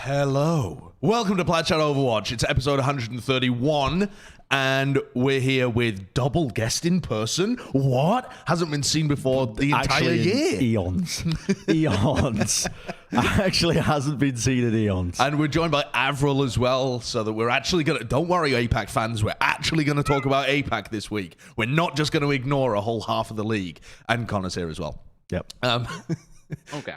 Hello. Welcome to Plat Overwatch. It's episode 131, and we're here with double guest in person. What? Hasn't been seen before the entire year. Eons. Eons. Actually hasn't been seen in eons. And we're joined by AVRL as well, so that we're actually going to... Don't worry, APAC fans. We're actually going to talk about APAC this week. We're not just going to ignore a whole half of the league. And Connor's here as well. Yep. Okay.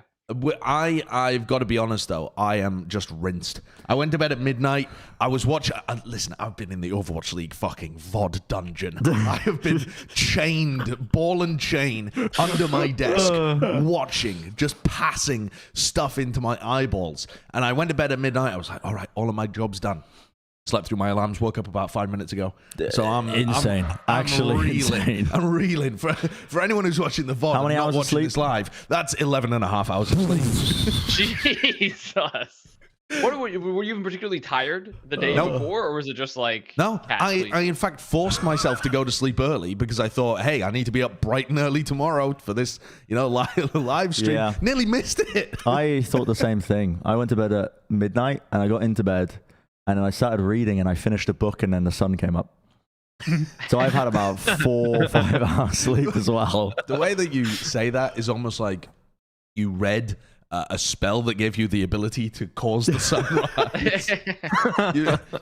I've got to be honest, though. I am just rinsed. I went to bed at midnight. I was watching... listen, I've been in the Overwatch League fucking VOD dungeon. I have been chained, ball and chain, under my desk, watching, just passing stuff into my eyeballs. And I went to bed at midnight. I was like, all right, all of my job's done. Slept through my alarms, woke up about 5 minutes ago. So I'm insane. I'm reeling. Insane. I'm reeling. For anyone who's watching the VOD, how many hours not of watching sleep? this live, that's 11 and a half hours of sleep. Jesus. What were you even particularly tired the day before, or was it just like No, I sleep? in fact forced myself to go to sleep early because I thought, hey, I need to be up bright and early tomorrow for this, live stream. Yeah. Nearly missed it. I thought the same thing. I went to bed at midnight and I got into bed and then I started reading and I finished a book and then the sun came up. So I've had about 4 or 5 hours sleep as well. The way that you say that is almost like you read a spell that gave you the ability to cause the sunrise.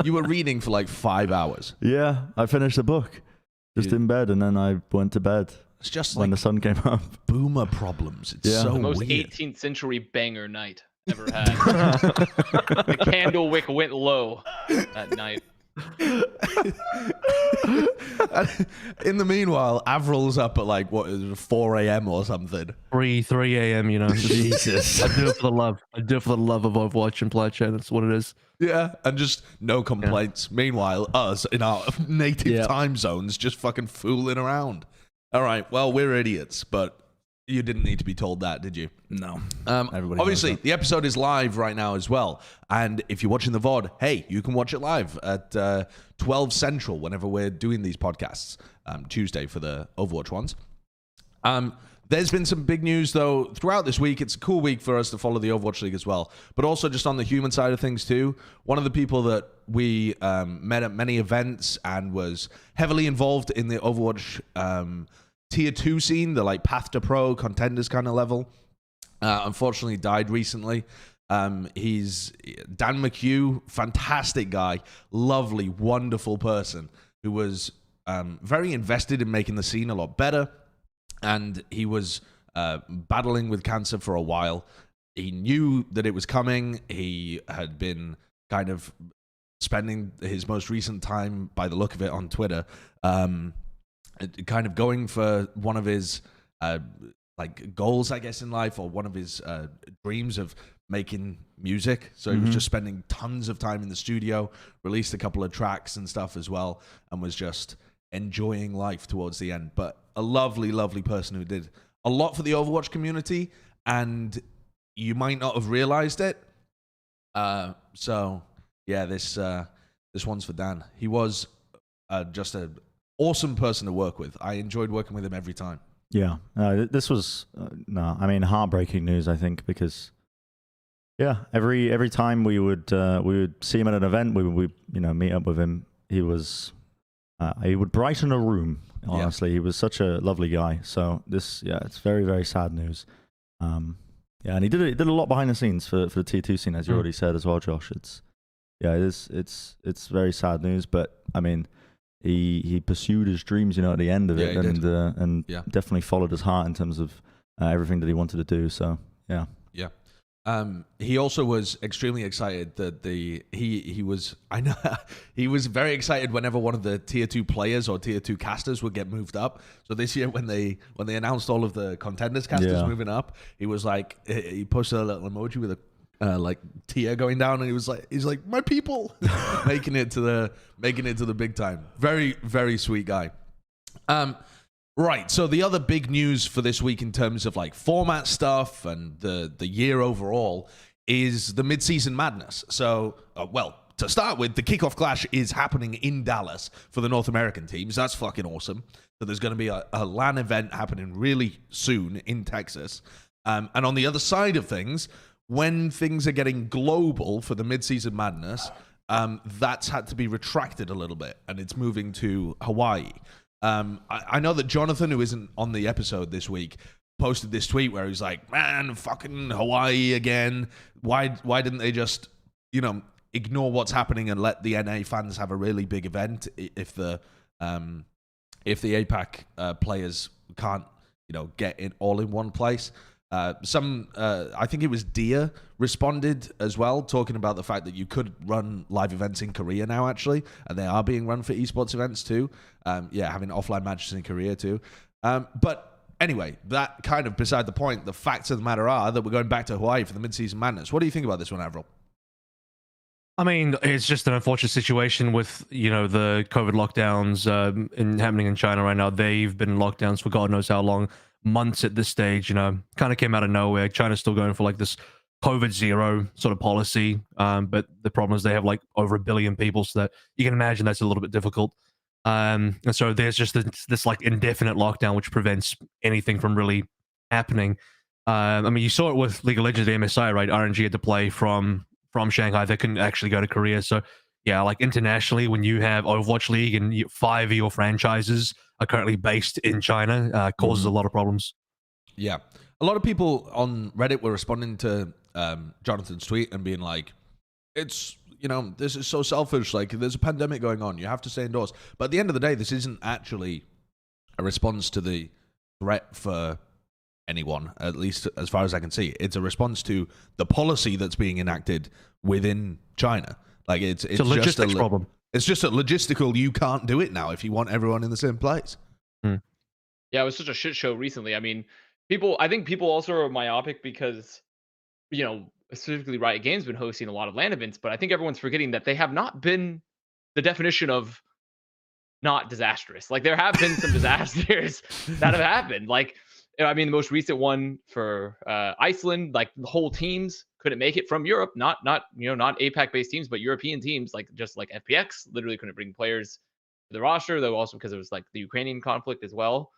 you were reading for like 5 hours. Yeah, I finished the book just in bed and then I went to bed It's just when like the sun came up. boomer problems. It's Yeah. so The most weird. 18th century banger night ever had. The candle wick went low that night. In the meanwhile, Avril's up at like, what is it, 4 a.m. or something. 3 a.m., you know. Jesus. I do it for the love. I do it for the love of Overwatch and Plat. That's what it is. Yeah, and just no complaints. Meanwhile, us in our native Yeah. time zones just fucking fooling around. All right, well, we're idiots, but you didn't need to be told that, did you? No. Everybody Obviously, knows that. the episode is live right now as well. And if you're watching the VOD, hey, you can watch it live at 12 Central whenever we're doing these podcasts, Tuesday for the Overwatch ones. There's been some big news, though, throughout this week. It's a cool week for us to follow the Overwatch League as well, but also just on the human side of things, too. One of the people that we met at many events and was heavily involved in the Overwatch Tier 2 scene, the like Path to Pro contenders kind of level, unfortunately died recently. He's Dan McHugh, fantastic guy, lovely, wonderful person who was very invested in making the scene a lot better. And he was battling with cancer for a while. He knew that it was coming. He had been kind of spending his most recent time, by the look of it, on Twitter, kind of going for one of his like goals, I guess, in life, or one of his dreams of making music. So he was just spending tons of time in the studio, released a couple of tracks and stuff as well, and was just enjoying life towards the end. But a lovely, lovely person who did a lot for the Overwatch community, and you might not have realized it. So yeah, this one's for Dan. He was just an awesome person to work with. I enjoyed working with him every time. Yeah, this was heartbreaking news. I think because every time we would see him at an event, we would meet up with him. He would brighten a room. Honestly, He was such a lovely guy. So it's very, very sad news. And he did a lot behind the scenes for the Tier 2 scene, as you already said as well, Josh. It's very sad news, but I mean, he pursued his dreams, at the end of it, and definitely followed his heart in terms of everything that he wanted to do. So yeah. He also was extremely excited that he was very excited whenever one of the Tier 2 players or Tier 2 casters would get moved up. So this year when they announced all of the contenders casters moving up, he was like, he posted a little emoji with a like tear going down, and he's like my people, making it to the big time. Very, very sweet guy. Right, so the other big news for this week in terms of like format stuff and the year overall is the Midseason Madness. So, to start with, the kickoff clash is happening in Dallas for the North American teams. That's fucking awesome. So there's going to be a LAN event happening really soon in Texas. And on the other side of things, when things are getting global for the Midseason Madness, that's had to be retracted a little bit, and it's moving to Hawaii. I know that Jonathan, who isn't on the episode this week, posted this tweet where he's like, man, fucking Hawaii again. Why didn't they just, ignore what's happening and let the NA fans have a really big event if the APAC players can't, get it all in one place? I think it was Dia responded as well, talking about the fact that you could run live events in Korea now, actually, and they are being run for esports events too. Having offline matches in Korea too. But anyway, that kind of beside the point. The facts of the matter are that we're going back to Hawaii for the Midseason Madness. What do you think about this one, Avril? I mean, it's just an unfortunate situation with, the COVID lockdowns happening in China right now. They've been in lockdowns for God knows how long, months at this stage, kind of came out of nowhere. China's still going for like this COVID zero sort of policy. But the problem is they have like over 1 billion people, so that you can imagine that's a little bit difficult. And so there's just this like indefinite lockdown, which prevents anything from really happening. I mean, you saw it with League of Legends, the MSI, right? RNG had to play from Shanghai. They couldn't actually go to Korea. So yeah, like internationally, when you have Overwatch League and 5 of your franchises are currently based in China, causes a lot of problems. Yeah. A lot of people on Reddit were responding to Jonathan's tweet and being like, it's, this is so selfish. Like, there's a pandemic going on. You have to stay indoors. But at the end of the day, this isn't actually a response to the threat for anyone, at least as far as I can see. It's a response to the policy that's being enacted within China. Like, it's a logistics problem. It's just a logistical, you can't do it now if you want everyone in the same place. Yeah, it was such a shit show recently. I mean, I think people also are myopic because, specifically Riot Games been hosting a lot of LAN events, but I think everyone's forgetting that they have not been the definition of not disastrous. Like, there have been some disasters that have happened. Like, I mean, the most recent one for Iceland, like the whole teams couldn't make it from Europe, not APAC based teams, but European teams, like just like FPX literally couldn't bring players to the roster, though also because it was like the Ukrainian conflict as well.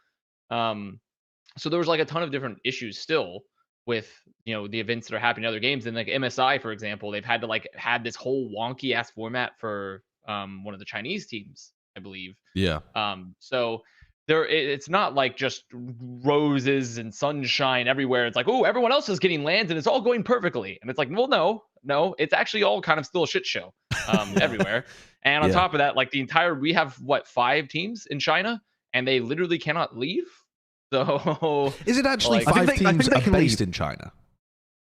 So there was like a ton of different issues still with, the events that are happening in other games. And like MSI, for example, they've had to like had this whole wonky ass format for one of the Chinese teams, I believe. Yeah. So it's not like just roses and sunshine everywhere. It's like, oh, everyone else is getting lands and it's all going perfectly. And it's like, well, no, it's actually all kind of still a shit show everywhere. And on top of that, like we have 5 teams in China and they literally cannot leave. So is it actually like, 5 teams they are can based leave in China?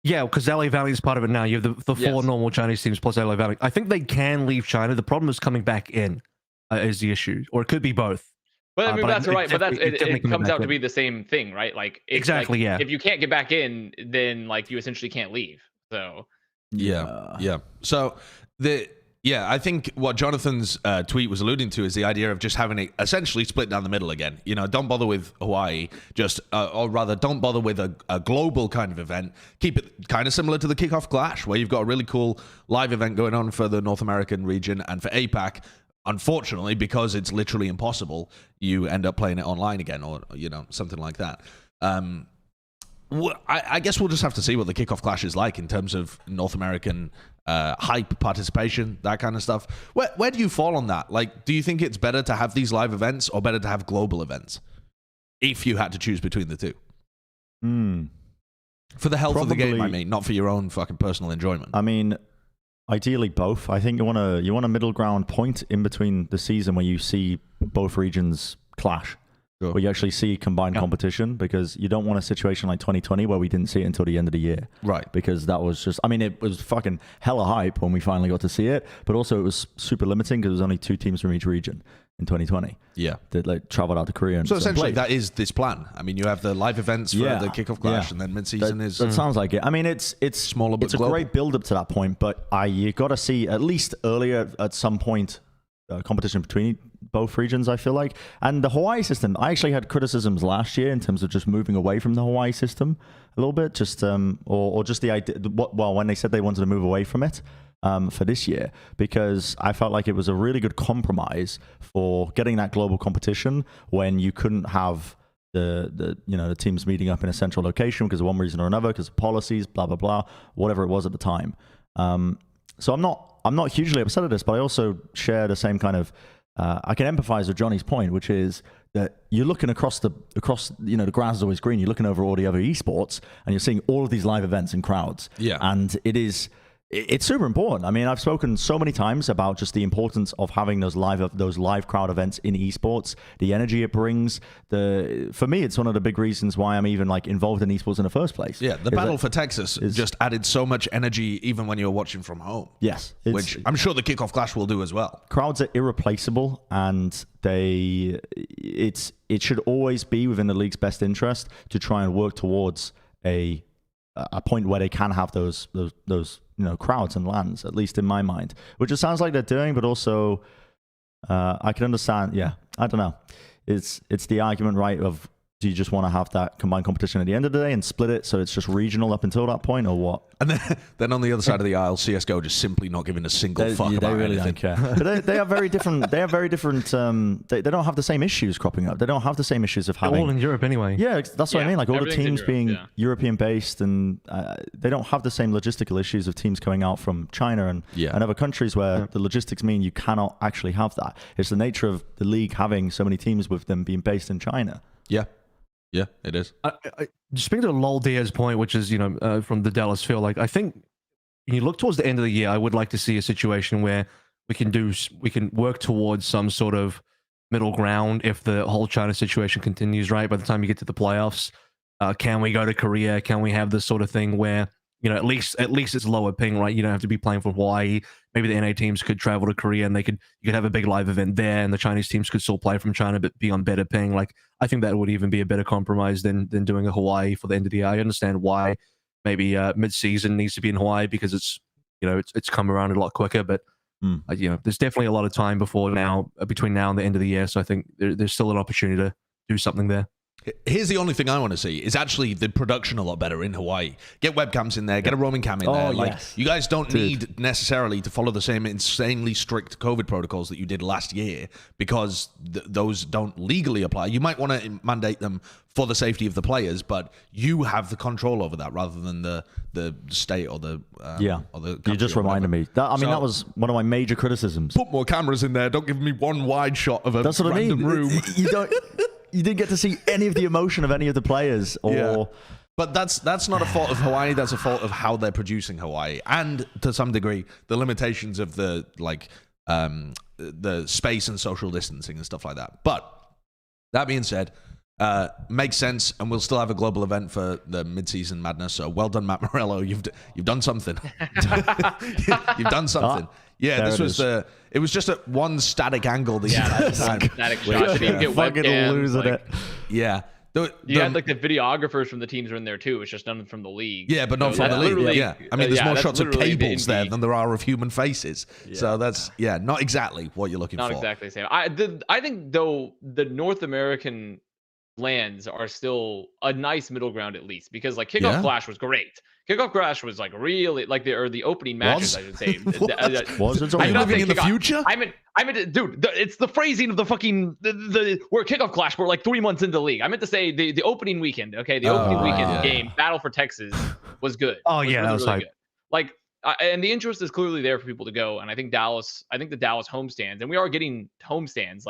Yeah, because LA Valley is part of it now. You have the 4 normal Chinese teams plus LA Valley. I think they can leave China. The problem is coming back in is the issue, or it could be both. But I mean, that's right. But it comes out to be the same thing, right? Like exactly, like, yeah. If you can't get back in, then like you essentially can't leave. So yeah. So I think what Jonathan's tweet was alluding to is the idea of just having it essentially split down the middle again. Don't bother with Hawaii, or rather, don't bother with a global kind of event. Keep it kind of similar to the KICKOFF Clash, where you've got a really cool live event going on for the North American region, and for APAC, unfortunately, because it's literally impossible, you end up playing it online again, or something like that. I guess we'll just have to see what the KICKOFF Clash is like in terms of North American hype, participation, that kind of stuff. Where do you fall on that? Like, do you think it's better to have these live events or better to have global events? If you had to choose between the two. For the health of the game, I mean, not for your own fucking personal enjoyment. I mean, ideally both. I think you want a middle ground point in between the season where you see both regions clash. Sure. Where you actually see combined competition, because you don't want a situation like 2020 where we didn't see it until the end of the year. Right. Because that was just, I mean, it was fucking hella hype when we finally got to see it, but also it was super limiting because there was only 2 teams from each region in 2020. Yeah. That like traveled out to Korea. And so essentially that is this plan. I mean, you have the live events for the KICKOFF Clash and then mid-season is... That sounds like it. I mean, it's smaller, but it's global. A great build up to that point, but you got to see at least earlier at some point competition between both regions, I feel like. And the Hawaii system, I actually had criticisms last year in terms of just moving away from the Hawaii system a little bit, just or just the idea, when they said they wanted to move away from it for this year, because I felt like it was a really good compromise for getting that global competition when you couldn't have the teams meeting up in a central location because of one reason or another, because of policies, blah blah blah, whatever it was at the time. So I'm not hugely upset at this, but I also share the same kind of. I can empathize with Johnny's point, which is that you're looking across the the grass is always green. You're looking over all the other esports, and you're seeing all of these live events and crowds. Yeah, and it's super important. I mean, I've spoken so many times about just the importance of having those live crowd events in esports, the energy it brings. For me, it's one of the big reasons why I'm even involved in esports in the first place. Yeah, the battle for Texas just added so much energy even when you're watching from home. Yes, which I'm sure the Kickoff Clash will do as well. Crowds are irreplaceable, and it should always be within the league's best interest to try and work towards a point where they can have those crowds and lands, at least in my mind, which it sounds like they're doing, but also I can understand. Yeah, I don't know. It's the argument, right, of do you just want to have that combined competition at the end of the day and split it so it's just regional up until that point, or what? And then on the other side of the aisle, CSGO just simply not giving a single fuck about really anything. Don't care. But they are very different. They are very different. They don't have the same issues cropping up. They don't have the same issues of having. They're all in Europe anyway. Yeah, that's what I mean. Like all the teams being European based, and they don't have the same logistical issues of teams coming out from China and other countries where the logistics mean you cannot actually have that. It's the nature of the league having so many teams with them being based in China. Yeah. Yeah, it is. Speaking to Lol Diaz's point, which is, from the Dallas field, I think when you look towards the end of the year, I would like to see a situation where we can work towards some sort of middle ground if the whole China situation continues, right? By the time you get to the playoffs, can we go to Korea? Can we have this sort of thing where, at least it's lower ping, right? You don't have to be playing from Hawaii. Maybe the NA teams could travel to Korea and you could have a big live event there, and the Chinese teams could still play from China but be on better ping. I think that would even be a better compromise than doing a Hawaii for the end of the year. I understand why maybe mid-season needs to be in Hawaii because it's come around a lot quicker, but there's definitely a lot of time between now and the end of the year, so I think there's still an opportunity to do something there. Here's the only thing I want to see is actually the production a lot better in Hawaii. Get webcams in there, get a roaming cam in there. Yes. You guys don't need necessarily to follow the same insanely strict COVID protocols that you did last year because those don't legally apply. You might want to mandate them for the safety of the players, but you have the control over that rather than the state or the or the country. You just reminded me. That was one of my major criticisms. Put more cameras in there. Don't give me one wide shot of a random room. You didn't get to see any of the emotion of any of the players, But that's not a fault of Hawaii. That's a fault of how they're producing Hawaii, and to some degree, the limitations of the space and social distancing and stuff like that. But that being said, makes sense, and we'll still have a global event for the Midseason Madness. So well done, Matt Morello. You've done something. You've done something. Yeah, this was it was just at one static angle the entire time. Static shot. Didn't even get fucking webcams, losing it. Yeah. You had the videographers from the teams are in there too. It's just none from the league. Yeah, but not from the league. Yeah, I mean, there's more shots of cables there than there are of human faces. Yeah. So that's not exactly what you're looking for. Not exactly the same. I think though the North American lands are still a nice middle ground at least, because Kickoff Clash was great. Kickoff Clash was really the opening matches, I should say. Was it? Are you living in the future? I mean, dude, it's the phrasing of the fucking we're Kickoff Clash. We're 3 months into the league. I meant to say the opening weekend. Okay, the opening weekend game, Battle for Texas, was good. Oh yeah, that was really good. And the interest is clearly there for people to go. And I think the Dallas homestands, and we are getting homestands.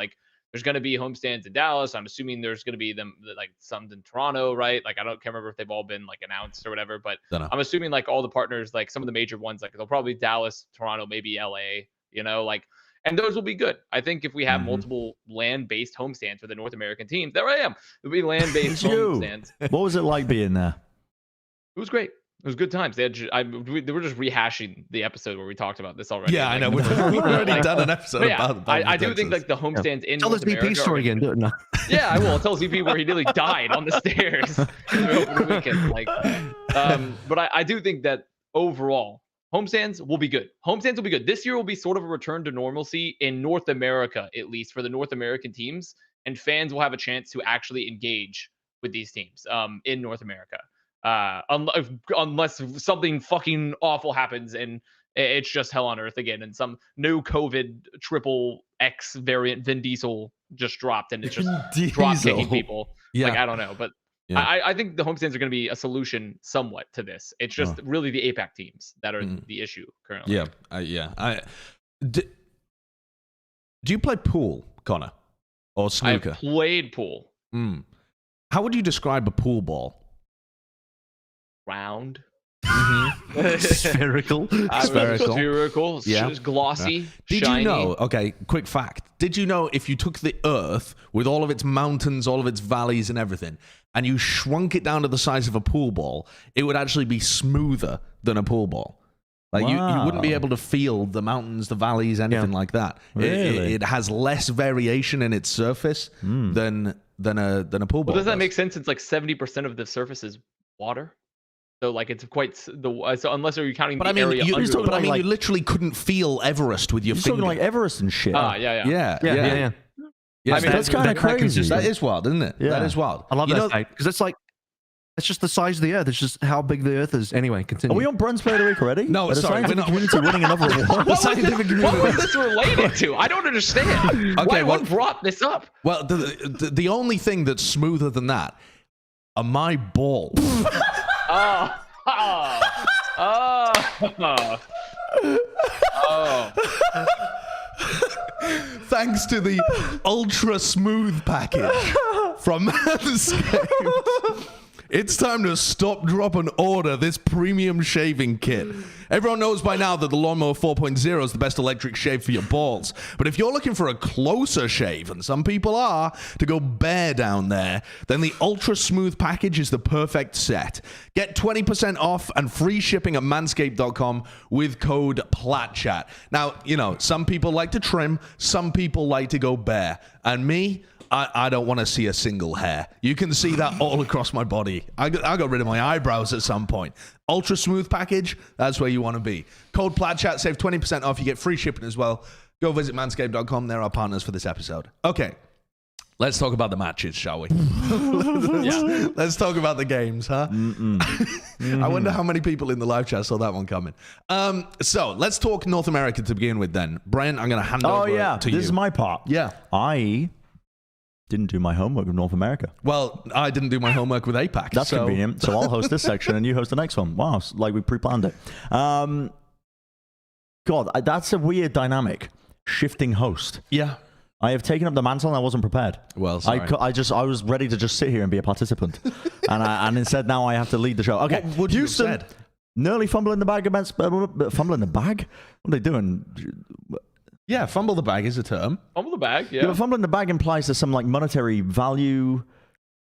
There's going to be homestands in Dallas. I'm assuming there's going to be them some in Toronto, right? I can't remember if they've all been announced or whatever, but I'm assuming all the partners, some of the major ones, they'll probably Dallas, Toronto, maybe LA, and those will be good. I think if we have multiple land-based homestands for the North American teams, there I am. There'll be land-based homestands. What was it like being there? It was great. It was good times. They were just rehashing the episode where we talked about this already. Yeah, I know. We've already done an episode about I do think the homestands in Tell North this VP story again. Do it now. Yeah, I will. Tell us VP where he nearly died on the stairs in the weekend. But I do think that overall, homestands will be good. Homestands will be good. This year will be sort of a return to normalcy in North America, at least for the North American teams, and fans will have a chance to actually engage with these teams in North America. Unless something fucking awful happens and it's just hell on earth again, and some new COVID triple X variant Vin Diesel just dropped and it's just drop kicking people. Yeah. Like, I don't know, but Yeah. I think the homestands are going to be a solution somewhat to this. It's just really the APAC teams that are the issue currently. Yeah. Do you play pool, Connor, or snooker? I've played pool. How would you describe a pool ball? Round. Spherical. Spherical. Yeah. Glossy. Did shiny. you know? Okay, quick fact. Did you know if you took the Earth with all of its mountains, all of its valleys, and everything, and you shrunk it down to the size of a pool ball, it would actually be smoother than a pool ball? Like you wouldn't be able to feel the mountains, the valleys, anything like that. Really? It has less variation in its surface than a pool ball. Well, does that make sense? It's like 70% of the surface is water. So like it's quite so unless you're counting the area under. You literally couldn't feel Everest with your You're finger. talking like Everest and shit. Yeah. Yeah. I mean, that's kind of crazy. That is wild, isn't it? Yeah. That is wild. I love that fact because it's like it's just the size of the Earth. It's just how big the Earth is. Anyway, continue. Are we on Bren's Player of the Week already? No, sorry, we're not. Community winning another award. What was this related to? I don't understand. What brought this up? Well, the only thing that's smoother than that are my balls. Thanks to the ultra smooth package from Manscaped. It's time to stop, drop, and order this premium shaving kit. Everyone knows by now that the Lawnmower 4.0 is the best electric shave for your balls. But if you're looking for a closer shave, and some people are, to go bare down there, then the Ultra Smooth package is the perfect set. Get 20% off and free shipping at manscaped.com with code PLATCHAT. Now, you know, some people like to trim, some people like to go bare. And me, I don't want to see a single hair. You can see that all across my body. I got rid of my eyebrows at some point. Ultra smooth package, that's where you want to be. Code PLATCHAT, save 20% off. You get free shipping as well. Go visit manscaped.com. They're our partners for this episode. Okay, let's talk about the matches, shall we? Let's talk about the games, huh? I wonder how many people in the live chat saw that one coming. So let's talk North America to begin with then. Brent, I'm going to hand over to you. This is my part. Yeah. I didn't do my homework with North America. Well, I didn't do my homework with APAC. That's convenient. So I'll host this section and you host the next one. Wow, it's like we pre-planned it. God, that's a weird dynamic. Shifting host. Yeah. I have taken up the mantle and I wasn't prepared. Well, sorry. I was ready to just sit here and be a participant. and instead now I have to lead the show. Okay. What would you have said? Nearly fumbling the bag against... fumbling the bag? What are they doing? Yeah, fumble the bag is a term. Fumble the bag, Yeah, but fumbling the bag implies there's some like monetary value.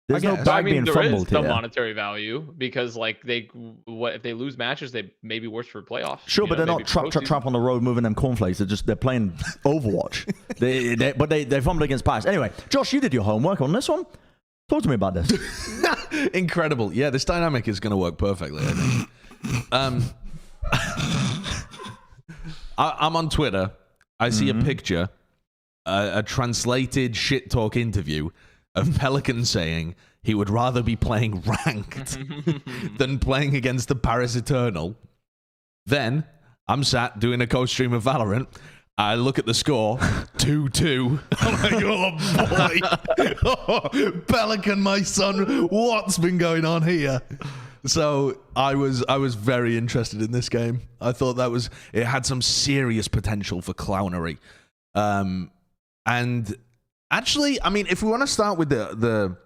There's no bag being there fumbled is some here. monetary value because like if they lose matches, they may be worse for playoffs. Sure, but they're not trap on the road moving them cornflakes. They're playing Overwatch. they fumbled against Paris. Anyway, Josh, you did your homework on this one. Talk to me about this. Incredible. Yeah, this dynamic is going to work perfectly, I think. I'm on Twitter. I see a picture, a translated shit talk interview of Pelican saying he would rather be playing ranked than playing against the Paris Eternal. Then I'm sat doing a co-stream of Valorant. I look at the score, 2-2. I'm like, oh boy, oh, Pelican, my son, what's been going on here? So I was very interested in this game. I thought it had some serious potential for clownery. And actually, I mean, if we want to start with the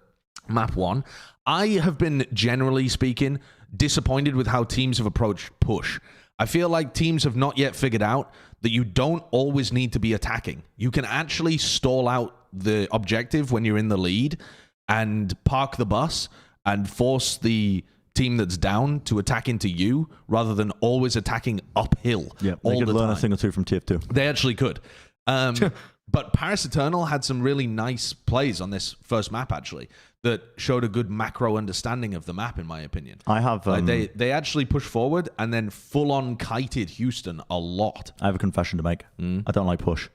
map one, I have been, generally speaking, disappointed with how teams have approached push. I feel like teams have not yet figured out that you don't always need to be attacking. You can actually stall out the objective when you're in the lead and park the bus and force the team that's down to attack into you rather than always attacking uphill. Yeah, they could learn a thing or two from TF2. They actually could. But Paris Eternal had some really nice plays on this first map, actually, that showed a good macro understanding of the map, in my opinion. I have... they actually pushed forward and then full-on kited Houston a lot. I have a confession to make. I don't like push.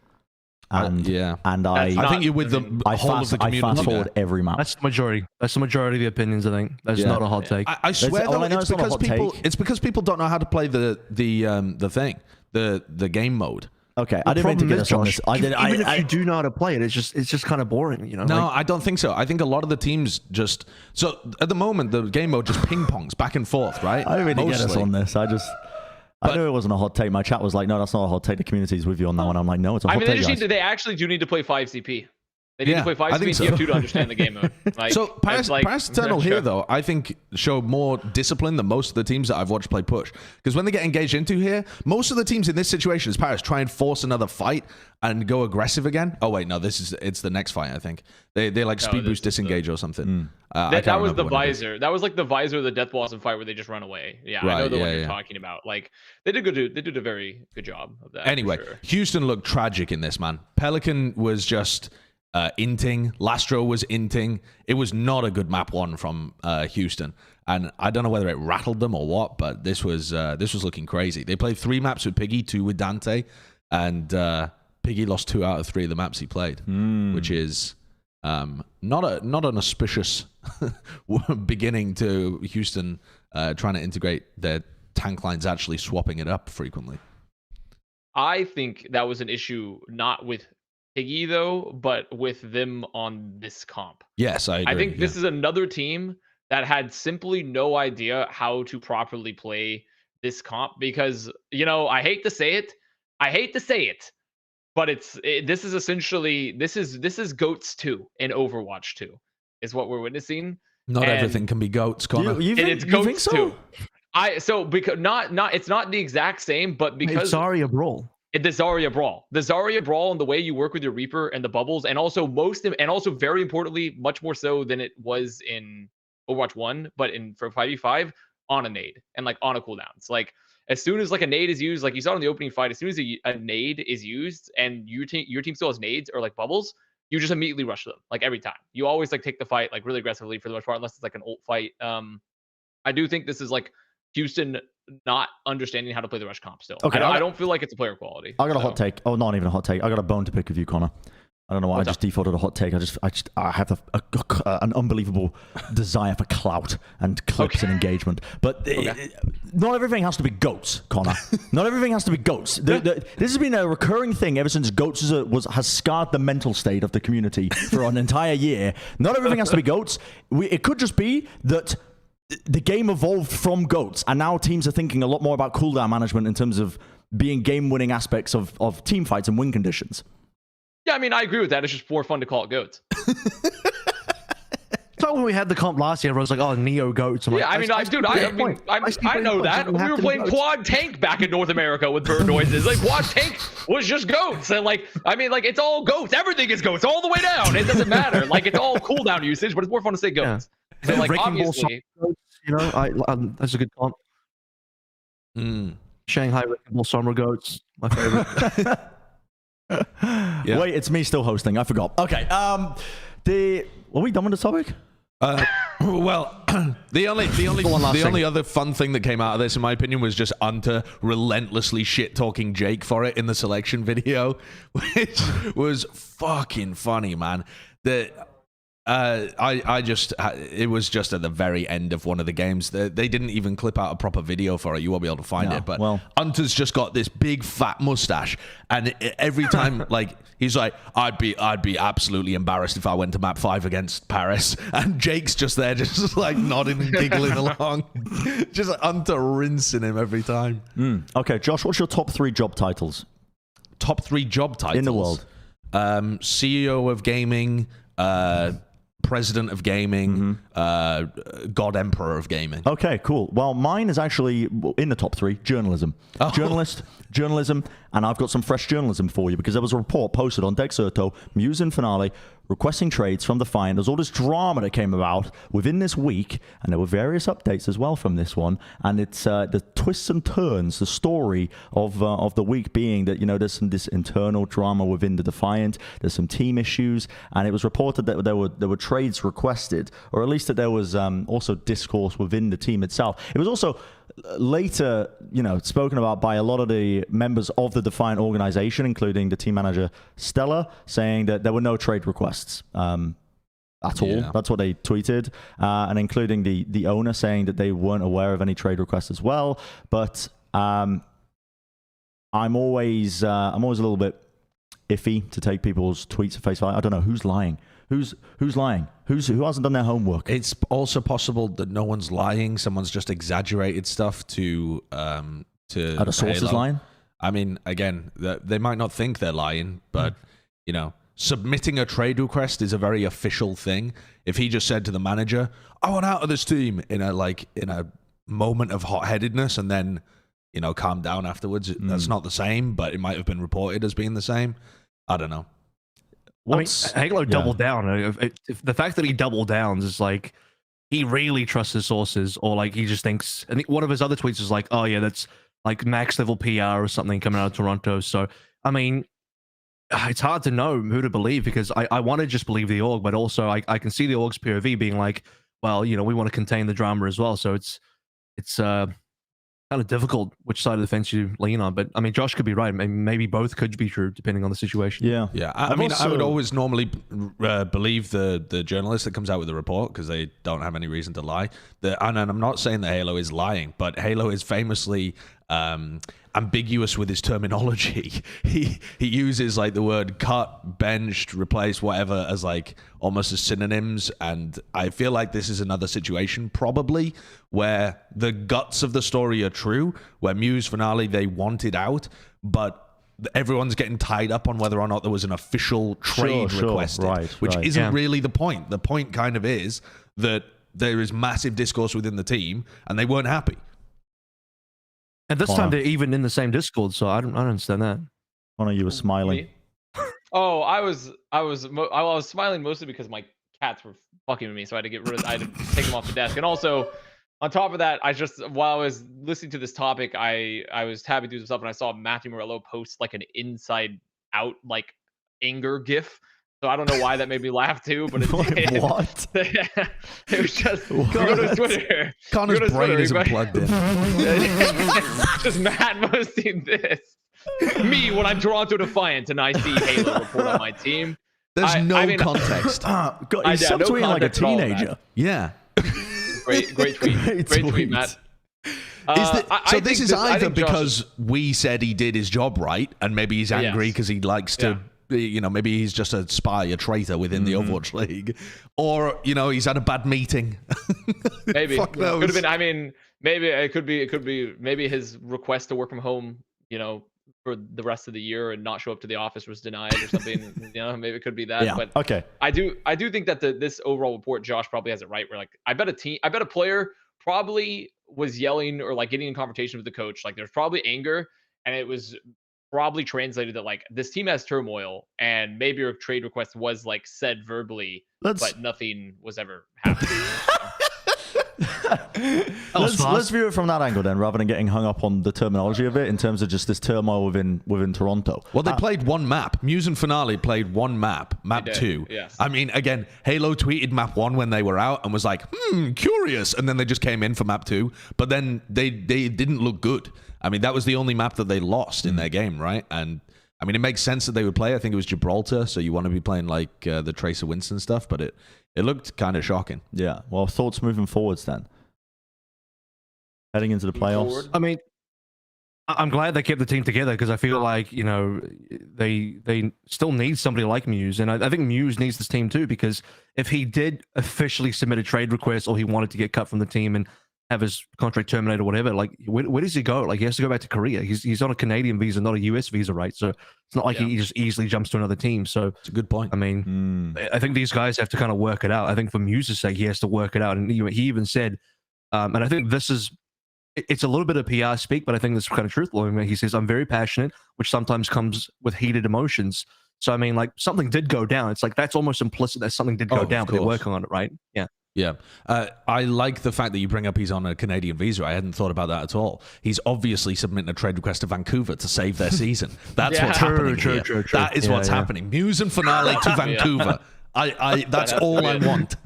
And I think you're with the whole of the community. I fast forward every map. That's the majority. That's the majority of the opinions, I think. That's not a hot take. I swear, though, it's because people don't know how to play the game mode. Okay, I didn't mean to get us on this. Even if you do know how to play it, it's just kind of boring, you know. No, I don't think so. I think a lot of the teams just at the moment the game mode just ping pongs back and forth, right? I didn't mean to get us on this. I knew it wasn't a hot take. My chat was like, "No, that's not a hot take. The community's with you on that one." I'm like, "No, it's a hot take." They actually do need to play 5 CP. They need to play 5 CP and TF2 to understand the game mode. Like, so Paris Eternal here, though, I think show more discipline than most of the teams that I've watched play push. Because when they get engaged into here, most of the teams in this situation, as Paris, try and force another fight and go aggressive again. Oh, wait, no, it's the next fight, I think. They like speed boost disengage or something. That was the visor. That was like the visor of the Death Blossom fight where they just run away. Yeah, right, I know the one you're talking about. Like, they did a very good job of that. Anyway, sure. Houston looked tragic in this, man. Pelican was just... inting. Lastro was inting. It was not a good map one from Houston, and I don't know whether it rattled them or what, but this was looking crazy. They played 3 maps with Piggy, 2 with Dante, and Piggy lost 2 out of 3 of the maps he played, which is not an auspicious beginning to Houston trying to integrate their tank lines, actually swapping it up frequently. I think that was an issue not with Piggy though, but with them on this comp. Yes, I agree. I think this is another team that had simply no idea how to properly play this comp because, you know, I hate to say it, but this is essentially this is GOATS 2 in Overwatch 2 is what we're witnessing. Not everything can be GOATS, Connor. It's GOATS 2. Because not it's not the exact same, but because it's Zarya Brawl. The Zarya Brawl and the way you work with your Reaper and the bubbles, and also very importantly, much more so than it was in Overwatch 1, but for 5v5 on a nade and like on a cooldowns. Like as soon as like a nade is used, like you saw in the opening fight, as soon as a nade is used and your team still has nades or like bubbles, you just immediately rush them like every time. You always like take the fight like really aggressively for the most part, unless it's like an ult fight. I do think this is like Houston not understanding how to play the rush comp still. Okay, I don't feel like it's a player quality. I got a hot take. Oh, not even a hot take. I got a bone to pick with you, Connor. I don't know why I just defaulted a hot take. I have an unbelievable desire for clout and clips and engagement. But not everything has to be GOATS, Connor. Not everything has to be GOATS. This has been a recurring thing ever since GOATS has scarred the mental state of the community for an entire year. Not everything has to be GOATS. It could just be that the game evolved from GOATS, and now teams are thinking a lot more about cooldown management in terms of being game-winning aspects of team fights and win conditions. Yeah, I mean, I agree with that. It's just more fun to call it GOATS. So when we had the comp last year, I was like, "Oh, Neo GOATs." I know that. We were playing Quad Tank back in North America with bird noises. Like Quad Tank was just GOATs, and it's all GOATs. Everything is GOATs all the way down. It doesn't matter. Like it's all cooldown usage, but it's more fun to say GOATs. Yeah. So, like obviously, you know, that's a good comp. Shanghai Wrecking Ball Summer GOATs, my favorite. Yeah. Wait, it's me still hosting. I forgot. Okay. Were we done with the topic? Well, the only other fun thing that came out of this, in my opinion, was just Unter relentlessly shit-talking Jake for it in the selection video, which was fucking funny, man. It was just at the very end of one of the games. They didn't even clip out a proper video for it. You won't be able to find it. But Hunter's just got this big fat mustache, and every time, like, he's like, "I'd be absolutely embarrassed if I went to map 5 against Paris," and Jake's just there, just like nodding and giggling along, just like Hunter rinsing him every time. Okay, Josh, what's your top 3 job titles? Top 3 job titles in the world? CEO of gaming. President of gaming, God Emperor of gaming. Okay, cool. Well, mine is actually in the top 3, journalism. Journalism, and I've got some fresh journalism for you because there was a report posted on Dexerto, MuZe and Finale, requesting trades from Defiant. There's all this drama that came about within this week, and there were various updates as well from this one, and it's the twists and turns, the story of the week being that, you know, there's this internal drama within the Defiant, there's some team issues, and it was reported that there were trades requested, or at least that there was also discourse within the team itself. It was also later, you know, spoken about by a lot of the members of the Defiant organization, including the team manager Stella, saying that there were no trade requests at all. That's what they tweeted, and including the owner saying that they weren't aware of any trade requests as well. But I'm always a little bit iffy to take people's tweets at face value. I don't know who's lying. Who's lying? Who hasn't done their homework? It's also possible that no one's lying. Someone's just exaggerated stuff to Are the sources Halo. lying? I mean, again, they might not think they're lying, but you know, submitting a trade request is a very official thing. If he just said to the manager, "I want out of this team," in a moment of hot-headedness, and then calm down afterwards, that's not the same. But it might have been reported as being the same. I don't know. Halo doubled down. If the fact that he doubled down is like he really trusts his sources, or like he just thinks. I think one of his other tweets is like, "Oh yeah, that's like max level PR or something coming out of Toronto." So I mean, it's hard to know who to believe because I want to just believe the org, but also I can see the org's POV being like, well, we want to contain the drama as well. So it's kind of difficult which side of the fence you lean on. But I mean, Josh could be right. Maybe both could be true depending on the situation. Yeah. I mean, I would always normally believe the journalist that comes out with the report because they don't have any reason to lie. And I'm not saying that Halo is lying, but Halo is famously ambiguous with his terminology. He uses like the word cut, benched, replaced, whatever as like almost as synonyms. And I feel like this is another situation probably where the guts of the story are true, where MuZe Finale, they wanted out, but everyone's getting tied up on whether or not there was an official trade requested, which isn't really the point. The point kind of is that there is massive discourse within the team and they weren't happy. And this time they're even in the same Discord, so I don't understand that. Connor, you were smiling. Oh, I was smiling mostly because my cats were fucking with me, so I had to take them off the desk. And also, on top of that, while I was listening to this topic, I was tabbing through some stuff and I saw Matthew Morello post like an inside out like anger gif. So I don't know why that made me laugh too, but what? It was just go to Twitter. Connor's brain isn't plugged in. Just Matt posting this. Me when I'm Toronto Defiant and I see Halo report on my team. There's no context. He's subtweeting like a teenager. Yeah. Great tweet. Great tweet, Matt. This is either because we said he did his job right, and maybe he's angry because he likes to. Maybe he's just a spy, a traitor within the Overwatch League, or he's had a bad meeting. Maybe Fuck knows. Could have been. I mean, maybe it could be. Maybe his request to work from home, for the rest of the year and not show up to the office was denied or something. Maybe it could be that. Yeah. But okay. I do think that this overall report, Josh probably has it right. Where like I bet a player probably was yelling or like getting in confrontation with the coach. Like there's probably anger, and it was probably translated that like this team has turmoil and maybe your trade request was like said verbally, but nothing was ever happening. Let's view it from that angle then, rather than getting hung up on the terminology of it in terms of just this turmoil within Toronto. Well, they played one map. MuZe and Finale played one map 2. Yes. I mean, again, Halo tweeted map 1 when they were out and was like, curious. And then they just came in for map 2. But then they didn't look good. I mean, that was the only map that they lost in their game, right? And I mean, it makes sense that they would play. I think it was Gibraltar, so you want to be playing like the Tracer Winston stuff, but it looked kind of shocking. Yeah. Well, thoughts moving forwards then? Heading into the playoffs. I mean, I'm glad they kept the team together because I feel like they still need somebody like MuZe, and I think MuZe needs this team too because if he did officially submit a trade request or he wanted to get cut from the team and have his contract terminated or whatever, like where does he go? Like he has to go back to Korea. He's on a Canadian visa, not a US visa, right? So it's not like he just easily jumps to another team. So it's a good point. I mean, I think these guys have to kind of work it out. I think for MuZe's sake, he has to work it out. And he even said, and I think it's a little bit of PR speak, but I think this is kind of truthful. I mean, he says, I'm very passionate, which sometimes comes with heated emotions. So, I mean, like something did go down. It's like, that's almost implicit that something did go down, but they're working on it, right? Yeah. Yeah. I like the fact that you bring up he's on a Canadian visa. I hadn't thought about that at all. He's obviously submitting a trade request to Vancouver to save their season. That's what's happening here. True. That is what's happening. MuZe and Finale to Vancouver. That's all I want.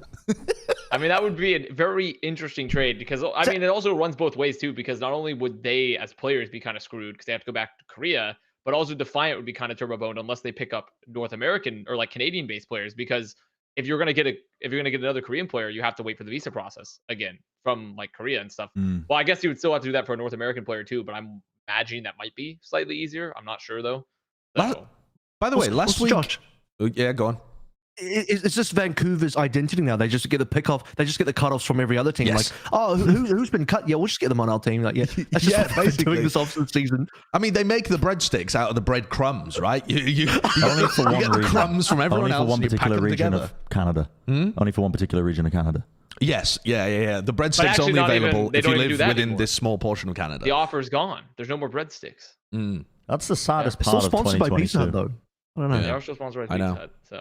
I mean, that would be a very interesting trade because, I mean, it also runs both ways too, because not only would they as players be kind of screwed because they have to go back to Korea, but also Defiant would be kind of turbo boned unless they pick up North American or like Canadian based players, because if you're going to get another Korean player, you have to wait for the visa process again from like Korea and stuff. Well, I guess you would still have to do that for a North American player too, but I'm imagining that might be slightly easier. I'm not sure though. By the way, last week, Josh, yeah, go on. it's just Vancouver's identity now. They just get the pick off. They just get the cutoffs from every other team. Yes. Like, oh, who's been cut? Yeah, we'll just get them on our team. Like, yeah, that's just Yeah, what they're basically. doing this off season. I mean, they make the breadsticks out of the breadcrumbs, right? You Only for one get the reason. crumbs from everyone Only for else. one and you pack particular them region together. of Canada. Only for one particular region of Canada. Yes, yeah. The breadsticks actually only not even- available they if you don't even live do that within anymore. this small portion of Canada. The offer's gone. There's no more breadsticks. That's the saddest It's part still of sponsored by Pizza 2022. Hut, though. I don't know. They are still sponsored by I know. Pizza Hut, so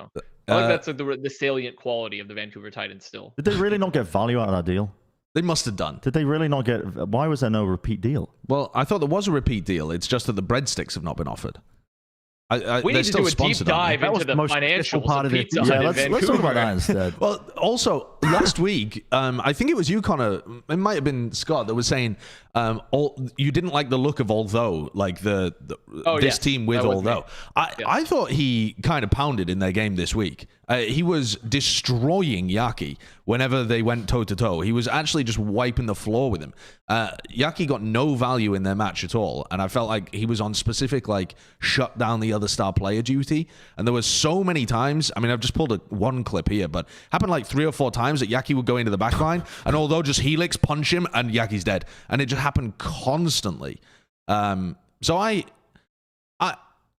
I like Uh, that's like the salient quality of the Vancouver Titans still. Did they really not get value out of that deal? They must have done. Did they really not get? Why was there no repeat deal? Well, I thought there was a repeat deal. It's just that the breadsticks have not been offered. We they're need to still do a deep sponsored, aren't they? dive That was into the the most successful financials part of of it. Pizza Yeah, Hut in let's talk about Vancouver. that instead. Well, also last week, I think it was you, Connor. It might have been Scott that was saying, you didn't like the look of Although, like this yes, team with that was me. Although. Yes. I thought he kind of pounded in their game this week. He was destroying Yaki whenever they went toe to toe. He was actually just wiping the floor with him. Yaki got no value in their match at all, and I felt like he was on specific like shut down the other star player duty. And there was so many times. I mean, I've just pulled one clip here, but happened like 3 or 4 times that Yaki would go into the backline, and Although just helix punch him, and Yaki's dead, and it just happened constantly. So I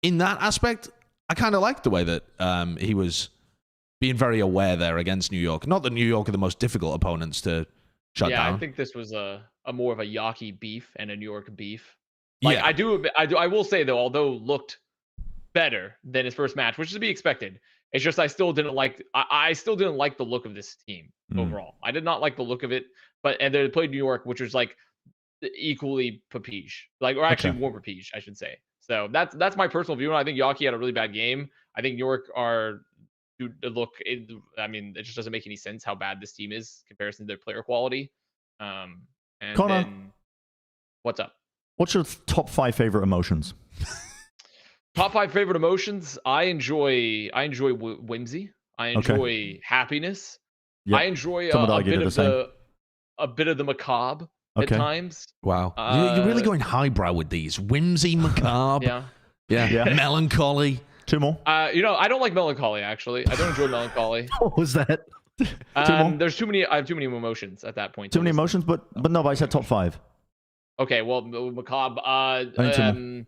in that aspect, I kind of liked the way that he was being very aware there against New York. Not that New York are the most difficult opponents to shut down. I think this was a more of a Yaki beef and a New York beef. Like, Yeah. I will say though, although looked better than his first match, which is to be expected. It's just I still didn't like the look of this team overall. I did not like the look of it, and they played New York, which was like equally Papige, like, or actually more Papige, I should say. So that's my personal view. And I think Yaki had a really bad game. I think New York I mean, it just doesn't make any sense how bad this team is in comparison to their player quality. And Connor, then, what's up? What's your top 5 favorite emotions? Top 5 favorite emotions. I enjoy whimsy. I enjoy happiness. Yep. I enjoy Some would a argue bit they're of the a bit of the macabre at Okay. times. Wow. You're really going highbrow with these. Whimsy, macabre, Yeah. melancholy. 2 more. I don't like melancholy actually. I don't enjoy melancholy. What was that? 2 more. There's too many. I have too many emotions at that point. Too many emotions, but no, but I said top 5. Okay, well, macabre. need some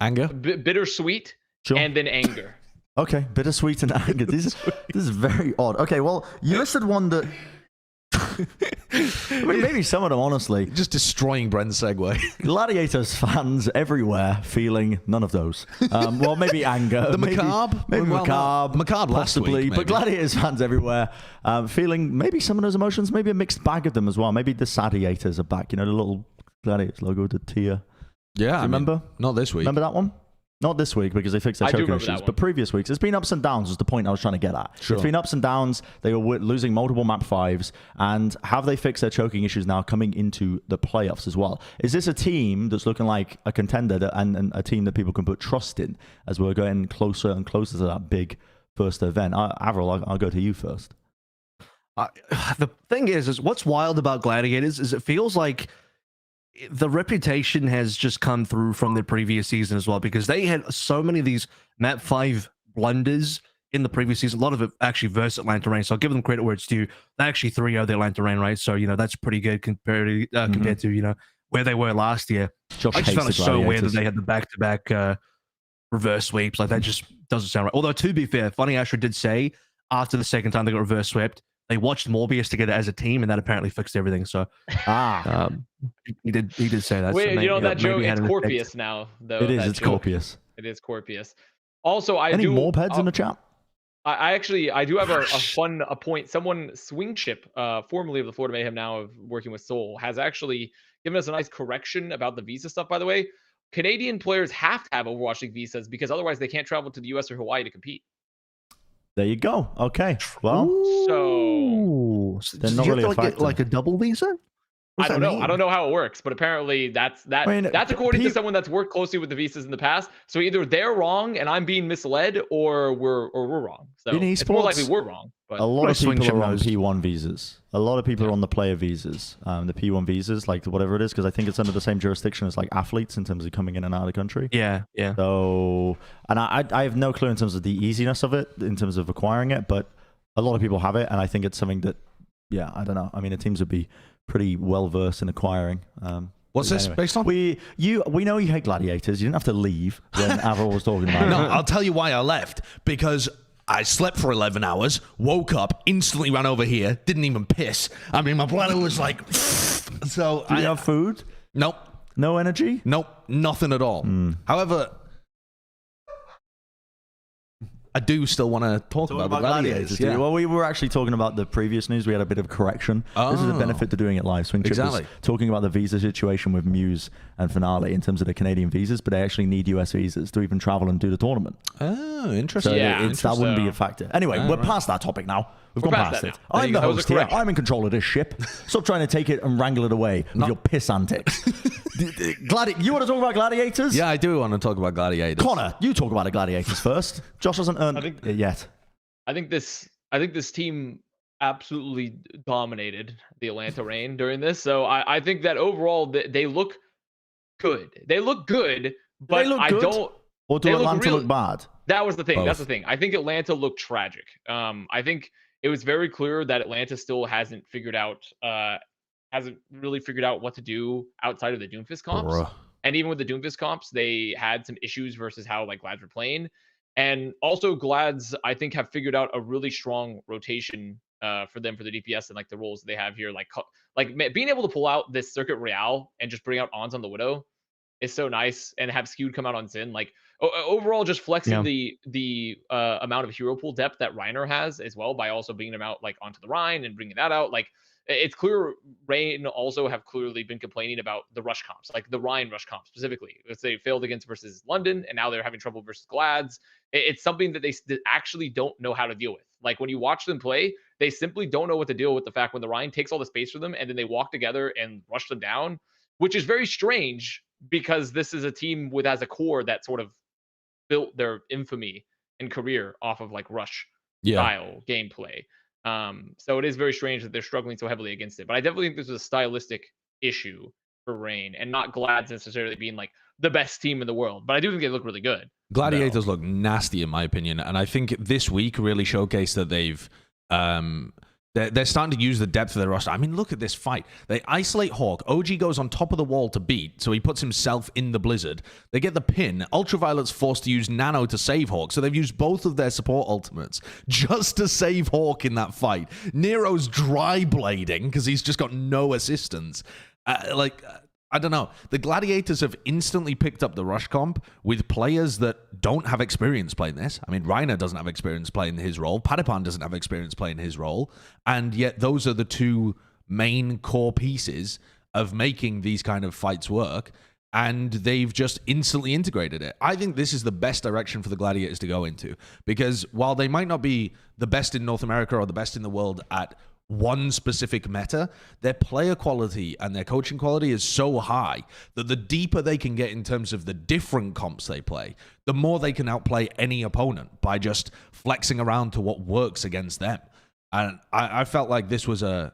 Anger. Bittersweet, Sure. and then anger. Okay, bittersweet and anger. This is very odd. Okay, well, you listed one that. I mean, maybe some of them, honestly. Just destroying Bren's segue. Gladiators fans everywhere feeling none of those. Well, maybe anger. The maybe, macabre? Maybe Well, macabre. macabre last possibly. week, But maybe. Gladiators fans everywhere feeling maybe some of those emotions, maybe a mixed bag of them as well. Maybe the Sadiators are back. You know, the little Gladiators logo, the tier. Yeah, I remember? mean, not this week. Remember that one? Not this week because they fixed their I do choking remember that issues, one. but previous weeks. It's been ups and downs was the point I was trying to get at. Sure. It's been ups and downs. They were losing multiple map 5s. And have they fixed their choking issues now coming into the playoffs as well? Is this a team that's looking like a contender and a team that people can put trust in as we're getting closer and closer to that big first event? Avril, I'll go to you first. The thing is what's wild about Gladiators is it feels like the reputation has just come through from the previous season as well, because they had so many of these map 5 blunders in the previous season. A lot of it actually versus Atlanta Reign, so I'll give them credit where it's due. They actually 3-0 the Atlanta Reign, right? So, that's pretty good compared to, where they were last year. Josh I just hates found the it so weird that Gladiators. they had the back-to-back reverse sweeps. Like, that just doesn't sound right. Although, to be fair, Funny Asher did say after the second time they got reverse swept, they watched Morbius together as a team, and that apparently fixed everything. So, he did say that. Wait, so maybe, that joke? maybe it had It's an effect. Corpius now, though. It is. that It's joke. Corpius. It is Corpius. Also, Any more peds in the chat? I do have a fun point. Someone, Swingship, formerly of the Florida Mayhem, now of working with Soul, has actually given us a nice correction about the visa stuff. By the way, Canadian players have to have Overwatch League visas because otherwise they can't travel to the US or Hawaii to compete. There you go. Okay. Well, So Ooh. They're Did not you really have a to get factor. like a double visa? I don't know. I don't know how it works, but apparently that's according to someone that's worked closely with the Visas in the past. So either they're wrong and I'm being misled, or we're wrong. So in it's more likely we're wrong. But a lot of people are on P1 visas. A lot of people are on the player visas, the P1 visas, like whatever it is, because I think it's under the same jurisdiction as like athletes in terms of coming in and out of the country. Yeah. So, and I have no clue in terms of the easiness of it, in terms of acquiring it, but a lot of people have it, and I think it's something that, yeah, I don't know. I mean, the teams would be pretty well versed in acquiring. What's this based on? We know you hate Gladiators. You didn't have to leave when AVRL was talking about it. No, I'll tell you why I left. Because I slept for 11 hours, woke up, instantly ran over here, didn't even piss. I mean, my bladder was like... So Do you have food? Nope. No energy? Nope, nothing at all. However, I do still want to talk about the Gladiators. Yeah. Well, we were actually talking about the previous news. We had a bit of correction. This is a benefit to doing it live. Swing Chip was talking about the visa situation with MuZe and Finale in terms of the Canadian visas, but they actually need US visas to even travel and do the tournament. Oh, interesting. So that wouldn't be a factor. Anyway, we're past that topic now. We've gone past it. I'm the host here. I'm in control of this ship. Stop trying to take it and wrangle it away with your piss antics. You want to talk about Gladiators? Yeah, I do want to talk about Gladiators. Connor, you talk about the Gladiators first. Josh hasn't earned it yet. I think this team absolutely dominated the Atlanta Reign during this. So I think that overall they look good. They look good, but I don't. Or do Atlanta look bad? That was the thing. Both. That's the thing. I think Atlanta looked tragic. I think it was very clear that Atlanta still hasn't really figured out what to do outside of the Doomfist comps. And even with the Doomfist comps, they had some issues versus how like Glads were playing. And also Glads, I think, have figured out a really strong rotation for them for the DPS and like the roles they have here. Like being able to pull out this Circuit Royale and just bring out Ons on the Widow is so nice, and have Skewed come out on Xin. Like overall, just flexing the amount of hero pool depth that Reiner has as well by also bringing them out like onto the Rein and bringing that out. Like it's clear Rein also have clearly been complaining about the rush comps, like the Rein rush comp specifically. They failed against versus London, and now they're having trouble versus Glads. It's something that they actually don't know how to deal with. Like when you watch them play, they simply don't know what to deal with the fact when the Rein takes all the space for them and then they walk together and rush them down, which is very strange because this is a team with as a core that sort of built their infamy and career off of like rush style gameplay. So it is very strange that they're struggling so heavily against it. But I definitely think this is a stylistic issue for Rein and not Glads necessarily being like the best team in the world. But I do think they look really good. Gladiators look nasty in my opinion, and I think this week really showcased that they've they're starting to use the depth of their roster. I mean, look at this fight. They isolate Hawk. OG goes on top of the wall to beat, so he puts himself in the blizzard. They get the pin. Ultraviolet's forced to use Nano to save Hawk, so they've used both of their support ultimates just to save Hawk in that fight. Nero's dry blading because he's just got no assistance. I don't know. The Gladiators have instantly picked up the rush comp with players that don't have experience playing this. I mean, Reiner doesn't have experience playing his role. Padipan doesn't have experience playing his role. And yet those are the two main core pieces of making these kind of fights work. And they've just instantly integrated it. I think this is the best direction for the Gladiators to go into. Because while they might not be the best in North America or the best in the world at one specific meta, their player quality and their coaching quality is so high that the deeper they can get in terms of the different comps they play, the more they can outplay any opponent by just flexing around to what works against them. And I felt like this was a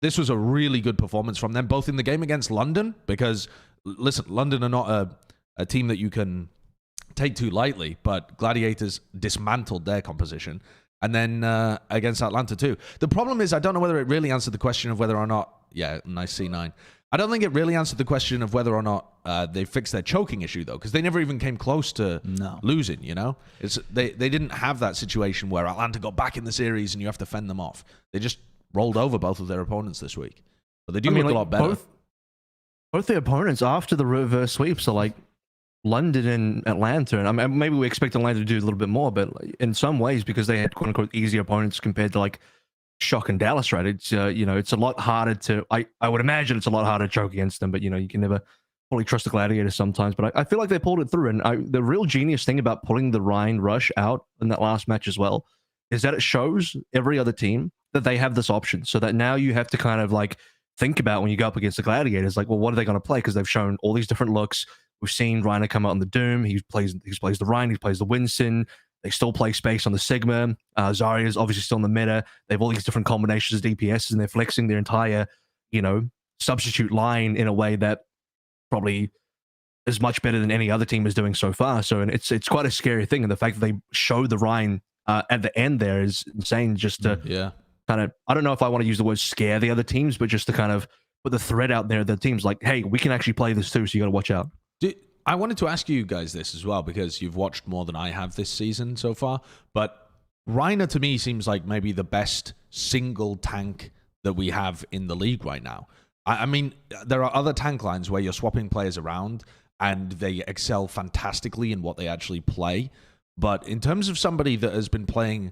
really good performance from them, both in the game against London, because listen, London are not a team that you can take too lightly, but Gladiators dismantled their composition. And then against Atlanta too. The problem is I don't know whether it really answered the question of whether or not... Yeah, nice C9. I don't think it really answered the question of whether or not they fixed their choking issue, though, because they never even came close to losing, you know? They didn't have that situation where Atlanta got back in the series and you have to fend them off. They just rolled over both of their opponents this week. But they do look a lot better. Both the opponents after the reverse sweeps are like London and Atlanta, and I mean, maybe we expect Atlanta to do a little bit more, but in some ways, because they had quote unquote easy opponents compared to like Shock and Dallas, right? It's it's a lot harder to. I would imagine it's a lot harder to choke against them, but you can never fully trust the Gladiators sometimes. But I feel like they pulled it through, and the real genius thing about pulling the Rein rush out in that last match as well is that it shows every other team that they have this option, so that now you have to kind of like think about when you go up against the Gladiators. Like, well, what are they going to play? Because they've shown all these different looks. We've seen Reiner come out on the Doom. He plays the Rein. He plays the Winston. They still play space on the Sigma. Zarya's obviously still in the meta. They have all these different combinations of DPS, and they're flexing their entire, substitute line in a way that probably is much better than any other team is doing so far. So, and it's quite a scary thing. And the fact that they show the Rein at the end there is insane. Just to kind of, I don't know if I want to use the word scare the other teams, but just to kind of put the threat out there that teams like, hey, we can actually play this too, so you got to watch out. I wanted to ask you guys this as well, because you've watched more than I have this season so far, but Reiner to me seems like maybe the best single tank that we have in the league right now. I mean, there are other tank lines where you're swapping players around and they excel fantastically in what they actually play, but in terms of somebody that has been playing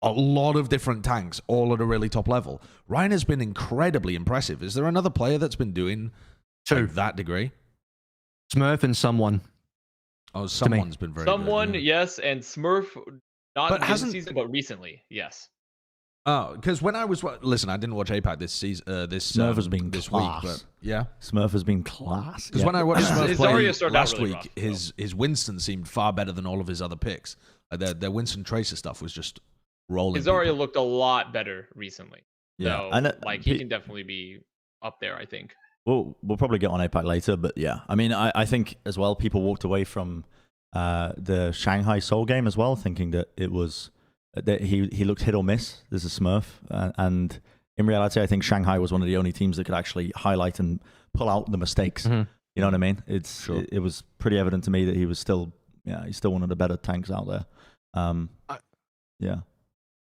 a lot of different tanks, all at a really top level, Reiner's been incredibly impressive. Is there another player that's been doing to that degree? Smurf and someone. Oh, someone's been very Someone, good, yes, and Smurf, not but this season, but recently, yes. Oh, because when I was listen, I didn't watch APAC this season. Smurf has been this class. week, but yeah, Smurf has been class. Because when I watched Smurf play last really week, rough, his Winston seemed far better than all of his other picks. Their Winston Tracer stuff was just rolling. His Zarya looked a lot better recently. Yeah, so, and he can definitely be up there, I think. We'll probably get on APAC later, but yeah, I mean, I think as well, people walked away from the Shanghai Seoul game as well, thinking that it was that he looked hit or miss. There's a Smurf, and in reality, I think Shanghai was one of the only teams that could actually highlight and pull out the mistakes. Mm-hmm. You know what I mean? It was pretty evident to me that he was still he's still one of the better tanks out there.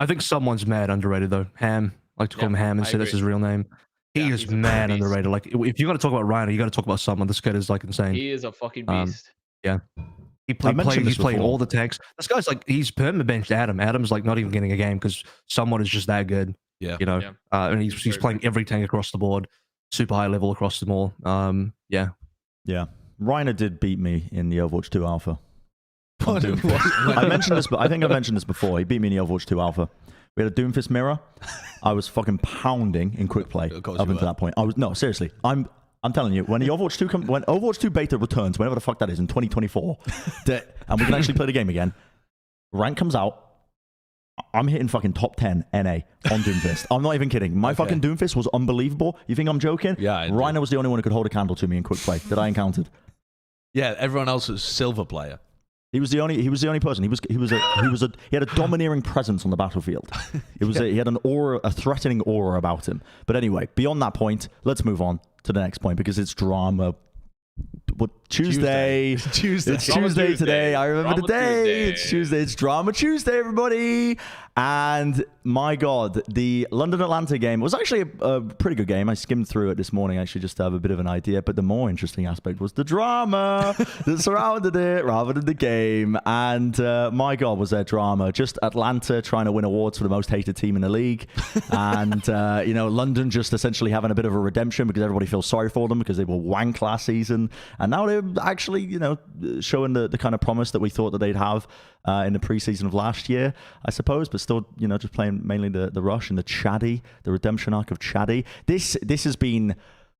I think someone's mad underrated though. Ham, I like to call him Ham instead. That's his real name. He is mad underrated. Like, if you're going to talk about Reiner, you got to talk about someone. This kid is like insane. He is a fucking beast. He's playing all the tanks. This guy's like, he's perma-benched Adam. Adam's like not even getting a game because someone is just that good. And he's playing every tank across the board, super high level across them all. Reiner did beat me in the Overwatch 2 alpha. I mentioned this, but I think I mentioned this before. He beat me in the Overwatch 2 alpha. We had a Doomfist mirror. I was fucking pounding in quick play up until that point. Seriously. I'm telling you, when the when Overwatch 2 beta returns, whenever the fuck that is in 2024, and we can actually play the game again, rank comes out. I'm hitting fucking top 10 NA on Doomfist. I'm not even kidding. My fucking Doomfist was unbelievable. You think I'm joking? Yeah. Reiner was the only one who could hold a candle to me in quick play that I encountered. Yeah, everyone else was silver player. He was the only person. He had a domineering presence on the battlefield. He had a threatening aura about him. But anyway, beyond that point, let's move on to the next point because it's drama. Tuesday. It's Tuesday today. I remember the day. It's Tuesday. It's Drama Tuesday, everybody. And my God, the London-Atlanta game was actually a pretty good game. I skimmed through it this morning, actually, just to have a bit of an idea. But the more interesting aspect was the drama that surrounded it rather than the game. And my God, was there drama. Just Atlanta trying to win awards for the most hated team in the league. And, London just essentially having a bit of a redemption because everybody feels sorry for them because they were wank last season. And now they're actually, showing the kind of promise that we thought that they'd have in the preseason of last year, I suppose, but still, just playing mainly the rush and the redemption arc of Chaddy. This has been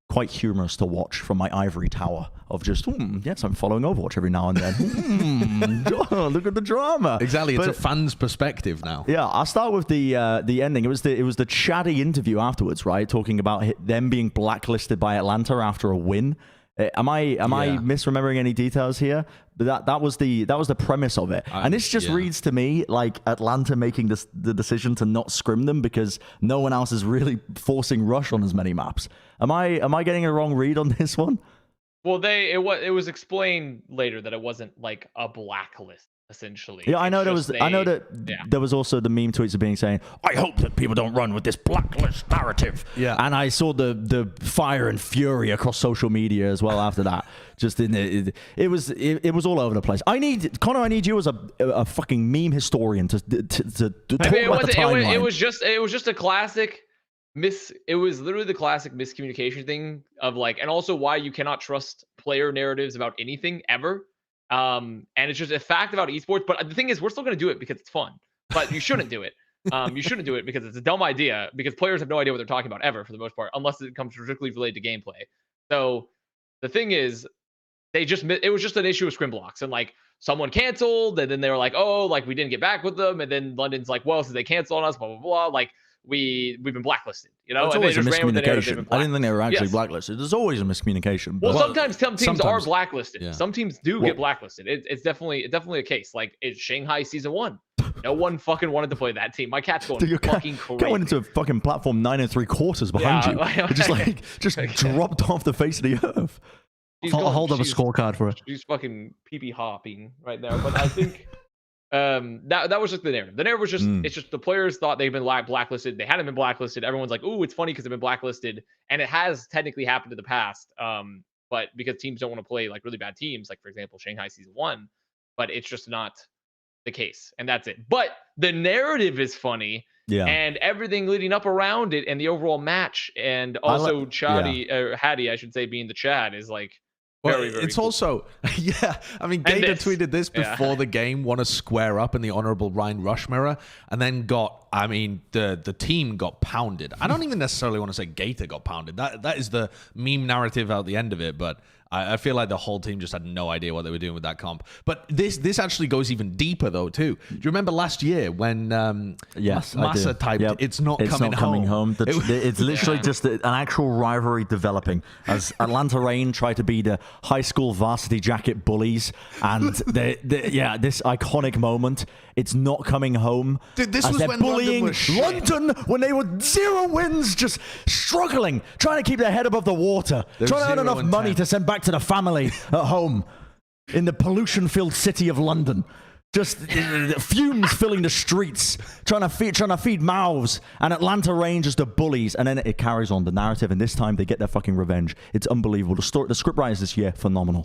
quite humorous to watch from my ivory tower of just, yes, I'm following Overwatch every now and then. Look at the drama. Exactly, it's a fan's perspective now. Yeah, I'll start with the ending. It was the Chaddy interview afterwards, right? Talking about them being blacklisted by Atlanta after a win. Am I misremembering any details here? But that was the premise of it, and this just reads to me like Atlanta making the decision to not scrim them because no one else is really forcing rush on as many maps. Am I getting a wrong read on this one? Well, it was explained later that it wasn't like a blacklist. Essentially, yeah, I know there was also the meme tweets of being saying, "I hope that people don't run with this blacklist narrative." Yeah, and I saw the fire and fury across social media as well after that. Just it was all over the place. I need you as a fucking meme historian to talk about the timeline. It was just a classic it was literally the classic miscommunication thing of like, and also why you cannot trust player narratives about anything ever. And it's just a fact about esports, but the thing is, we're still going to do it because it's fun, but you shouldn't do it. You shouldn't do it because it's a dumb idea, because players have no idea what they're talking about ever for the most part, unless it comes strictly related to gameplay. So the thing is, it was just an issue of scrim blocks, and like someone canceled, and then they were like, oh, like we didn't get back with them, and then London's like, well, since they canceled on us, blah blah blah, like we've been blacklisted, you know. It's and always a they just ran with the narrative they've miscommunication. been I didn't think they were actually Yes. blacklisted. There's always a miscommunication. Well, but- sometimes some teams are sometimes. blacklisted. Yeah. Some teams do get blacklisted. It's definitely a case. Like it's Shanghai season 1. No one fucking wanted to play that team. My cat's going Dude, your cat fucking crazy. went into a fucking platform 9 3/4 behind Yeah, you. It just dropped off the face of the earth. I'll hold up a she's- scorecard for it. She's fucking pee hopping right there. But I think that was just the narrative. The narrative was just it's just the players thought they've been blacklisted. They hadn't been blacklisted. Everyone's like, ooh, it's funny because they've been blacklisted, and it has technically happened in the past. But because teams don't want to play like really bad teams, like for example Shanghai season 1, but it's just not the case, and that's it. But the narrative is funny. Yeah. And everything leading up around it, and the overall match, and also Hattie, I should say, being the Chad is like very, very it's cool. also, yeah. I mean, And Gator this. tweeted this Yeah. before the game, won a square up in the honorable Rein rush mirror, and then the team got pounded. I don't even necessarily want to say Gator got pounded. That is the meme narrative out the end of it, but I feel like the whole team just had no idea what they were doing with that comp. But this actually goes even deeper though too. Do you remember last year when Yes, I Massa do. typed Yep. it's not coming home? It's literally just an actual rivalry developing as Atlanta Reign try to be the high school varsity jacket bullies, and this iconic moment. It's not coming home. Dude, this as was they're when London bullying was shit. London when they were 0 wins, just struggling, trying to keep their head above the water, trying to earn 0 enough and money 10. to send back to the family at home in the pollution-filled city of London. Just fumes filling the streets, trying to feed mouths, and Atlanta Reign just the bullies, and then it carries on the narrative, and this time they get their fucking revenge. It's unbelievable. The script writers this year, phenomenal.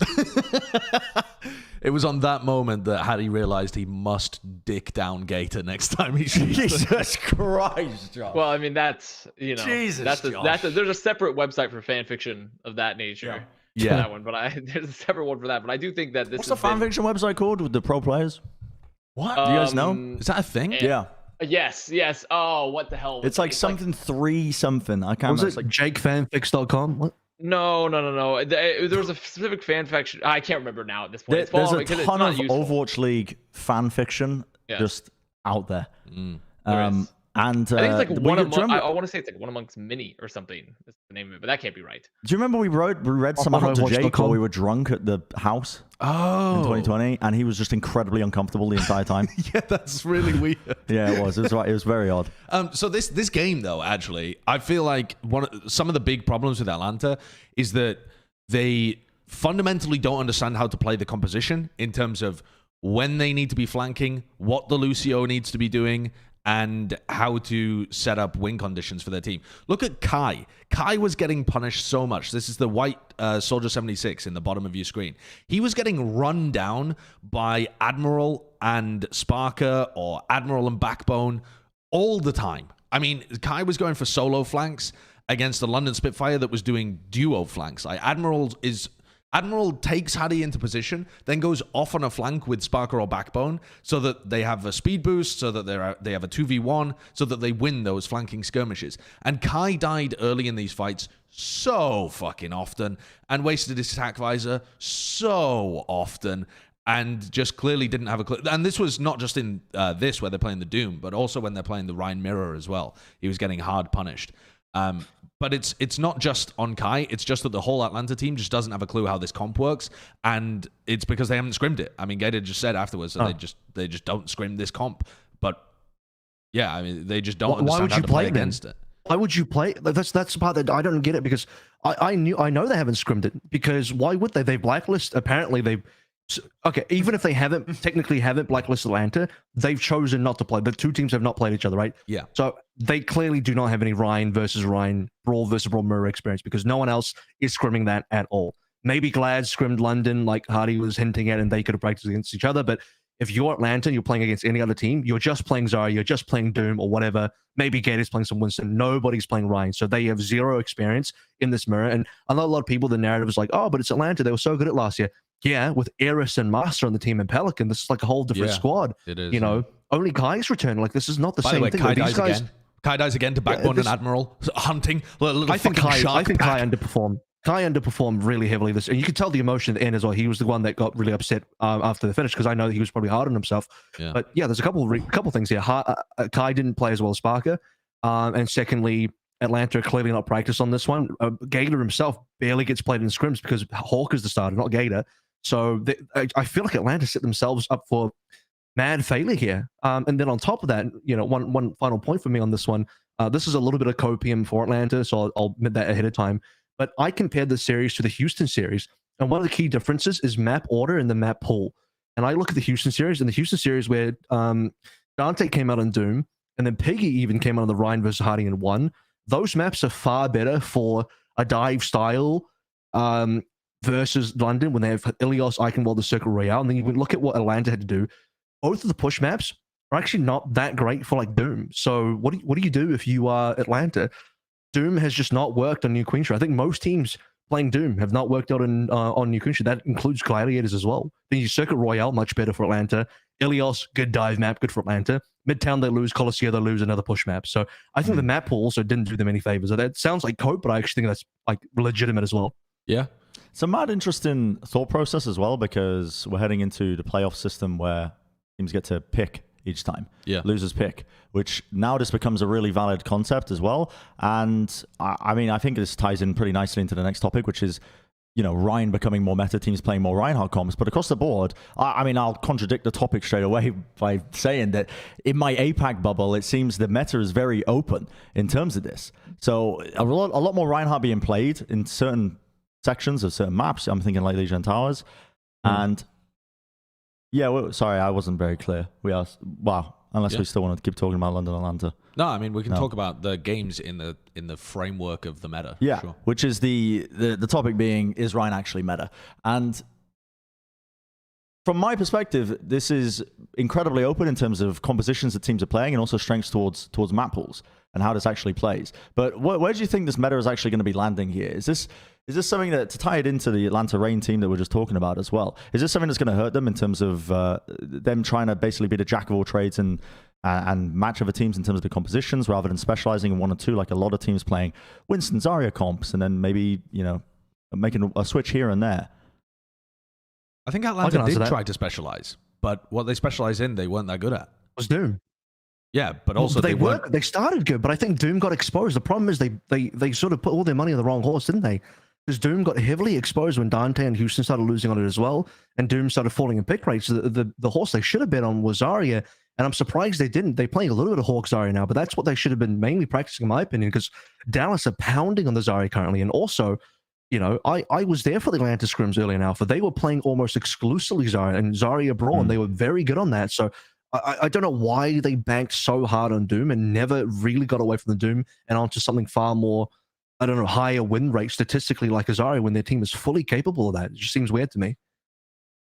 It was on that moment that Hattie realized he must dick down Gator next time he shoots. Jesus Christ, Josh. Well, I mean, that's Jesus, there's a separate website for fan fiction of that nature. Yeah. For that one, but there's a separate one for that. But I do think that this What's the fan fiction website called with the pro players? What? Do you guys know? Is that a thing? Yeah. Yes. Oh, what the hell? It's like something 3 something. I can't Was remember. it It's like jakefanfics.com? What? No. There was a specific fan fiction. I can't remember now at this point. there's a because it's ton not of useful. Overwatch League fan fiction just out there. There is. And I think it's like one do you among. remember, I want to say it's like one amongst many or something. That's the name of it, but that can't be right. do you remember we read some on out to Jake Overwatch.com? while we were drunk at the house Oh. in 2020, and he was just incredibly uncomfortable the entire time. Yeah, that's really weird. Yeah, it was. It was very odd. So this game though, actually, I feel like some of the big problems with Atlanta is that they fundamentally don't understand how to play the composition in terms of when they need to be flanking, what the Lucio needs to be doing, and how to set up win conditions for their team. Look at Kai. Kai was getting punished so much. This is the white Soldier 76 in the bottom of your screen. He was getting run down by Admiral and Sparker or Admiral and Backbone all the time. I mean, Kai was going for solo flanks against the London Spitfire that was doing duo flanks. Like Admiral takes Hattie into position, then goes off on a flank with Sparker or Backbone so that they have a speed boost, so that they have a 2v1, so that they win those flanking skirmishes. And Kai died early in these fights so fucking often and wasted his attack visor so often and just clearly didn't have a clue. And this was not just in this where they're playing the Doom, but also when they're playing the Rein Mirror as well. He was getting hard punished. But it's not just on Kai. It's just that the whole Atlanta team just doesn't have a clue how this comp works, and it's because they haven't scrimmed it. I mean, Gator just said afterwards that they just don't scrim this comp. But yeah, I mean, they just don't understand how to play against it. Why would you play? That's the part that I don't get it, because I know they haven't scrimmed it, because why would they? They blacklist. Apparently they. Okay, even if they technically haven't blacklisted Atlanta, they've chosen not to play. The two teams have not played each other, right? Yeah. So they clearly do not have any Rein versus Rein, Brawl versus Brawl mirror experience, because no one else is scrimming that at all. Maybe Glad scrimmed London, like Hardy was hinting at, and they could have practiced against each other. But if you're Atlanta and you're playing against any other team, you're just playing Zarya, you're just playing Doom or whatever. Maybe Gator's playing some Winston. Nobody's playing Rein. So they have zero experience in this mirror. And I know a lot of people, the narrative is like, oh, but it's Atlanta. They were so good at last year. yeah, with Eris and Master on the team and Pelican, this is like a whole different Yeah, squad. it is. You know, only Kai's return. Like, this is not the By same the way, thing. Kai Like, these dies guys, again. Kai dies again to Backbone and Admiral hunting. Little I think fucking shark Kai pack. underperformed. Kai underperformed really heavily this, and you could tell the emotion at the end as well. He was the one that got really upset after the finish, because I know that he was probably hard on himself. Yeah. But yeah, there's a couple things here. Kai didn't play as well as Sparker, and secondly, Atlanta clearly not practiced on this one. Gator himself barely gets played in scrims because Hawk is the starter, not Gator. So I feel like Atlanta set themselves up for mad failure here. And then on top of that, you know, one final point for me on this one. This is a little bit of copium for Atlanta, so I'll admit that ahead of time. But I compared the series to the Houston series, and one of the key differences is map order and the map pool. And I look at the Houston series, and the Houston series where Dante came out on Doom, and then Piggy even came out on the Rein versus Hardy and won. Those maps are far better for a dive style versus London when they have Ilios, Eichenwald, the Circle Royale. And then you look at what Atlanta had to do. Both of the push maps are actually not that great for like Doom. So what do you do if you are Atlanta? Doom has just not worked on New Queensrÿche. I think most teams playing Doom have not worked out on New Queensrÿche. That includes Gladiators as well. Then you Circuit Royale, much better for Atlanta. Ilios, good dive map, good for Atlanta. Midtown, they lose. Coliseum, they lose another push map. So I think the map pool also didn't do them any favors. So that sounds like cope, but I actually think that's like legitimate as well. Yeah. It's a mad interesting thought process as well, because we're heading into the playoff system where teams get to pick each time. Yeah. Losers pick, which now just becomes a really valid concept as well. And I mean, I think this ties in pretty nicely into the next topic, which is, you know, Rein becoming more meta, teams playing more Reinhardt comps. But across the board, I mean, I'll contradict the topic straight away by saying that in my APAC bubble, it seems the meta is very open in terms of this. So a lot more Reinhardt being played in certain sections of certain maps. I'm thinking like Legion Towers. And yeah, sorry, I wasn't very clear. We asked, wow, unless we still want to keep talking about London Atlanta. No, I mean, we can talk about the games in the framework of the meta. Yeah, sure. Which is the topic being, is Rein actually meta? And from my perspective, this is incredibly open in terms of compositions that teams are playing and also strengths towards map pools and how this actually plays. But where do you think this meta is actually going to be landing here? Is this something that, to tie it into the Atlanta Reign team that we're just talking about as well, is this something that's going to hurt them in terms of them trying to basically be the jack of all trades and match other teams in terms of the compositions rather than specializing in one or two, like a lot of teams playing Winston Zarya comps and then maybe, you know, making a switch here and there? I think Atlanta did try to specialize, but what they specialize in, they weren't that good at. Was Doom. Yeah, but also they started good, but I think Doom got exposed. The problem is they sort of put all their money on the wrong horse, didn't they? Because Doom got heavily exposed when Dante and Houston started losing on it as well, and Doom started falling in pick rates. The horse they should have bet on was Zarya, and I'm surprised they didn't. They're playing a little bit of Hawk Zarya now, but that's what they should have been mainly practicing, in my opinion, because Dallas are pounding on the Zarya currently, and also, you know, I was there for the Atlanta scrims early in Alpha. They were playing almost exclusively Zarya and Zarya Brawn. They were very good on that. So I don't know why they banked so hard on Doom and never really got away from the Doom and onto something far more, I don't know, higher win rate statistically like Zarya when their team is fully capable of that. It just seems weird to me.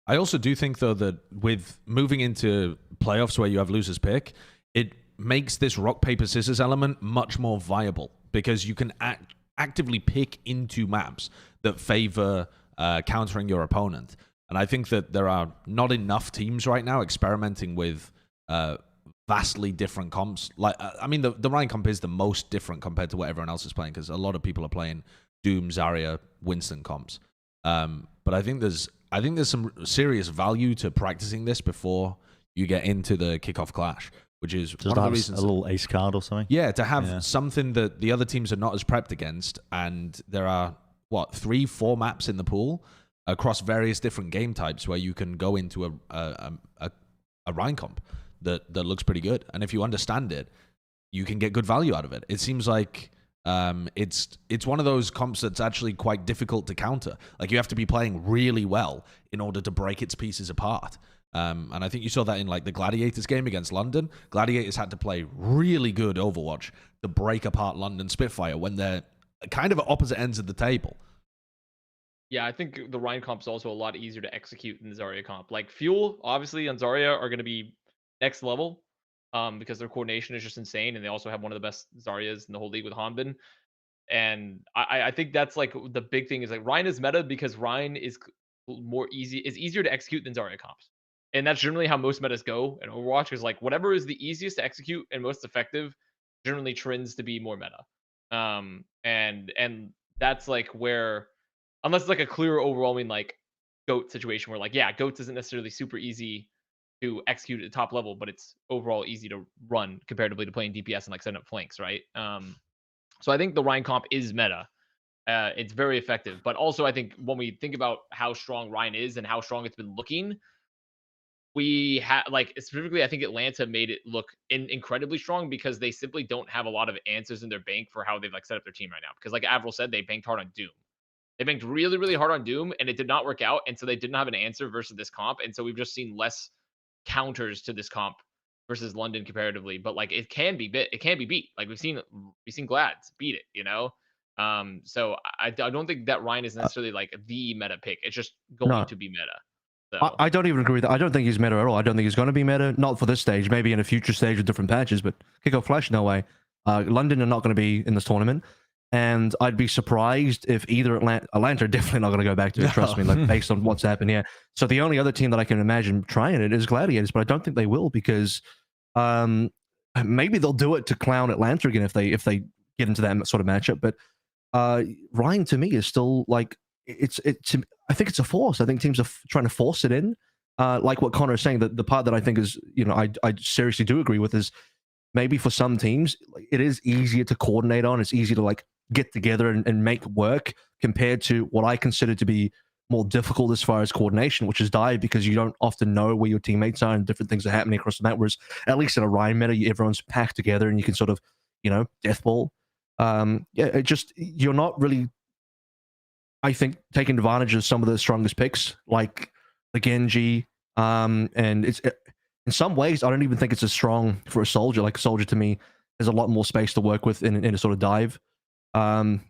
I also do think, though, that with moving into playoffs where you have losers pick, it makes this rock, paper, scissors element much more viable because you can actively pick into maps that favor countering your opponent. And I think that there are not enough teams right now experimenting with vastly different comps. Like, I mean, the Rein comp is the most different compared to what everyone else is playing because a lot of people are playing Doom, Zarya, Winston comps. But I think there's some serious value to practicing this before you get into the kickoff clash, which is just one of the reasons. A little ace card or something. Yeah, to have something that the other teams are not as prepped against, and there are 3-4 maps in the pool across various different game types where you can go into a Rein comp that looks pretty good, and if you understand it, you can get good value out of it. It seems like it's one of those comps that's actually quite difficult to counter. Like you have to be playing really well in order to break its pieces apart. And I think you saw that in like the Gladiators game against London. Gladiators had to play really good Overwatch to break apart London Spitfire when they're kind of at opposite ends of the table. Yeah, I think the Rein comp is also a lot easier to execute than the Zarya comp. Like Fuel, obviously, and Zarya are going to be next level because their coordination is just insane, and they also have one of the best Zaryas in the whole league with Hanbin. And I think that's like the big thing is like Rein is meta because Rein is is easier to execute than Zarya comps. And that's generally how most metas go in Overwatch, is like whatever is the easiest to execute and most effective generally trends to be more meta. And that's like where, unless it's like a clear overwhelming like GOAT situation where like, yeah, GOATs isn't necessarily super easy to execute at the top level, but it's overall easy to run comparatively to playing DPS and like setting up flanks, right? So I think the Rein comp is meta. It's very effective, but also I think when we think about how strong Rein is and how strong it's been looking, we have like specifically, I think Atlanta made it look incredibly strong because they simply don't have a lot of answers in their bank for how they've like set up their team right now. Because like AVRL said, they banked hard on Doom. They banked really, really hard on Doom, and it did not work out. And so they didn't have an answer versus this comp. And so we've just seen less counters to this comp versus London comparatively. But like it can be beat. Like we've seen Glads beat it, you know. So I don't think that Rein is necessarily like the meta pick. It's just going to be meta. So. I don't even agree with that. I don't think he's meta at all. I don't think he's going to be meta. Not for this stage. Maybe in a future stage with different patches, but KICKOFF Flash, no way. London are not going to be in this tournament. And I'd be surprised if either Atlanta are definitely not going to go back to it, trust me, like based on what's happened here. So the only other team that I can imagine trying it is Gladiators, but I don't think they will because maybe they'll do it to clown Atlanta again if they get into that sort of matchup. But Rein to me is still like I think it's a force. I think teams are trying to force it in. Like what Connor is saying, that the part that I think is, you know, I seriously do agree with is maybe for some teams, it is easier to coordinate on. It's easier to like get together and make work compared to what I consider to be more difficult as far as coordination, which is dive, because you don't often know where your teammates are and different things are happening across the map. Whereas at least in a Rein meta, everyone's packed together and you can sort of, you know, deathball. You're not really, I think, taking advantage of some of the strongest picks, like the Genji. And it's in some ways, I don't even think it's as strong for a soldier. Like a soldier to me has a lot more space to work with in a sort of dive. And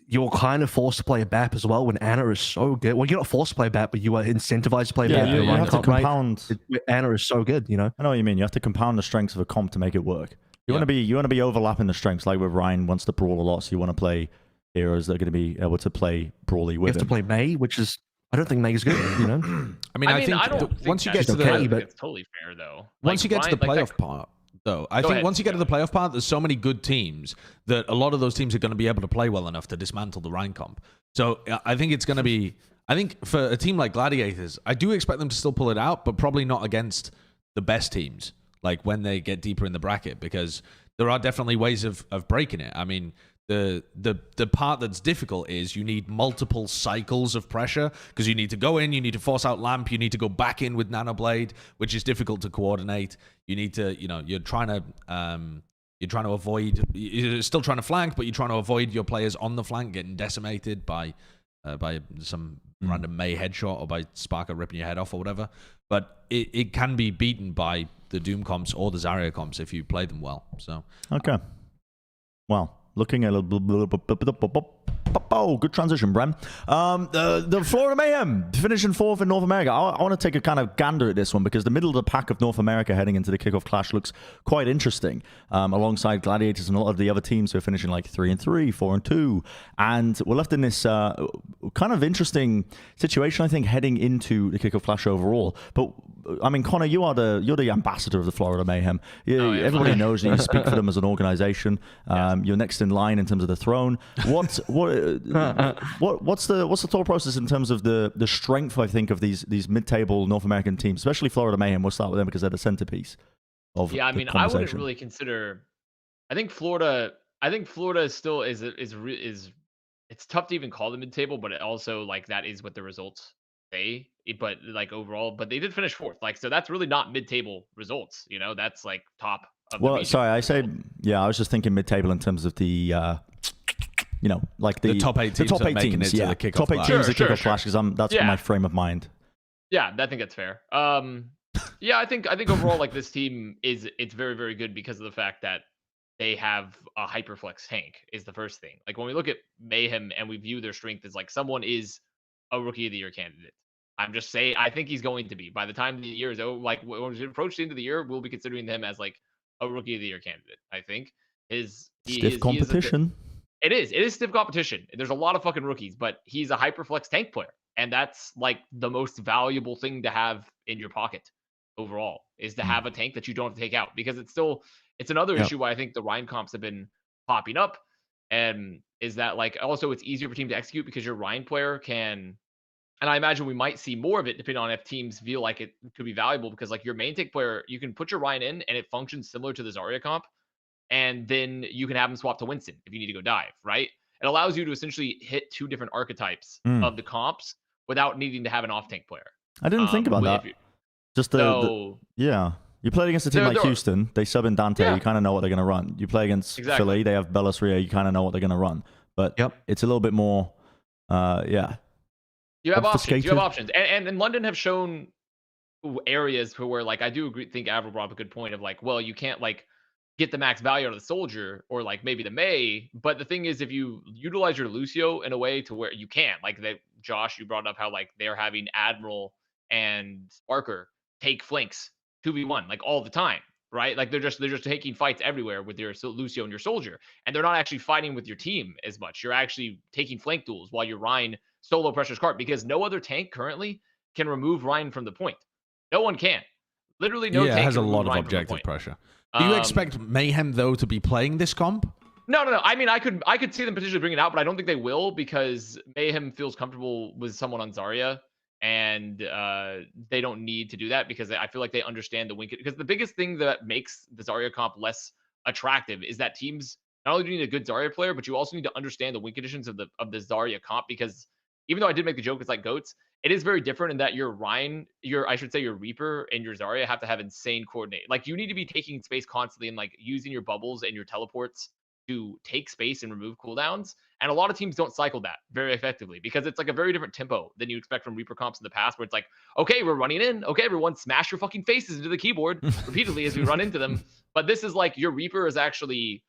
you're kind of forced to play a BAP as well when Ana is so good. Well, you're not forced to play a BAP, but you are incentivized to play BAP. You have to compound. Ana is so good, you know. I know what you mean. You have to compound the strengths of a comp to make it work. You want to be overlapping the strengths. Like with Rein wants to brawl a lot, so you want to play heroes that are going to be able to play brawly with him. You have to play May, which is, I don't think May is good, you know. I think once you get to it's totally fair though. Once you get to the playoff part, though, I think once you get to the playoff part, there's so many good teams that a lot of those teams are going to be able to play well enough to dismantle the Rein comp. So I think it's going to be, I think for a team like Gladiators, I do expect them to still pull it out, but probably not against the best teams, like when they get deeper in the bracket, because there are definitely ways of breaking it. I mean, the part that's difficult is you need multiple cycles of pressure, because you need to go in, you need to force out Lamp, you need to go back in with Nanoblade, which is difficult to coordinate. You need to, you know, you're trying to avoid, you're still trying to flank, but you're trying to avoid your players on the flank getting decimated by some random May headshot or by Sparker ripping your head off or whatever. But it can be beaten by the Doom comps or the Zarya comps if you play them well. So okay, well. Looking at good transition, Bren. The Florida Mayhem finishing 4th in North America. I want to take a kind of gander at this one because the middle of the pack of North America heading into the KICKOFF Clash looks quite interesting. Alongside Gladiators and a lot of the other teams who are finishing like 3-3, 4-2, and we're left in this kind of interesting situation, I think, heading into the KICKOFF Clash overall. But I mean, Connor, you're the ambassador of the Florida Mayhem. Everybody knows that you speak for them as an organization. You're next in line in terms of the throne. What's the thought process in terms of the strength, I think, of these mid-table North American teams, especially Florida Mayhem? We'll start with them because they're the centerpiece of the conversation. I wouldn't really consider. I think Florida still is it's tough to even call them mid-table, but it also like that is what the results say. But like overall, but they did finish 4th. Like, so that's really not mid-table results. You know, that's like top. Well, sorry, I say, I was just thinking mid-table in terms of the, you know, like the top 8 teams. The top 8 teams, the KICKOFF top 8 Clash. teams, the KICKOFF Clash, because that's my frame of mind. Yeah, I think that's fair. I think overall, like this team it's very, very good because of the fact that they have a hyperflex tank is the first thing. Like when we look at Mayhem and we view their strength as like someone is a Rookie of the Year candidate. I'm just saying, I think he's going to be. By the time the year is over, like when we approach the end of the year, we'll be considering him as like a Rookie of the Year candidate. I think stiff competition. It is stiff competition. There's a lot of fucking rookies, but he's a hyperflex tank player. And that's like the most valuable thing to have in your pocket overall, is to have a tank that you don't have to take out, because it's another issue why I think the Rein comps have been popping up. And is that like also it's easier for team to execute because your Rein player can, and I imagine we might see more of it depending on if teams feel like it could be valuable, because like your main tank player, you can put your Rein in and it functions similar to the Zarya comp, and then you can have them swap to Winston if you need to go dive, right? It allows you to essentially hit 2 different archetypes of the comps without needing to have an off tank player. I didn't think about that. Just yeah. You played against a team like Houston, they sub in Dante, you kind of know what they're going to run. You play against Philly, they have Bellas Rhea, you kind of know what they're going to run. But it's a little bit more, You have options. You have options. And London have shown areas where, like, I do think Avril brought up a good point of, like, well, you can't, like, get the max value out of the Soldier or, like, maybe the Mei. But the thing is, if you utilize your Lucio in a way to where you can, like, Josh, you brought up how, like, they're having Admiral and Sparker take flanks 2v1 like all the time, right? Like they're just taking fights everywhere with your Lucio and your Soldier, and they're not actually fighting with your team as much. You're actually taking flank duels while your Rein solo pressures cart, because no other tank currently can remove Rein from the point. No one can. Literally no tank. It has a lot of objective pressure. Do you expect Mayhem though to be playing this comp? No. I mean, I could see them potentially bring it out, but I don't think they will, because Mayhem feels comfortable with someone on Zarya. And they don't need to do that, because I feel like they understand the win. Because the biggest thing that makes the Zarya comp less attractive is that teams not only do you need a good Zarya player, but you also need to understand the win conditions of the Zarya comp. Because even though I did make the joke, it's like goats, it is very different in that your Rein, your Reaper and your Zarya have to have insane coordinate. Like you need to be taking space constantly and like using your bubbles and your teleports to take space and remove cooldowns. And a lot of teams don't cycle that very effectively, because it's like a very different tempo than you expect from Reaper comps in the past, where it's like, okay, we're running in. Okay, everyone smash your fucking faces into the keyboard repeatedly as we run into them. But this is like your Reaper is actually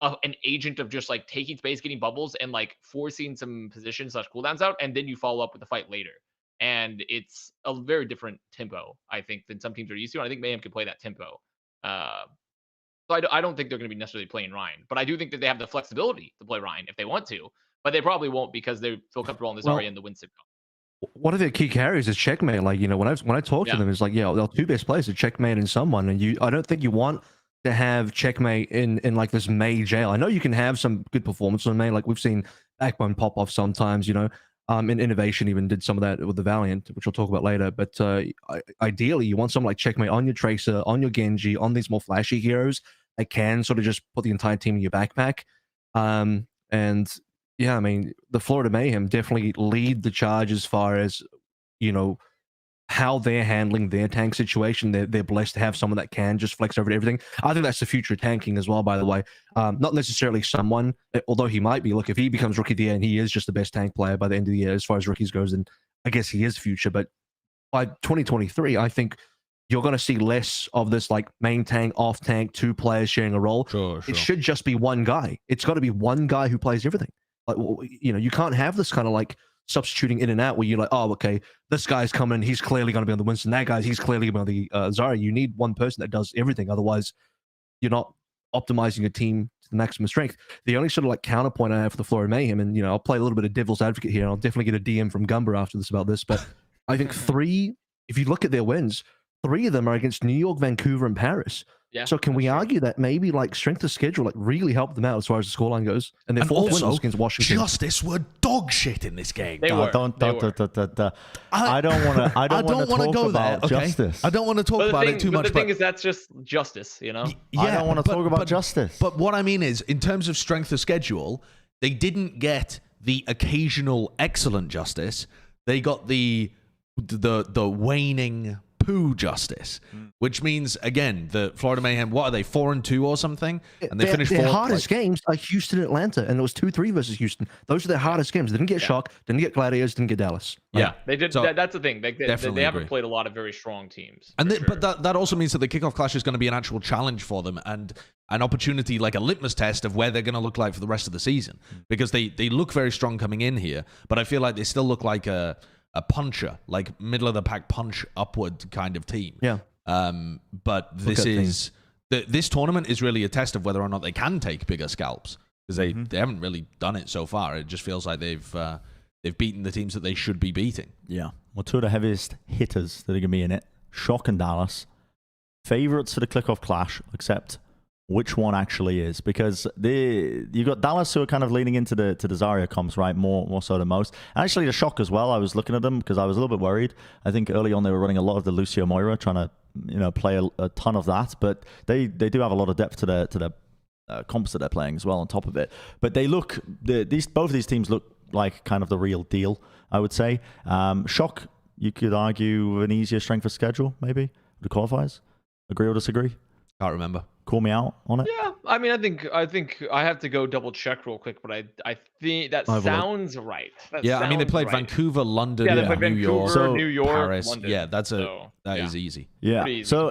an agent of just like taking space, getting bubbles, and like forcing some position / cooldowns out. And then you follow up with the fight later. And it's a very different tempo, I think, than some teams are used to. And I think Mayhem can play that tempo. So I don't think they're going to be necessarily playing Rein, but I do think that they have the flexibility to play Rein if they want to, but they probably won't, because they feel comfortable on this Zarya and the Winston. One of their key carries is checkmate. Like, you know, when I talk to them, it's like, yeah, they're 2 best players are checkmate in someone, and I don't think you want to have checkmate in like this Mei jail. I know you can have some good performance on Mei, like we've seen Backbone pop off sometimes, you know. And Innovation even did some of that with the Valiant, which we'll talk about later. But ideally, you want something like checkmate on your Tracer, on your Genji, on these more flashy heroes that can sort of just put the entire team in your backpack. And yeah, I mean, the Florida Mayhem definitely lead the charge as far as, you know, how they're handling their tank situation. They're blessed to have someone that can just flex over to everything. I think that's the future of tanking as well, by the way. Not necessarily someone, although he might be. Look, if he becomes Rookie of the Year and he is just the best tank player by the end of the year as far as rookies goes, then I guess he is future. But by 2023, I think you're going to see less of this like main tank, off tank, 2 players sharing a role. Sure. It should just be one guy. It's got to be one guy who plays everything. Like, you know, you can't have this kind of like substituting in and out where you're like, oh, okay, this guy's coming, he's clearly going to be on the Winston. That guy's, he's clearly going to be on the Zarya. You need one person that does everything. Otherwise, you're not optimizing your team to the maximum strength. The only sort of like counterpoint I have for the Florida Mayhem, and, you know, I'll play a little bit of devil's advocate here, and I'll definitely get a DM from Gumber after this about this, but I think 3, if you look at their wins, 3 of them are against New York, Vancouver, and Paris. Yeah, so can we argue that maybe like strength of schedule like really helped them out as far as the scoreline goes? And their 4th win was against Washington. Justice were dog shit in this game. They were. I don't want to go there. Justice. I don't want to talk about it too much. But the thing is, that's just justice, you know? Yeah, I don't want to talk about justice. But what I mean is, in terms of strength of schedule, they didn't get the occasional excellent justice. They got the waning poo justice, which means, again, the Florida Mayhem, what are they, 4-2 or something? And they finished 4th. Their hardest games are Houston, Atlanta, and it was 2-3 versus Houston. Those are their hardest games. They didn't get Shock, didn't get Gladiators, didn't get Dallas. Yeah, they did. So that's the thing. They haven't played a lot of very strong teams. And but that also means that the kickoff clash is going to be an actual challenge for them, and an opportunity, like a litmus test of where they're going to look like for the rest of the season, because they look very strong coming in here, but I feel like they still look like a puncher, like middle of the pack punch upward kind of team. Yeah. But this tournament is really a test of whether or not they can take bigger scalps, because they haven't really done it so far. It just feels like they've they've beaten the teams that they should be beating. Yeah. Well, two of the heaviest hitters that are going to be in it, Shock and Dallas. Favorites for the kickoff clash, except which one actually is, because you got Dallas who are kind of leaning into the Zarya comps, right? More so than most. And actually, the Shock as well. I was looking at them because I was a little bit worried. I think early on they were running a lot of the Lucio Moira, trying to play a ton of that. But they do have a lot of depth to their comps that they're playing as well on top of it. But they look both of these teams look like kind of the real deal, I would say. Shock, you could argue an easier strength of schedule, maybe the qualifiers. Agree or disagree? Can't remember. Call me out on it. Yeah, I mean, I think I have to go double check real quick, but I think that sounds right. I mean, they played right. Vancouver, London, they played New Vancouver, New York, Paris. London. Yeah, that is easy. Yeah. Easy, so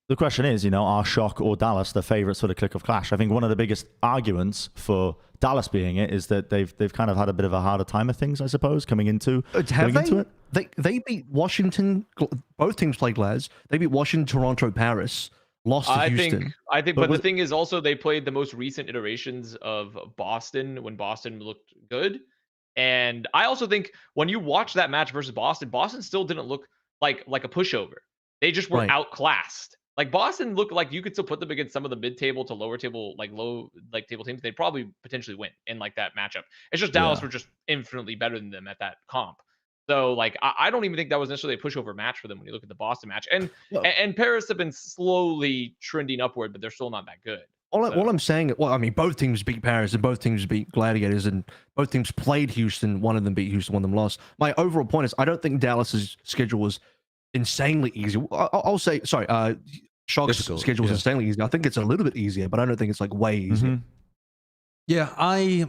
the question is, are Shock or Dallas the favorites for the kickoff clash? I think one of the biggest arguments for Dallas being it is that they've kind of had a bit of a harder time of things, I suppose, coming into it. They beat Washington. Both teams played Glads. They beat Washington, Toronto, Paris. Lost to Houston. I think, but the thing is also they played the most recent iterations of Boston when Boston looked good, and I also think when you watch that match versus Boston, Boston still didn't look like a pushover. They just were outclassed. Like Boston looked like you could still put them against some of the mid-table to lower table, low table teams. They'd probably potentially win in that matchup. It's just Dallas were just infinitely better than them at that comp. So I don't even think that was necessarily a pushover match for them when you look at the Boston match. And Paris have been slowly trending upward, but they're still not that good. All I'm saying, I mean, both teams beat Paris and both teams beat Gladiators and both teams played Houston. One of them beat Houston, one of them lost. My overall point is I don't think Dallas's schedule was insanely easy. I'll say, sorry, Shock's schedule was insanely easy. I think it's a little bit easier, but I don't think it's way easier. Mm-hmm. Yeah, I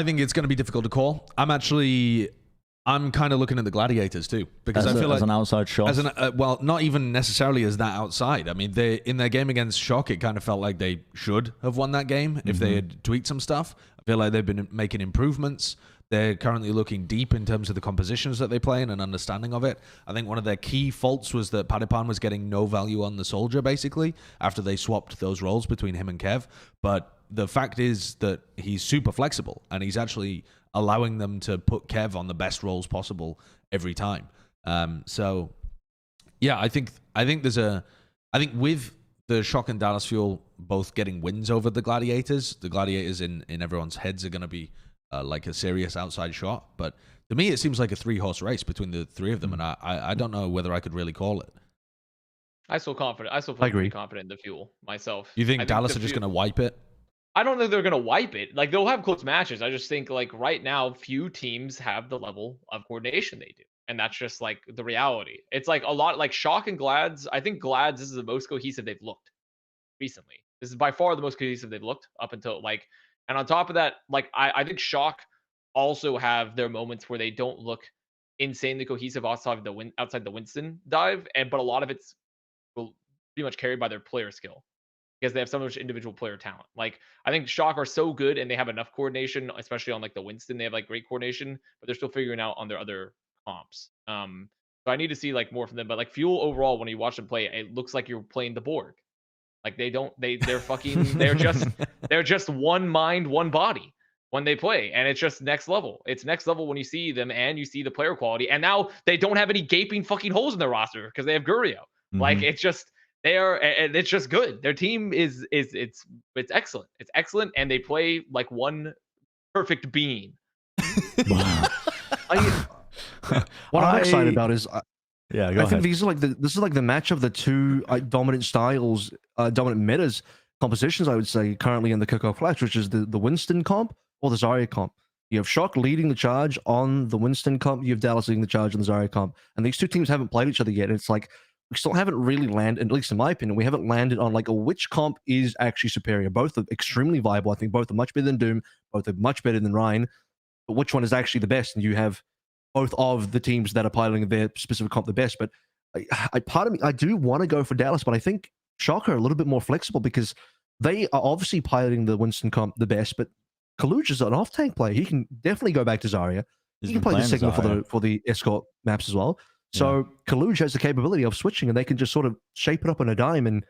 think it's going to be difficult to call. I'm kind of looking at the Gladiators too, because I feel like as an outside shot. Well, not even necessarily as that outside. I mean, in their game against Shock, it kind of felt like they should have won that game if they had tweaked some stuff. I feel like they've been making improvements. They're currently looking deep in terms of the compositions that they play and an understanding of it. I think one of their key faults was that Padipan was getting no value on the soldier, basically, after they swapped those roles between him and Kev. But the fact is that he's super flexible, and he's actually allowing them to put Kev on the best roles possible every time. So, yeah, I think with the Shock and Dallas Fuel both getting wins over the Gladiators in everyone's heads are going to be like a serious outside shot. But to me, it seems like a 3-horse race between the three of them, and I don't know whether I could really call it. I feel confident. I feel pretty confident in the Fuel myself. You think Dallas are just going to wipe it? I don't think they're going to wipe it. They'll have close matches. I just think right now, few teams have the level of coordination they do. And that's just the reality. It's a lot Shock and Glads. I think Glads is the most cohesive they've looked recently. This is by far the most cohesive they've looked up until and on top of that, I think Shock also have their moments where they don't look insanely cohesive outside the Winston dive. But a lot of it's pretty much carried by their player skill, because they have so much individual player talent. I think Shock are so good and they have enough coordination, especially on the Winston. They have great coordination, but they're still figuring out on their other comps. So I need to see more from them. But Fuel overall, when you watch them play, it looks like you're playing the Borg. They're just one mind, one body when they play, and it's just next level. It's next level when you see them and you see the player quality. And now they don't have any gaping fucking holes in their roster because they have Gurio. It's just. It's just good. Their team is excellent. It's excellent, and they play like one perfect being. Wow. What I'm excited about is go ahead. I think this is the match of the two dominant styles, dominant metas compositions, I would say, currently in the kickoff clash, which is the Winston comp or the Zarya comp. You have Shock leading the charge on the Winston comp. You have Dallas leading the charge on the Zarya comp. And these two teams haven't played each other yet. And it's we still haven't really landed, at least in my opinion, we haven't landed on which comp is actually superior. Both are extremely viable. I think both are much better than Doom. Both are much better than Rein. But which one is actually the best? And you have both of the teams that are piloting their specific comp the best. But part of me, I do want to go for Dallas, but I think Shock are a little bit more flexible because they are obviously piloting the Winston comp the best, but Kaluj is an off-tank player. He can definitely go back to Zarya. He can play the signal for the escort maps as well. So Kaluj has the capability of switching, and they can just sort of shape it up on a dime and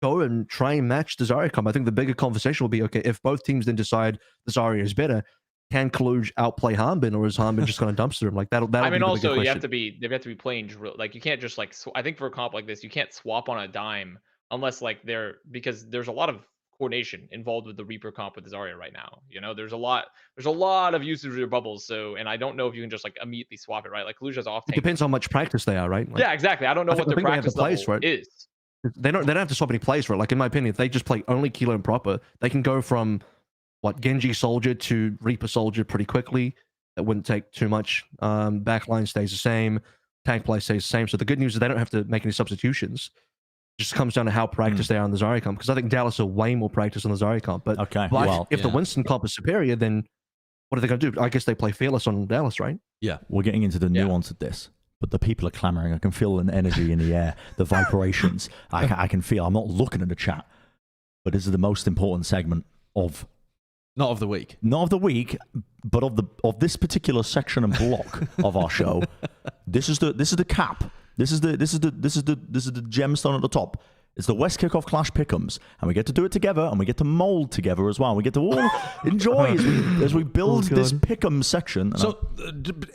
go and try and match the Zarya comp. I think the bigger conversation will be, okay, if both teams then decide the Zarya is better, can Kaluj outplay Harbin, or is Harbin just going to dumpster him? Like that'll I mean, be the bigger also you have question. to be playing drill. Like you can't just like I think for a comp like this, you can't swap on a dime unless like because there's a lot of coordination involved with the Reaper comp with Zarya right now. You know, there's a lot of usage of your bubbles. So, and I don't know if you can just like immediately swap it, right? Like Kaluja's off It tank. depends how much practice they are, right? Like, Yeah, exactly. I don't know what their think they have the practice level plays, right? is. They don't have to swap any plays for it. Like in my opinion, if they just play only Kilo and proper, they can go from what Genji Soldier to Reaper Soldier pretty quickly. It wouldn't take too much. Backline stays the same. Tank play stays the same. So the good news is they don't have to make any substitutions. It just comes down to how practiced they are on the Zarya comp. Because I think Dallas are way more practiced on the Zarya comp. But if the Winston comp is superior, then what are they going to do? I guess they play Fearless on Dallas, right? Yeah. We're getting into the nuance of this. But the people are clamoring. I can feel an energy in the air, the vibrations. I can feel. I'm not looking at the chat, but this is the most important segment of not of the week, but of this particular section and block of our show. This is the cap. This is the gemstone at the top. It's the West Kickoff Clash Pick'ems, and we get to do it together, and we get to mold together as well. We get to all enjoy as we build this Pick'em section. So,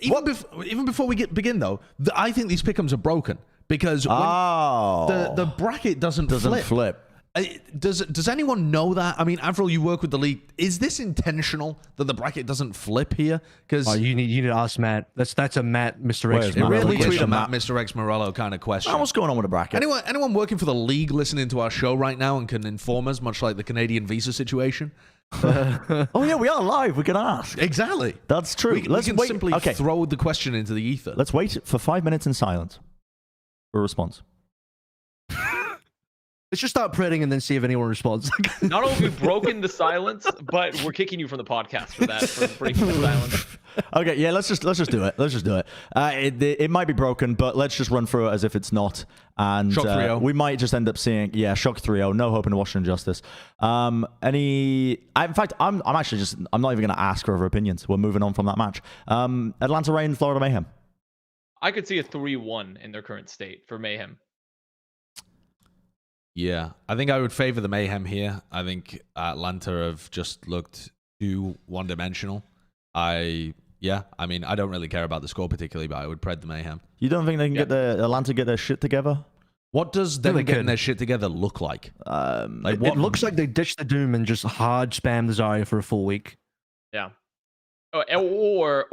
even before we begin, though, I think these Pick'ems are broken because the bracket doesn't flip. Does anyone know that? I mean, AVRL, you work with the league. Is this intentional that the bracket doesn't flip here? Because you need to ask Matt. That's a Matt, Mr. X. It really is a Matt, Mr. X Morello kind of question. What's going on with the bracket? Anyone working for the league listening to our show right now and can inform us, much like the Canadian visa situation? Oh yeah, we are live. We can ask. Exactly. That's true. We can simply throw the question into the ether. Let's wait for 5 minutes in silence for a response. Let's just start printing and then see if anyone responds. Not only have we broken the silence, but we're kicking you from the podcast for that, for breaking the silence. Okay, yeah, let's just do it. Let's just do it. It might be broken, but let's just run through it as if it's not. And Shock 3-0. We might just end up seeing, Shock 3-0. No hope in Washington Justice. In fact, I'm not even going to ask for other opinions. We're moving on from that match. Atlanta Reign, Florida Mayhem. I could see a 3-1 in their current state for Mayhem. Yeah, I think I would favor the Mayhem here. I think Atlanta have just looked too one-dimensional. I mean, I don't really care about the score particularly, but I would pred the Mayhem. You don't think they can get Atlanta get their shit together? What does them getting their shit together look like? It looks like they ditched the Doom and just hard spam the Zarya for a full week. Yeah. Or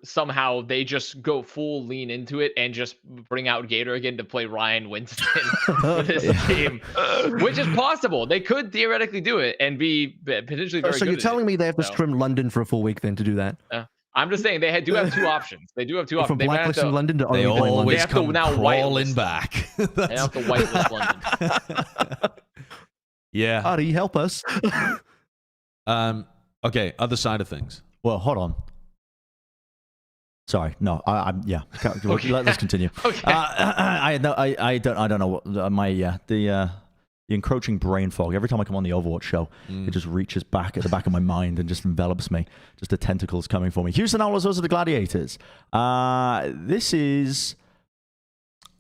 somehow they just go full lean into it and just bring out Gator again to play Ryan Winston for this team, which is possible. They could theoretically do it and be potentially very good. So you're telling me they have to scrim London for a full week then to do that? I'm just saying they do have two options. They do have two options. From Blacklist in London to they always come now crawling back. They have to whitelist London. Yeah. Adi, help us. Okay, other side of things. Well, hold on. Sorry, no, okay. Let's continue. Okay. I don't know what the encroaching brain fog. Every time I come on the Overwatch show, it just reaches back at the back of my mind and just envelops me. Just the tentacles coming for me. Houston Owlers versus the Gladiators. This is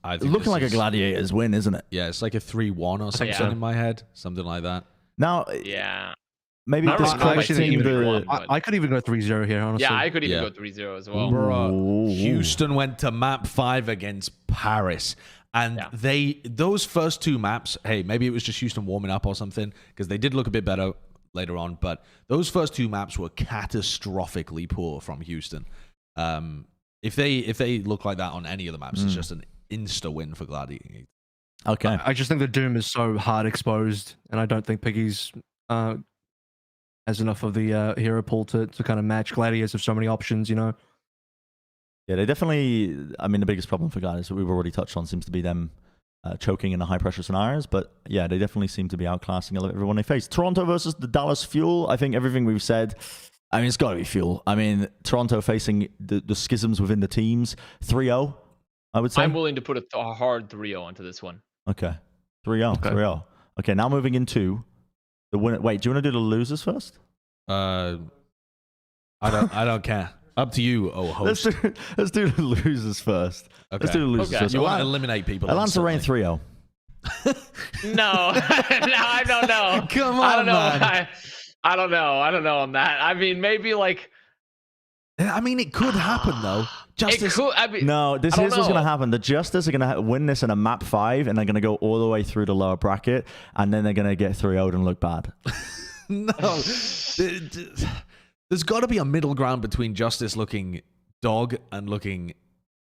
looking like a Gladiators win, isn't it? Yeah, it's like a 3-1 or something in my head, something like that. Now, yeah. Maybe I could even go 3-0 here, honestly. Yeah, I could even go 3-0 as well. Bro, Houston went to map 5 against Paris. And those first two maps, hey, maybe it was just Houston warming up or something, because they did look a bit better later on. But those first two maps were catastrophically poor from Houston. If they look like that on any of the maps, it's just an insta win for Gladiators. Okay. I just think the Doom is so hard exposed, and I don't think Piggy's has enough of the hero pool to kind of match. Gladiators have so many options, you know. Yeah, they definitely. I mean, the biggest problem for Gladiators that we've already touched on seems to be them choking in the high pressure scenarios. But yeah, they definitely seem to be outclassing everyone they face. Toronto versus the Dallas Fuel. I think everything we've said. I mean, it's got to be Fuel. I mean, Toronto facing the schisms within the teams. 3-0, I would say. I'm willing to put a hard 3-0 onto this one. Okay, 3-0. Okay. 3-0. Okay, now moving into the winner. Wait, do you want to do the losers first? I don't care. Up to you, host. Let's do the losers first. Okay. Let's do the losers first. You want to eliminate people. Atlanta Reign 3-0. No, I don't know. Come on, man. I don't know on that. I mean, maybe like. I mean, it could happen though. Justice. It could, I mean, No, here's what's going to happen. The Justice are going to win this in a map 5, and they're going to go all the way through the lower bracket, and then they're going to get 3-0'd and look bad. No. There's got to be a middle ground between Justice looking dog and looking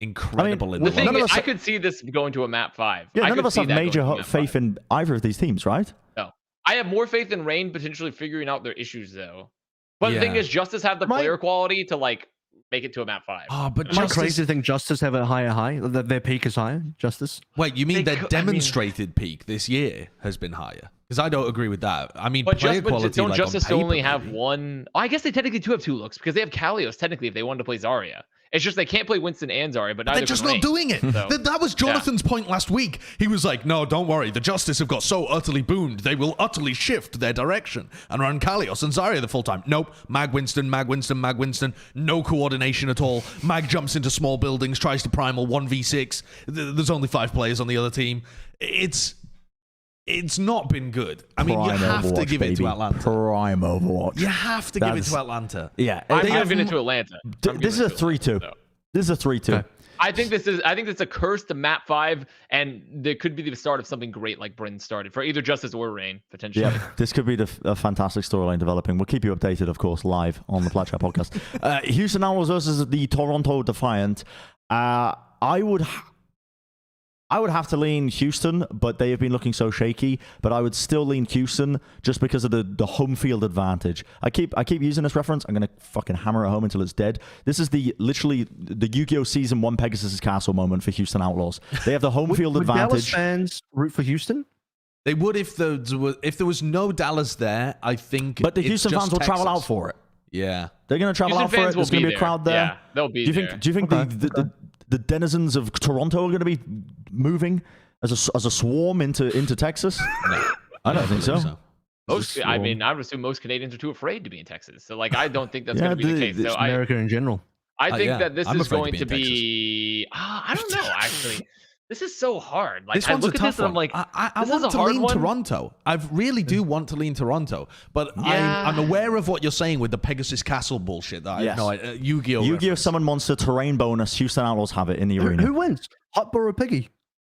incredible in the the thing lobby. is, I could see this going to a map 5. Yeah, I none could of us see have that major going to map faith 5. in either of these teams, right? No. I have more faith in Rein potentially figuring out their issues, though. But the thing is, Justice have the player quality to, like, make it to a map 5. Oh, but Am I crazy to think Justice have a higher high? That their peak is higher? Justice? Wait, you mean their demonstrated peak this year has been higher? Because I don't agree with that. I mean, but player quality. Don't like Justice on paper, only have maybe. one? Oh, I guess they technically do have 2 looks because they have Kalios technically if they wanted to play Zarya. It's just they can't play Winston and Zarya, but neither They're just can not Rein. doing it. So, That was Jonathan's point last week. He was like, no, don't worry. The Justice have got so utterly boomed, they will utterly shift their direction and run Kalios and Zarya the full time. Nope. Mag Winston, Mag Winston, Mag Winston. No coordination at all. Mag jumps into small buildings, tries to primal 1v6. There's only 5 players on the other team. It's not been good. I mean, you have to give it to Atlanta. Prime Overwatch. You have to give it to Atlanta. Yeah. I'm giving it to Atlanta. This is a 3-2. This is a 3-2. Okay. I think it's a curse to map 5, and there could be the start of something great like Bren started for either Justice or Rein, potentially. Yeah, this could be a fantastic storyline developing. We'll keep you updated, of course, live on the Plat podcast. Houston Owls versus the Toronto Defiant. I would have to lean Houston, but they have been looking so shaky. But I would still lean Houston just because of the home field advantage. I keep using this reference. I'm gonna fucking hammer it home until it's dead. This is literally the Yu-Gi-Oh! Season 1 Pegasus Castle moment for Houston Outlaws. They have the home field advantage. Would Dallas fans root for Houston? They would if there was no Dallas there. I think. But the Houston just fans will travel Texas. out for it. Yeah, they're gonna travel out for it. There's gonna be a crowd there. Yeah, they'll be there. Do you think the denizens of Toronto are going to be moving as a swarm into Texas? No, I don't think so. I mean, I would assume most Canadians are too afraid to be in Texas. So, like, I don't think that's going to be the case. So America in general. I think that this is going to be. be. I don't know. Actually, this is so hard. Like, this I one's look a at tough this and I'm one. like, I this want is a to hard lean one. Toronto. I really do want to lean Toronto, but I'm aware of what you're saying with the Pegasus Castle bullshit. That I have no idea. Yu-Gi-Oh! Yu-Gi-Oh! Summon Monster terrain bonus. Houston Outlaws have it in the arena. Who wins? Hotbar or Piggy?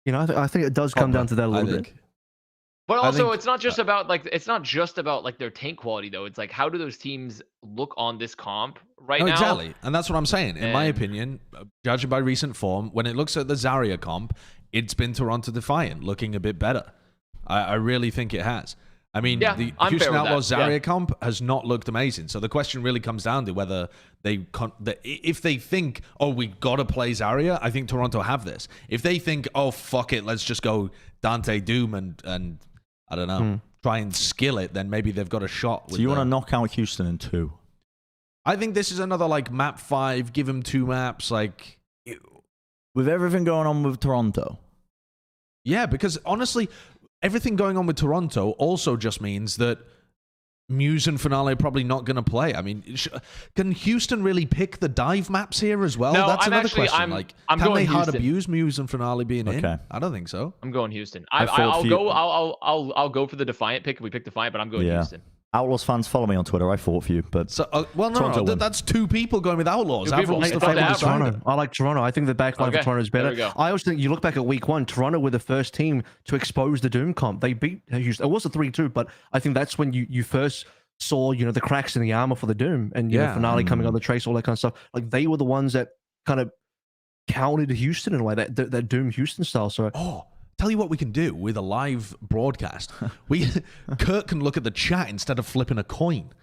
You know, I think it does come down to that a little bit. But also, it's not just about like their tank quality though. It's like how do those teams look on this comp right now? Exactly, and that's what I'm saying. In my opinion, judging by recent form, when it looks at the Zarya comp, it's been Toronto Defiant looking a bit better. I really think it has. I mean, the Houston Outlaws Zarya comp has not looked amazing. So the question really comes down to whether if they think, oh, we got to play Zarya, I think Toronto have this. If they think, oh, fuck it, let's just go Dante Doom and I don't know, try and skill it, then maybe they've got a shot. So you want to knock out Houston in 2? I think this is another like map 5, give them 2 maps, like with everything going on with Toronto. Yeah, because honestly, everything going on with Toronto also just means that MuZe and Finale are probably not going to play. I mean, can Houston really pick the dive maps here as well? No, that's another question. I'm can going they hard Houston. abuse MuZe and Finale being in? I don't think so. I'm going Houston. I'll go for the Defiant pick if we pick Defiant, but I'm going Houston. Outlaws fans, follow me on Twitter. I fought for you, but no, that's 2 people going with Outlaws. I like Toronto. I think the backline for Toronto is better. I also think you look back at week 1, Toronto were the first team to expose the Doom comp. They beat Houston. It was a 3-2, but I think that's when you first saw the cracks in the armor for the Doom and Finale coming on the trace, all that kind of stuff. Like they were the ones that kind of counted Houston in a way, that Doom Houston style. So tell you what we can do with a live broadcast. Kurt can look at the chat instead of flipping a coin.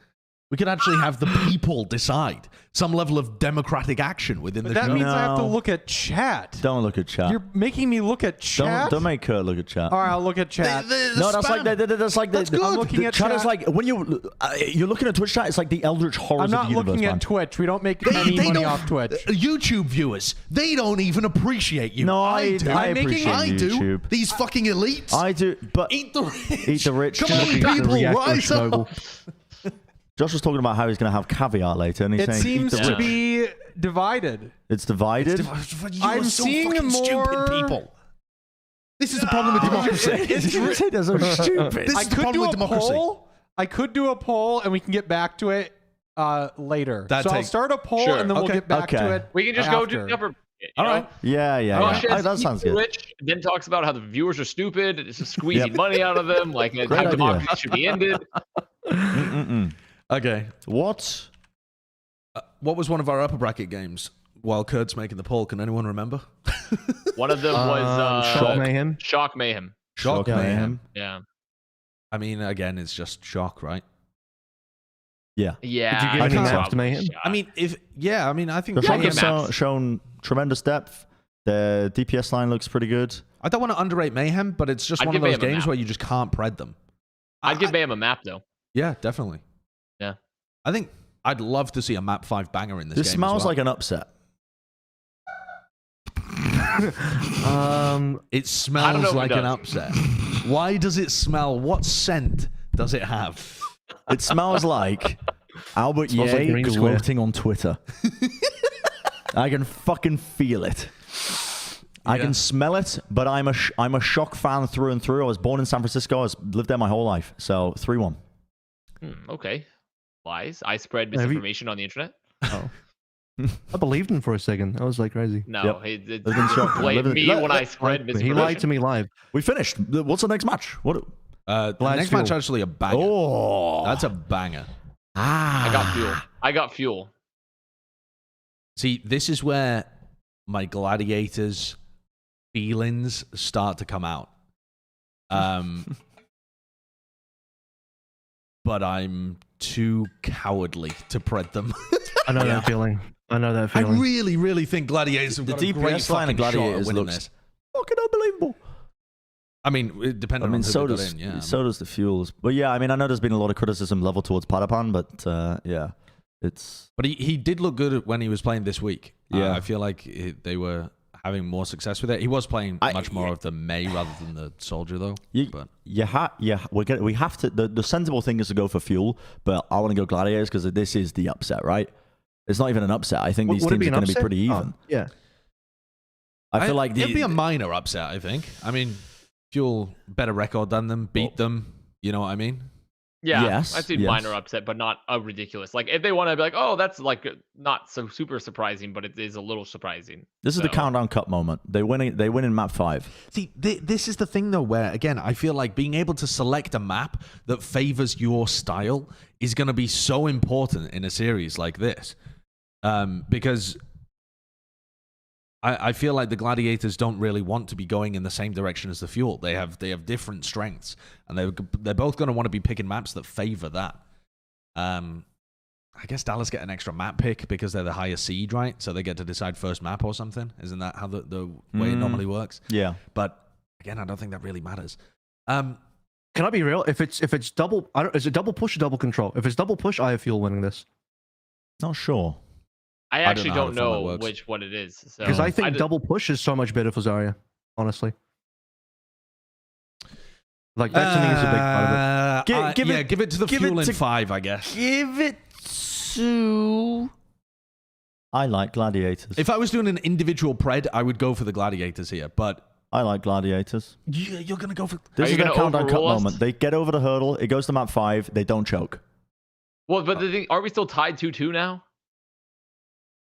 We could actually have the people decide some level of democratic action within the show. That means I have to look at chat. Don't look at chat. You're making me look at chat. Don't make Kurt look at chat. All right, I'll look at chat. That's good. I'm looking at chat. Is like when you're looking at Twitch chat. It's like the eldritch horrors. I'm not of the universe, looking at Twitch. We don't make any money off Twitch. YouTube viewers, they don't even appreciate you. No, I do. I appreciate YouTube. These fucking elites. I do, but eat the rich. Eat the rich. Come on, people, rise up. Josh was talking about how he's going to have caviar later, and he's saying seems to be divided. It's divided. I'm seeing more stupid people. This is the problem with democracy. They're so stupid. I could do a poll. I could do a poll and we can get back to it later. I'll start a poll Sure. and then we'll get back to it. We can just go do the upper. All right. Yeah. That sounds good. Rich then talks about how the viewers are stupid. It's just squeezing money out of them. Like how idea. democracy should be ended. Okay. What What was one of our upper bracket games while Kurt's making the poll? Can anyone remember? One of them was Shock Mayhem. Shock Mayhem. Shock Mayhem. Yeah. I mean, again, it's just shock, right? Yeah. Yeah. Did you give I any think so. maps to Mayhem? I mean, I think The Yeah, Shock get has maps. shown tremendous depth. The DPS line looks pretty good. I don't want to underrate Mayhem, but it's just I'd one of give those Mayhem a games map. where you just can't pred them. I'd give Mayhem a map though. Yeah, definitely. Yeah. I think I'd love to see a map 5 banger in this This game. smells as well. like an upset. It I don't know smells if it like an does. upset. Why does it smell? What scent does it have? It smells like Albert Smells like Ye Green Square. gloating on Twitter. I can fucking feel it. I Yeah. can smell it, but I'm a Shock fan through and through. I was born in San Francisco. I lived there my whole life. So 3-1. Okay. Lies. I spread Have you- misinformation on the internet. Oh. I believed him for a second. I was like crazy. No, Yep. it Lived in Shock. blame Lived in- me Let- when I let- spread He misinformation. lied to me live. We finished. What's the next match? What? The Blast next Fuel. match actually a banger. Oh, That's a banger. I got fuel. I got fuel. See, this is where my Gladiators feelings start to come out. But I'm too cowardly to pred them. I know that feeling. I know that I feeling. really, really think Gladiators have The got a great DPS line fucking of shot at Gladiators winning looks this. fucking unbelievable. I mean, it depends I mean, on who so they got does in, yeah. so does the fuels. But yeah, I mean, I know there's been a lot of criticism level towards Padapan, but yeah, it's But he did look good when he was playing this week. Yeah. I feel like they were having more success with it. He was playing much more of the May rather than the Soldier, though. But we have to. The sensible thing is to go for fuel, but I want to go Gladiators because this is the upset, right? It's not even an upset. I think these Would it teams be are an going to be upset? pretty even. Oh, yeah. I feel like it'd be a minor upset. I think. I mean, Fuel better record than them, beat them. You know what I mean? Yeah, Yes, I've seen yes. minor upset, but not a ridiculous. Like if they want to be like, oh, that's like not so super surprising, but it is a little surprising. This is the So- Countdown Cup moment. They win in map 5. See, this is the thing though, where again, I feel like being able to select a map that favors your style is going to be so important in a series like this, because I feel like the Gladiators don't really want to be going in the same direction as the Fuel. They have different strengths, and they're both going to want to be picking maps that favor that. I guess Dallas get an extra map pick because they're the higher seed, right? So they get to decide first map or something. Isn't that how the way it normally works? Yeah. But again, I don't think that really matters. Can I be real? If it's double, is it double push or double control? If it's double push, I have fuel winning this Not sure. I don't actually know how don't the format know works. what it is. So because I think just- double push is so much better for Zarya. Honestly, like that to me is a big part of it. Give it to the give Fuel it in to- 5, I guess. Give it to. I like Gladiators. If I was doing an individual pred, I would go for the Gladiators here. But I like Gladiators. you're going to go for... This Are is you their gonna Countdown Cup overrule us? moment. They get over the hurdle. It goes to map 5. They don't choke. Well, but the thing, are we still tied 2-2 now?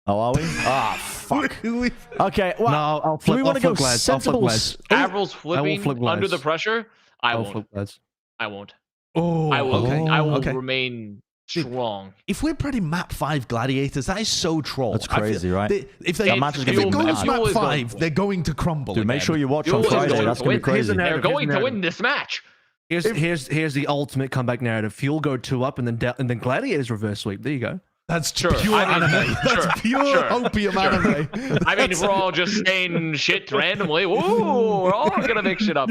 Oh, are we? Ah, fuck. Okay, well, No, I'll do flip. we I'll want to go flip Glads. I'll flip sensible? Glads. Avril's flipping flip under Glads. the pressure. I I'll won't. flip Glads. I won't. Oh, I will. okay. I will Okay. remain strong. If we're pretty map 5 Gladiators, that is so troll. That's I feel- crazy, right? If they That match is if gonna it be goes mad. map Fuel is going 5, to they're going to crumble. Dude, make again. sure you watch Fuel on is Friday. going That's to going to be win. Here's the crazy. narrative. They're going to narrative. win this match. Here's the ultimate comeback narrative. Fuel go 2 up and then Gladiators reverse sweep. There you go. That's Sure, pure I mean, anime. That's sure, pure sure, opium sure. anime. I mean, if we're all just saying shit randomly, woo, we're all gonna make shit up.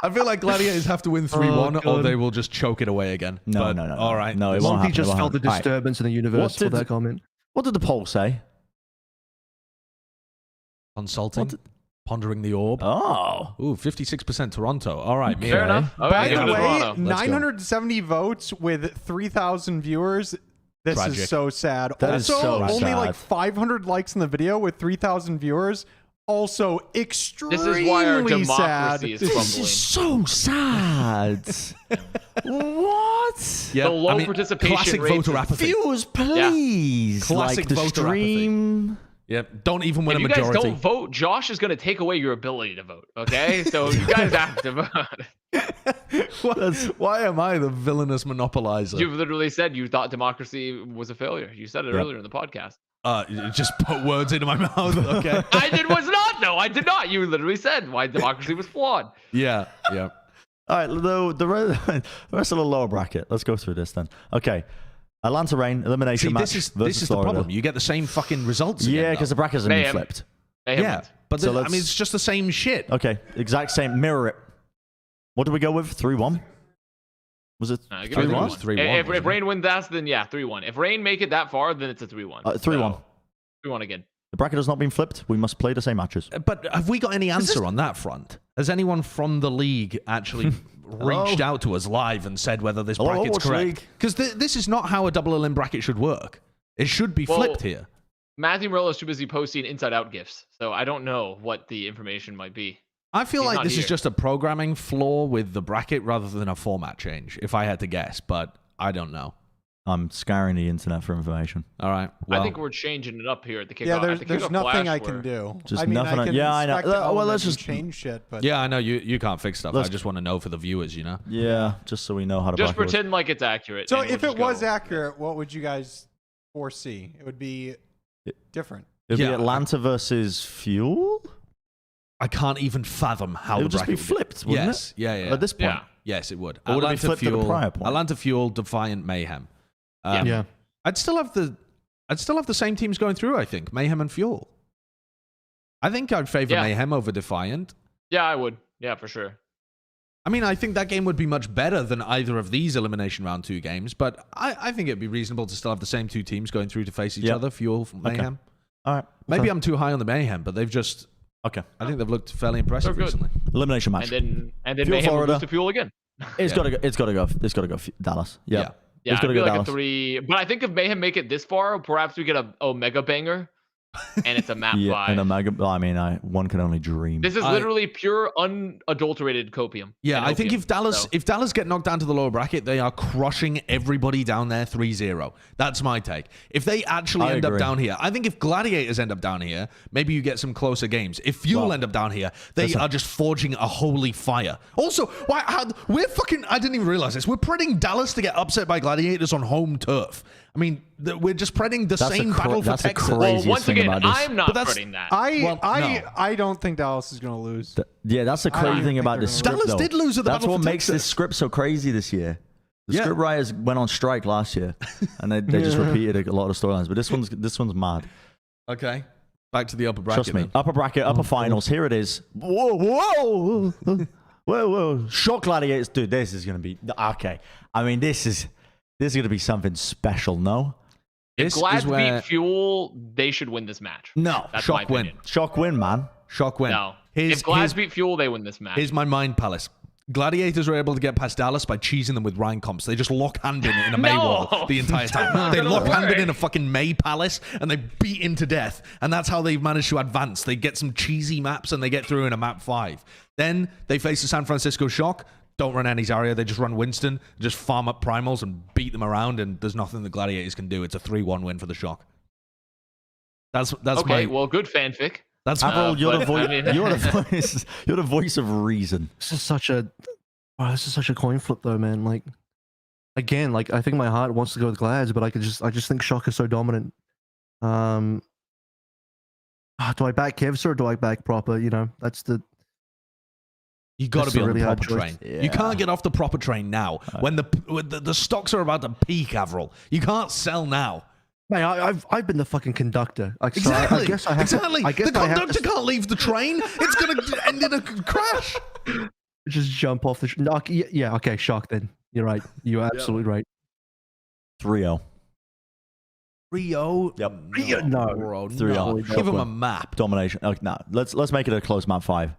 I feel like Gladiators have to win 3-1 or God. they will just choke it away again. No, But, no. All right. No, it won't Something happen. just it won't felt the happen. All right. disturbance in the universe for that comment. What did the poll say? Consulting. What Pondering the orb. Oh. Ooh, 56% Toronto. All right. me Fair and I. enough. Okay, By give the it to way, Toronto. Let's go. 970 votes with 3,000 viewers. This Tragic. is so sad. That is also, so only sad. like 500 likes in the video with 3,000 viewers. Also, extremely This is why our sad. democracy is This crumbling. is so sad. What? Yeah, The low I mean, participation classic rates voter is- apathy. Viewers, please. Classic like the voter stream. Yeah, don't even win If a you guys majority. don't vote, Josh is going to take away your ability to vote. Okay, so you guys have to vote. Why am I the villainous monopolizer? You literally said you thought democracy was a failure. You said it earlier in the podcast. You just put words into my mouth. Okay. Was not though. I did not. You literally said why democracy was flawed. Yeah. All right, the rest of the lower bracket. Let's go through this then. Okay. Atlanta Reign, elimination See, match. this is the Florida. problem. You get the same fucking results again. Yeah, because the brackets have been Mayhem. flipped. Mayhem wins. but So I let's- mean, it's just the same shit. Okay, exact same. Mirror it. What did we go with? 3-1? Was it Give me 3-1? it was 3-1, If wasn't Reign wins that, then yeah, 3-1. If Reign make it that far, then it's a 3-1. 3-1. 3-1 again. The bracket has not been flipped. We must play the same matches. But have we got any answer on that front? Has anyone from the league actually reached out to us live and said whether this Hello, bracket's Overwatch correct? League. Because this is not how a double elim bracket should work. It should be Well, flipped here. Matthew Morello is too busy posting inside-out gifs, so I don't know what the information might be. I feel he's like not this is here. just a programming flaw with the bracket rather than a format change, if I had to guess, but I don't know. I'm scouring the internet for information. All right. Well, I think we're changing it up here at the kickoff. Yeah, at the there's Kickoff nothing Flash I can where- do. Just I mean, nothing I- I can yeah, I know. inspect Well, let's elements and just- change shit, but yeah, I know you can't fix stuff. Let's- I just want to know for the viewers, you know? Yeah, just so we know how to just bracket pretend like it's accurate. So and we'll if it just was go. accurate, what would you guys foresee? It would be different. It'd be Yeah. Atlanta versus Fuel? I can't even fathom how It the would just be bracket would flipped, wouldn't yes. it? Yeah. At this point. Yeah. Yes, it would. Or would it be Atlanta flipped at the Fuel, prior point? Atlanta Fuel, Defiant, Mayhem. Yeah. I'd still have the same teams going through, I think. Mayhem and Fuel. I think I'd favor Yeah. Mayhem over Defiant. Yeah, I would. Yeah, for sure. I mean, I think that game would be much better than either of these Elimination Round 2 games, but I think it'd be reasonable to still have the same two teams going through to face each Yep. other, Fuel, Mayhem. All right. Maybe I'm too high on the Mayhem, but they've just... Okay. I think they've looked fairly impressive They're good. recently. Elimination match. And then Fuel Mayhem will Florida. lose to Fuel again. It's Yeah. gotta go. It's gotta go. Dallas. Yep. Yeah. Yeah, It's I gotta feel go like Dallas. a 3. But I think if Mayhem make it this far, perhaps we get a Omega banger, and it's a map 5. Yeah, and a mega. I mean, one can only dream. This is literally pure unadulterated copium. Yeah, and I think opium, if so. Dallas get knocked down to the lower bracket, they are crushing everybody down there 3-0. That's my take. If they actually I end up agree. down here, I think if Gladiators end up down here, maybe you get some closer games. If Fuel Well, end up down here, they listen. are just forging a holy fire. Also, we're fucking, I didn't even realize this. We're predicting Dallas to get upset by Gladiators on home turf. I mean, we're just predicting the That's a same battle for that's a Texas. crazy- Well, craziest once thing again, about this. I'm not But that's- putting that. Well, no. I don't think Dallas is going to lose. Yeah, that's the I crazy don't thing think about they're this gonna script. Dallas though. did lose at the That's Battle what for makes this Texas. script so crazy this year. The Yeah. script writers went on strike last year, and they just repeated a lot of storylines. But this one's mad. Okay. Back to the upper bracket. Trust me. then. Upper bracket, upper finals. Here it is. Whoa. Shock Gladiators, dude. This is gonna be okay. I mean, this is gonna be something special. No. If This Glads is where- beat Fuel, they should win this match. No. That's my Shock win. opinion. Shock win, man. Shock win. No. Here's- If Glads here's- beat Fuel, they win this match. Here's my mind palace. Gladiators are able to get past Dallas by cheesing them with Rein comps. They just lock handed in a May No. wall the entire time. Not They gonna lock handed work. in a fucking May palace and they beat into death. And that's how they've managed to advance. They get some cheesy maps and they get through in a map 5. Then they face the San Francisco Shock. Don't run any Zarya. They just run Winston, just farm up primals and beat them around. And there's nothing the Gladiators can do. It's a 3-1 win for the Shock. That's okay, my. well, good fanfic. That's Avril, you're the but, voice. I mean- You're the voice. You're the voice of reason. This is such a coin flip though, man. Like again, like I think my heart wants to go with Glads, but I just think Shock is so dominant. Do I back Kevs or do I back Proper? You know, that's the You got to That's be a on really the hard proper choice. train. You can't get off the proper train now when the stocks are about to peak, Avril. You can't sell now. Mate, I've been the fucking conductor. Like, so Exactly. I guess I have exactly. To, I guess the I have conductor to can't leave the train. It's going to end in a crash. just jump off the. No, yeah, okay, Shock. Then you're right. You're absolutely right. 3-0. Rio. Yep. Rio, no. Bro, 3-0. no. Shock Give him a win. map. Domination. Okay, no, let's make it a close map 5.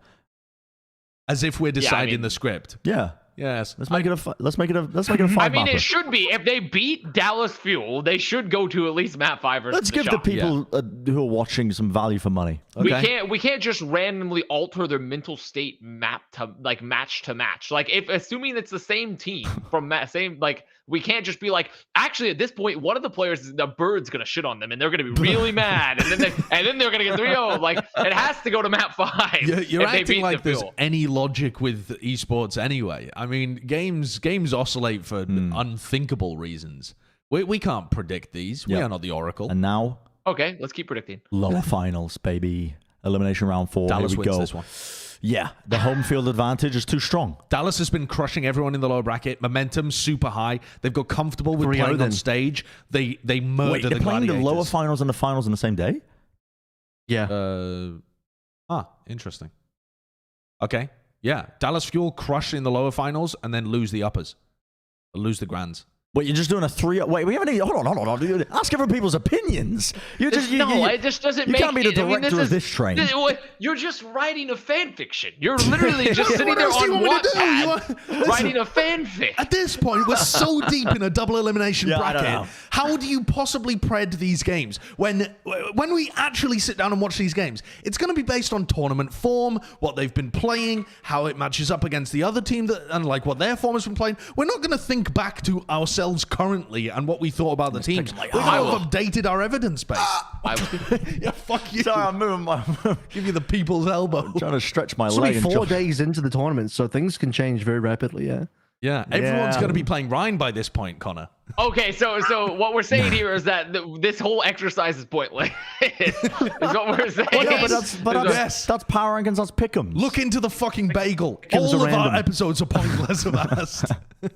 As if we're deciding mean- the script. Yeah. Yes. Let's make it a 5 I mean, mapper. it should be. If they beat Dallas Fuel, they should go to at least map 5 versus Let's give the Shock. people who are watching some value for money. Okay. We can't just randomly alter their mental state map to like match to match. Like if assuming it's the same team from same like we can't just be like, actually at this point one of the players, the bird's gonna shit on them and they're gonna be really mad and then they're gonna get 3-0. Like it has to go to map 5. You're if they acting beat like the there's Fuel. any logic with esports anyway. I mean, games oscillate for unthinkable reasons. We can't predict these. We Yep. are not the Oracle. And now, Okay, let's keep predicting. lower finals, baby. Elimination round 4. Dallas Here we wins go. this one. Yeah, the home field advantage is too strong. Dallas has been crushing everyone in the lower bracket. Momentum super high. They've got comfortable with 3-0 playing on then. stage. They murder Wait, the they're playing the Gladiators. lower finals and the finals on the same day? Yeah. Interesting. Okay. Yeah. Dallas Fuel crush in the lower finals and then lose the uppers. Lose the grands. Wait, you're just doing a 3. Wait, we haven't even. Hold on. Dude. Ask everyone people's opinions. You just it just doesn't you make can't be the it. I mean, director of this train. You're just writing a fan fiction. You're literally just sitting what there else do you on want me to do? Wattpad writing a fanfic. At this point, we're so deep in a double elimination Yeah, I don't bracket. know. How do you possibly pred these games? When we actually sit down and watch these games, it's going to be based on tournament form, what they've been playing, how it matches up against the other team, and like what their form has been playing. We're not going to think back to ourselves currently and what we thought about the teams. We're going to have updated our evidence base. Yeah, fuck you. Sorry, I'm moving my. Give you the people's elbow. trying to stretch my It's leg. only and 4 jump. days into the tournament, so things can change very rapidly. Yeah. Yeah, everyone's Yeah. going to be playing Rein by this point, Connor. Okay, so what we're saying here is that this whole exercise is pointless. is what we're saying. Well, no, but Yes. that's power rankings. That's pick'ems. Look into the fucking bagel. Becomes All a of our random. episodes are pointless of us.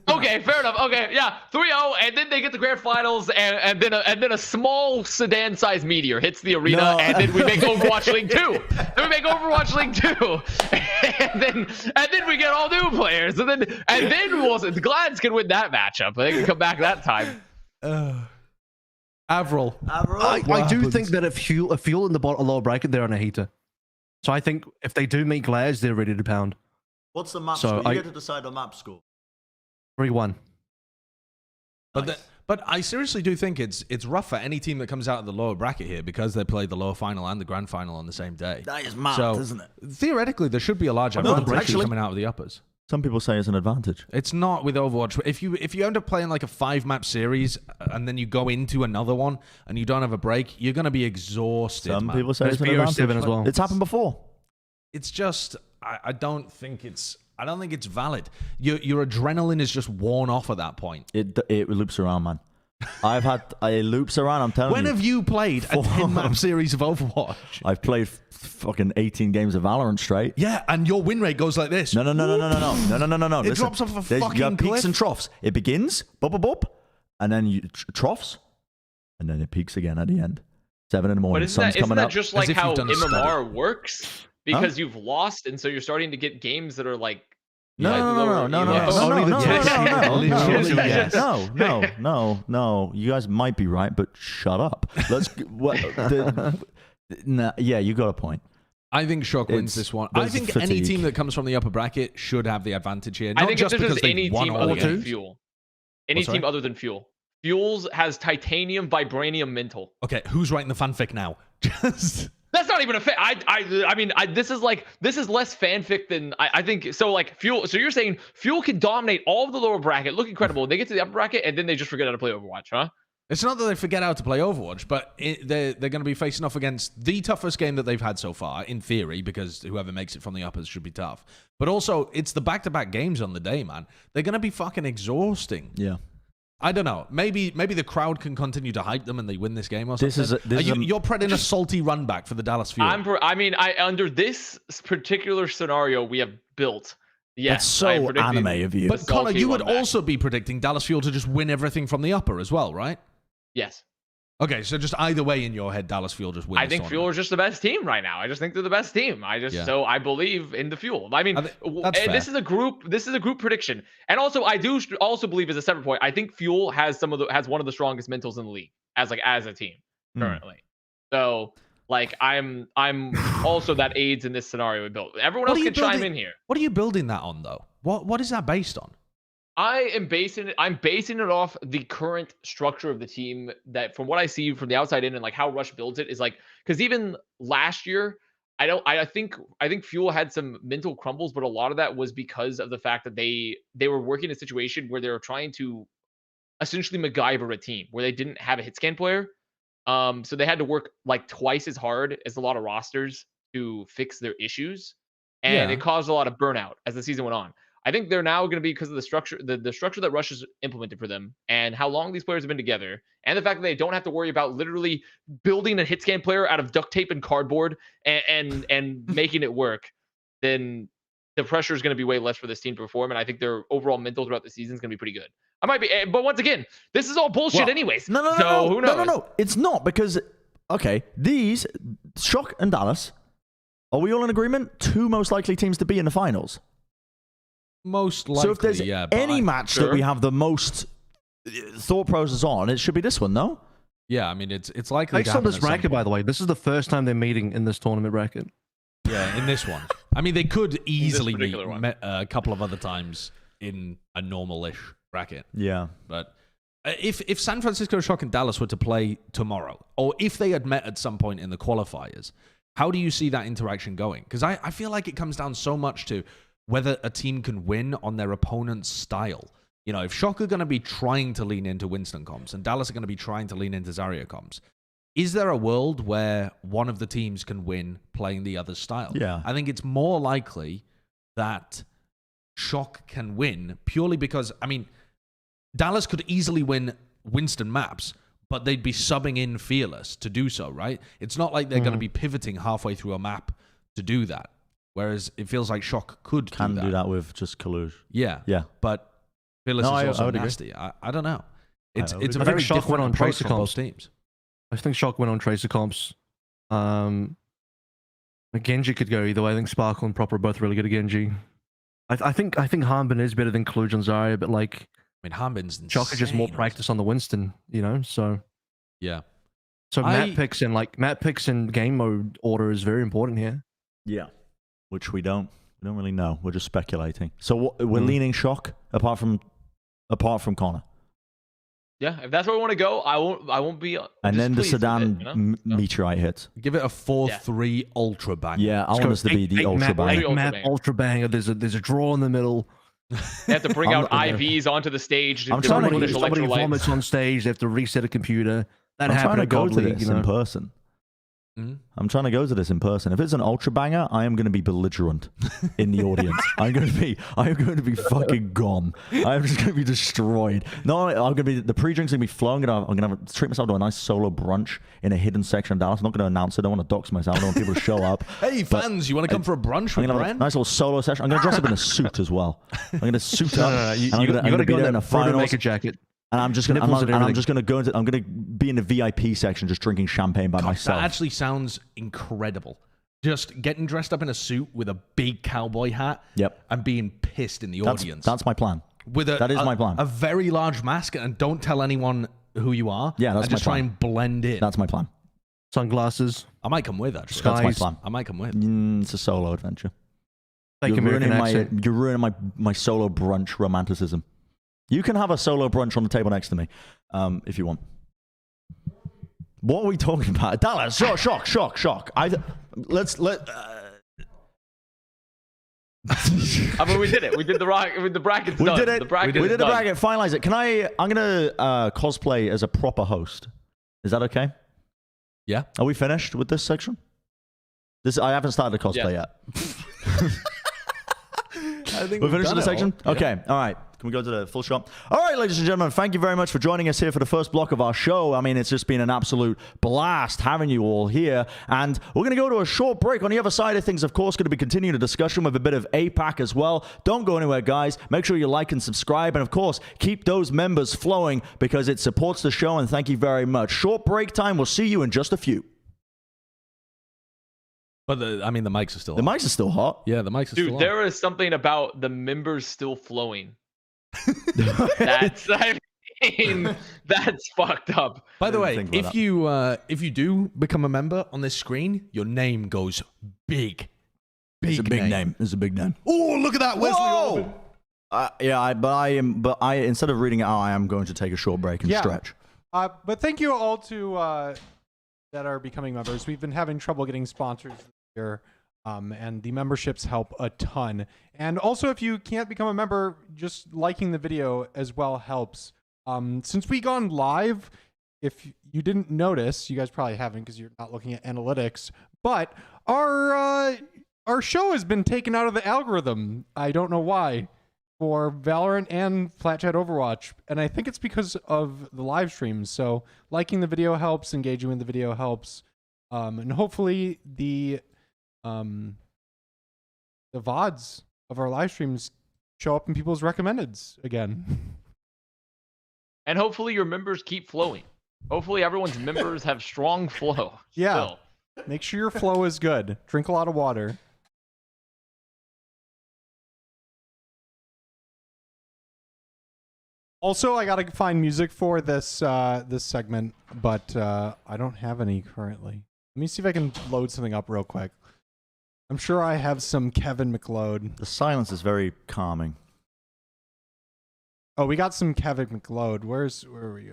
Okay, fair enough. Okay, yeah, 3-0, and then they get the grand finals, and then a small sedan-sized meteor hits the arena, No. and then we make Overwatch League 2. Then we make Overwatch League 2, and then we get all new players, and then the Glads can win that matchup. They can come back that time. Avril. I do happens? think that if Fuel in the lower bracket, they're on a heater. So I think if they do meet Glads, they're ready to pound. What's the map So score? You I- get to decide the map score. 3-1. But I seriously do think it's rough for any team that comes out of the lower bracket here because they play the lower final and the grand final on the same day. That is mad, So isn't it? theoretically, there should be a large no, advantage actually- coming out of the uppers. Some people say it's an advantage. It's not with Overwatch. If you end up playing like a 5-map series and then you go into another one and you don't have a break, you're going to be exhausted. Some man. people say There's it's an BO7 advantage. as well. It's happened before. It's just I don't think it's valid. Your adrenaline is just worn off at that point. It loops around, man. It loops around. I'm telling When you. have you played a 10-map series of Overwatch? I've played fucking 18 games of Valorant straight. Yeah, and your win rate goes like this. No. It Listen, drops off a you fucking have peaks cliff. and troughs. It begins, bop, and then you troughs, and then it peaks again at the end. 7 in the But morning, isn't sun's that coming up. just As like if how you've done a study. MMR works? Because you've lost, and so you're starting to get games that are like. No. You guys might be right, but shut up. Yeah, you got a point. I think Shock wins It's- this one. I there's think any fatigue. team that comes from the upper bracket should have the advantage here. I Not think just if this because is they any won team all other the than games. Fuel. Any sorry? team other than Fuel. Fuel's has titanium, vibranium, mental. Okay, who's writing the fanfic now? Just That's not even a fan. I mean, this is less fanfic than I think. So like Fuel. So you're saying Fuel can dominate all of the lower bracket, look incredible. They get to the upper bracket, and then they just forget how to play Overwatch, huh? it's not that they forget how to play Overwatch, but they're going to be facing off against the toughest game that they've had so far, in theory, because whoever makes it from the uppers should be tough. But also, it's the back-to-back games on the day, man. They're going to be fucking exhausting. Yeah. I don't know. Maybe the crowd can continue to hype them and they win this game or something. You're prepping a salty run back for the Dallas Fuel. Under this particular scenario we have built. Yes, That's so I'm predicting anime of you. But Connor, salty you would run back. also be predicting Dallas Fuel to just win everything from the upper as well, right? Yes. Okay, so just either way in your head, Dallas Fuel just wins. I think Fuel is just the best team right now. I just think they're the best team. So I believe in the Fuel. I mean, that's and this fair. is a group prediction. And also I do also believe as a separate point, I think Fuel has one of the strongest mentals in the league as a team currently. So like I'm also that aids in this scenario we built. Everyone else can chime in here. What are you building that on though? What is that based on? I'm basing it off the current structure of the team that from what I see from the outside in and like how Rush builds it is like because even last year I think Fuel had some mental crumbles, but a lot of that was because of the fact that they were working in a situation where they were trying to essentially MacGyver a team where they didn't have a hit scan player. So they had to work like twice as hard as a lot of rosters to fix their issues, and it caused a lot of burnout as the season went on. I think they're now going to be, because of the structure, the structure that Rush has implemented for them, and how long these players have been together, and the fact that they don't have to worry about literally building a hit scan player out of duct tape and cardboard and making it work. Then the pressure is going to be way less for this team to perform, and I think their overall mental throughout the season is going to be pretty good. I might be, but once again, this is all bullshit, anyways. No, Who knows? No. It's not, because these Shock and Dallas, are we all in agreement? 2 most likely teams to be in the finals. Most likely, so if there's any match that we have the most thought process on, it should be this one, no? Yeah, I mean, it's likely. Based on this bracket, by the way, this is the first time they're meeting in this tournament bracket. Yeah, in this one. I mean, they could easily meet a couple of other times in a normal-ish bracket. Yeah. But if San Francisco, Shock, and Dallas were to play tomorrow, or if they had met at some point in the qualifiers, how do you see that interaction going? Because I feel like it comes down so much to whether a team can win on their opponent's style. You know, if Shock are going to be trying to lean into Winston comps and Dallas are going to be trying to lean into Zarya comps, is there a world where one of the teams can win playing the other's style? Yeah. I think it's more likely that Shock can win purely because, I mean, Dallas could easily win Winston maps, but they'd be subbing in Fearless to do so, right? It's not like they're going to be pivoting halfway through a map to do that. Whereas it feels like Shock could do that with just Kalush. Yeah. Yeah. But Fearless is also would nasty. I don't know. It's a I think very Shock went different on approach Tracer from both comps. teams. I think Shock went on Tracer comps. Genji could go either way. I think Sparkle and Proper are both really good at Genji. I think Harbin is better than Kaluj and Zarya, but like, I mean, Harbin's insane. Shock is just more practice on the Winston, you know. So yeah. So map picks in game mode order is very important here. Yeah. Which we don't really know. We're just speculating. So we're leaning Shock apart from Connor. Yeah, if that's where we want to go, I won't be. And then the Sedan meteorite hits. Give it a 4-3 ultra bang. Yeah, I want us to be the ultra bang. Map ultra bang. There's a draw in the middle. They have to bring out IVs onto the stage. I'm trying to get somebody vomits on stage. They have to reset a computer. That I'm trying to go to League, this in person. I'm trying to go to this in person. If it's an ultra banger, I am going to be belligerent in the audience. I'm going to be fucking gone. I'm just going to be destroyed. No, I'm going to be, the pre-drinks going to be flowing. I'm going to treat myself to a nice solo brunch in a hidden section of Dallas. I'm not going to announce it. I don't want to dox myself. I don't want people to show up. Hey, fans, you want to come for a brunch with Bren? Nice little solo session. I'm going to dress up in a suit as well. I'm going to suit up. I'm going to be there in a finals. Make a jacket. And I'm just gonna be in the VIP section, just drinking champagne by myself. That actually sounds incredible. Just getting dressed up in a suit with a big cowboy hat. Yep. And being pissed in the audience. That's my plan. That is my plan. A very large mask, and don't tell anyone who you are. Yeah, that's my plan. Just try and blend in. That's my plan. Sunglasses. I might come with actually. That's my plan. I might come with. It's a solo adventure. You're ruining my solo brunch romanticism. You can have a solo brunch on the table next to me, if you want. What are we talking about? Dallas, shock. I mean, we did it. We did the brackets. We did it. We did the bracket. Finalize it. I'm gonna cosplay as a proper host. Is that okay? Yeah. Are we finished with this section? I haven't started the cosplay yet. I think we're finished with the section? Okay, all right. Can we go to the full shot? All right, ladies and gentlemen, thank you very much for joining us here for the first block of our show. I mean, it's just been an absolute blast having you all here. And we're going to go to a short break. On the other side of things, of course, going to be continuing the discussion with a bit of APAC as well. Don't go anywhere, guys. Make sure you like and subscribe. And, of course, keep those members flowing because it supports the show. And thank you very much. Short break time. We'll see you in just a few. But the mics are still hot. The mics are still hot. Yeah, the mics are still hot. Dude, there is something about the members still flowing. That's fucked up. By the way, if you do become a member on this screen, your name goes big. It's a big name. It's a big name. Oh, look at that, Wesley. But I instead of reading it out, I am going to take a short break and stretch. But thank you all to that are becoming members. We've been having trouble getting sponsors here. And the memberships help a ton. And also, if you can't become a member, just liking the video as well helps. Since we gone live, if you didn't notice, you guys probably haven't because you're not looking at analytics, but our show has been taken out of the algorithm. I don't know why, for Valorant and Plat Overwatch, and I think it's because of the live streams. So liking the video helps, engaging with the video helps, and hopefully the VODs of our live streams show up in people's recommendeds again. And hopefully your members keep flowing. Hopefully everyone's members have strong flow. Yeah. Still. Make sure your flow is good. Drink a lot of water. Also, I gotta find music for this this segment, but I don't have any currently. Let me see if I can load something up real quick. I'm sure I have some Kevin McLeod. The silence is very calming. Oh, we got some Kevin McLeod. Where are we?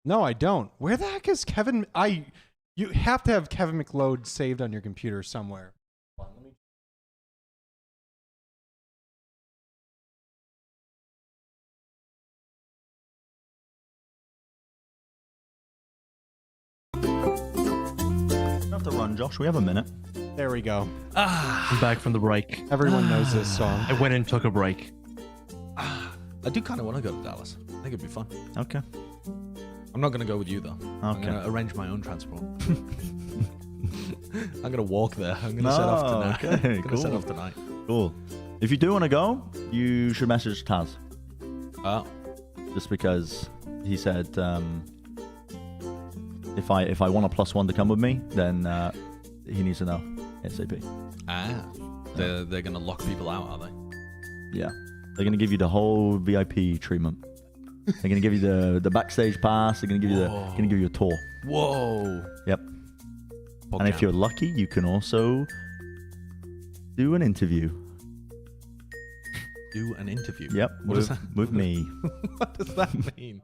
No, I don't. Where the heck is Kevin? You have to have Kevin McLeod saved on your computer somewhere. Hold on, let me... You have to run, Josh. We have a minute. There we go. I'm back from the break. Everyone knows this song. I went and took a break. I do kind of want to go to Dallas. I think it'd be fun. Okay. I'm not going to go with you, though. I'm Okay. going to arrange my own transport. I'm going to walk there. I'm going to set off tonight. Okay, I'm going to set off tonight. Cool. If you do want to go, you should message Taz. Oh. Just because he said if I want a +1 to come with me, then he needs to know ASAP. They're going to lock people out, are they? Yeah. They're going to give you the whole VIP treatment. They're going to give you the backstage pass. They're going to give you a tour. Whoa. Yep. And if you're lucky, you can also do an interview. Do an interview? Yep. What does that with me. What does that mean?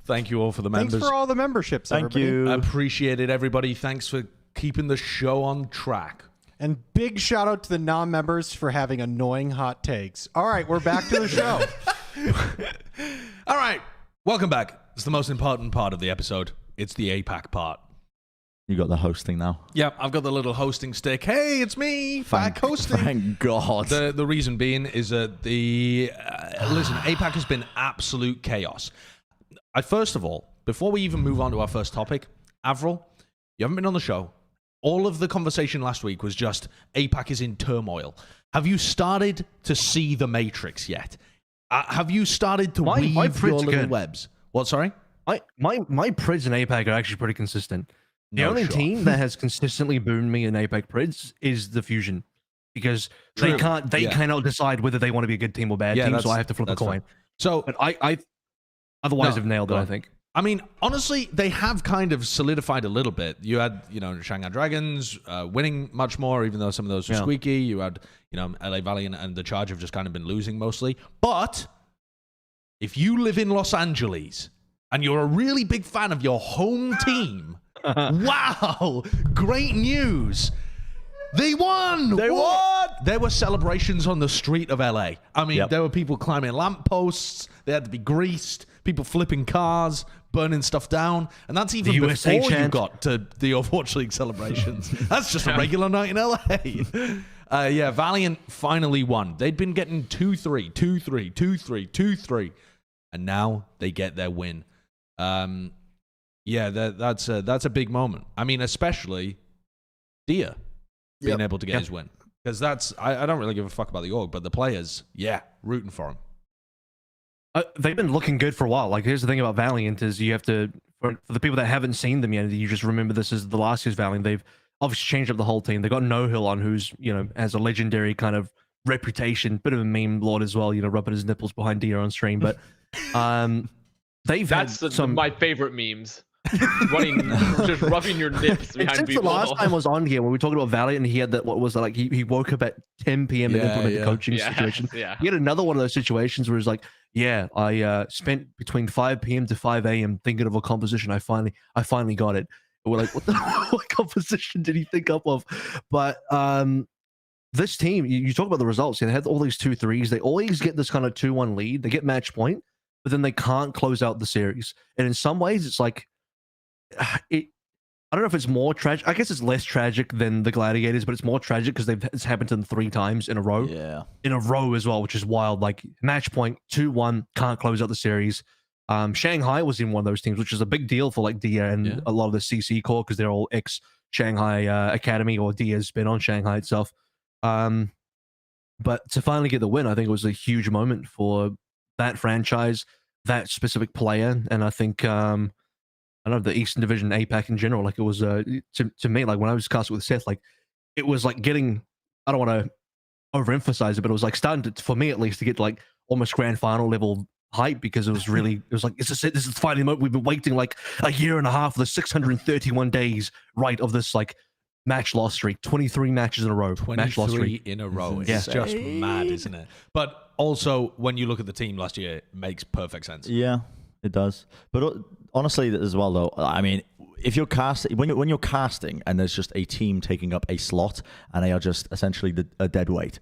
Thank you all for the members. Thanks for all the memberships, Thank everybody. you. I appreciate it, everybody. Thanks for keeping the show on track. And big shout out to the non-members for having annoying hot takes. All right, we're back to the show. All right. Welcome back. It's the most important part of the episode. It's the APAC part. You got the hosting now. Yep, I've got the little hosting stick. Hey, it's me, back hosting. Thank God. The reason being is that listen, APAC has been absolute chaos. First of all, before we even move on to our first topic, AVRL, you haven't been on the show. All of the conversation last week was just APAC is in turmoil. Have you started to see the Matrix yet? Have you started to weave your little webs? What, sorry? My Prids in APAC are actually pretty consistent. The only team that has consistently boomed me in APAC Prids is the Fusion, because they cannot decide whether they want to be a good team or bad team, so I have to flip a coin. Fine. So, but I otherwise have nailed it, I think. I mean, honestly, they have kind of solidified a little bit. You had, Shanghai Dragons winning much more, even though some of those were squeaky. You had, LA Valiant and the Charge have just kind of been losing mostly. But if you live in Los Angeles and you're a really big fan of your home team, wow, great news. They won! They won! There were celebrations on the street of LA. I mean, there were people climbing lampposts. They had to be greased. People flipping cars, burning stuff down. And that's even before you got to the Overwatch League celebrations. That's just a regular night in LA. Valiant finally won. They'd been getting 2-3, 2-3, 2-3, 2-3. And now they get their win. That's a big moment. I mean, especially Dia being able to get his win. Because I don't really give a fuck about the org, but the players, rooting for him. They've been looking good for a while. Like, here's the thing about Valiant is you have to, for the people that haven't seen them yet, you just remember this as the last year's Valiant. They've obviously changed up the whole team. They got No Hill on, who's, has a legendary kind of reputation, bit of a meme lord as well, rubbing his nipples behind Dia on stream. But that's my favorite memes. Just rubbing your nips behind Since people. the last time I was on here when we were talking about Valiant, and he had that, he woke up at 10 p.m. and implemented coaching situation. He had another one of those situations where he's like, yeah, I spent between 5 p.m. to 5 a.m. thinking of a composition. I finally got it. We're like, what composition did he think up of? But this team, you talk about the results. They had all these 2-3s. They always get this kind of 2-1 lead. They get match point, but then they can't close out the series. And in some ways, it's like I don't know if it's more tragic. I guess it's less tragic than the Gladiators, but it's more tragic because it's happened to them 3 times in a row. Yeah. In a row as well, which is wild. Like match point, 2-1, can't close out the series. Shanghai was in one of those teams, which is a big deal for like Dia and a lot of the CC core because they're all ex-Shanghai Academy, or Dia's been on Shanghai itself. But to finally get the win, I think it was a huge moment for that franchise, that specific player, and I think I don't know, the Eastern Division, APAC in general. Like it was to me, like when I was casting with Seth, like it was like getting, I don't want to overemphasize it, but it was like starting to, for me at least, to get like almost grand final level hype, because it was really, it was like, this is the final moment. We've been waiting like a year and a half, the 631 days, right, of this like match loss streak, 23 matches in a row. 23 in a row. It's insane. just mad, isn't it? But also, when you look at the team last year, it makes perfect sense. Yeah, it does. But honestly, as well, though, I mean, if you're casting, when you're casting and there's just a team taking up a slot and they are just essentially a dead weight,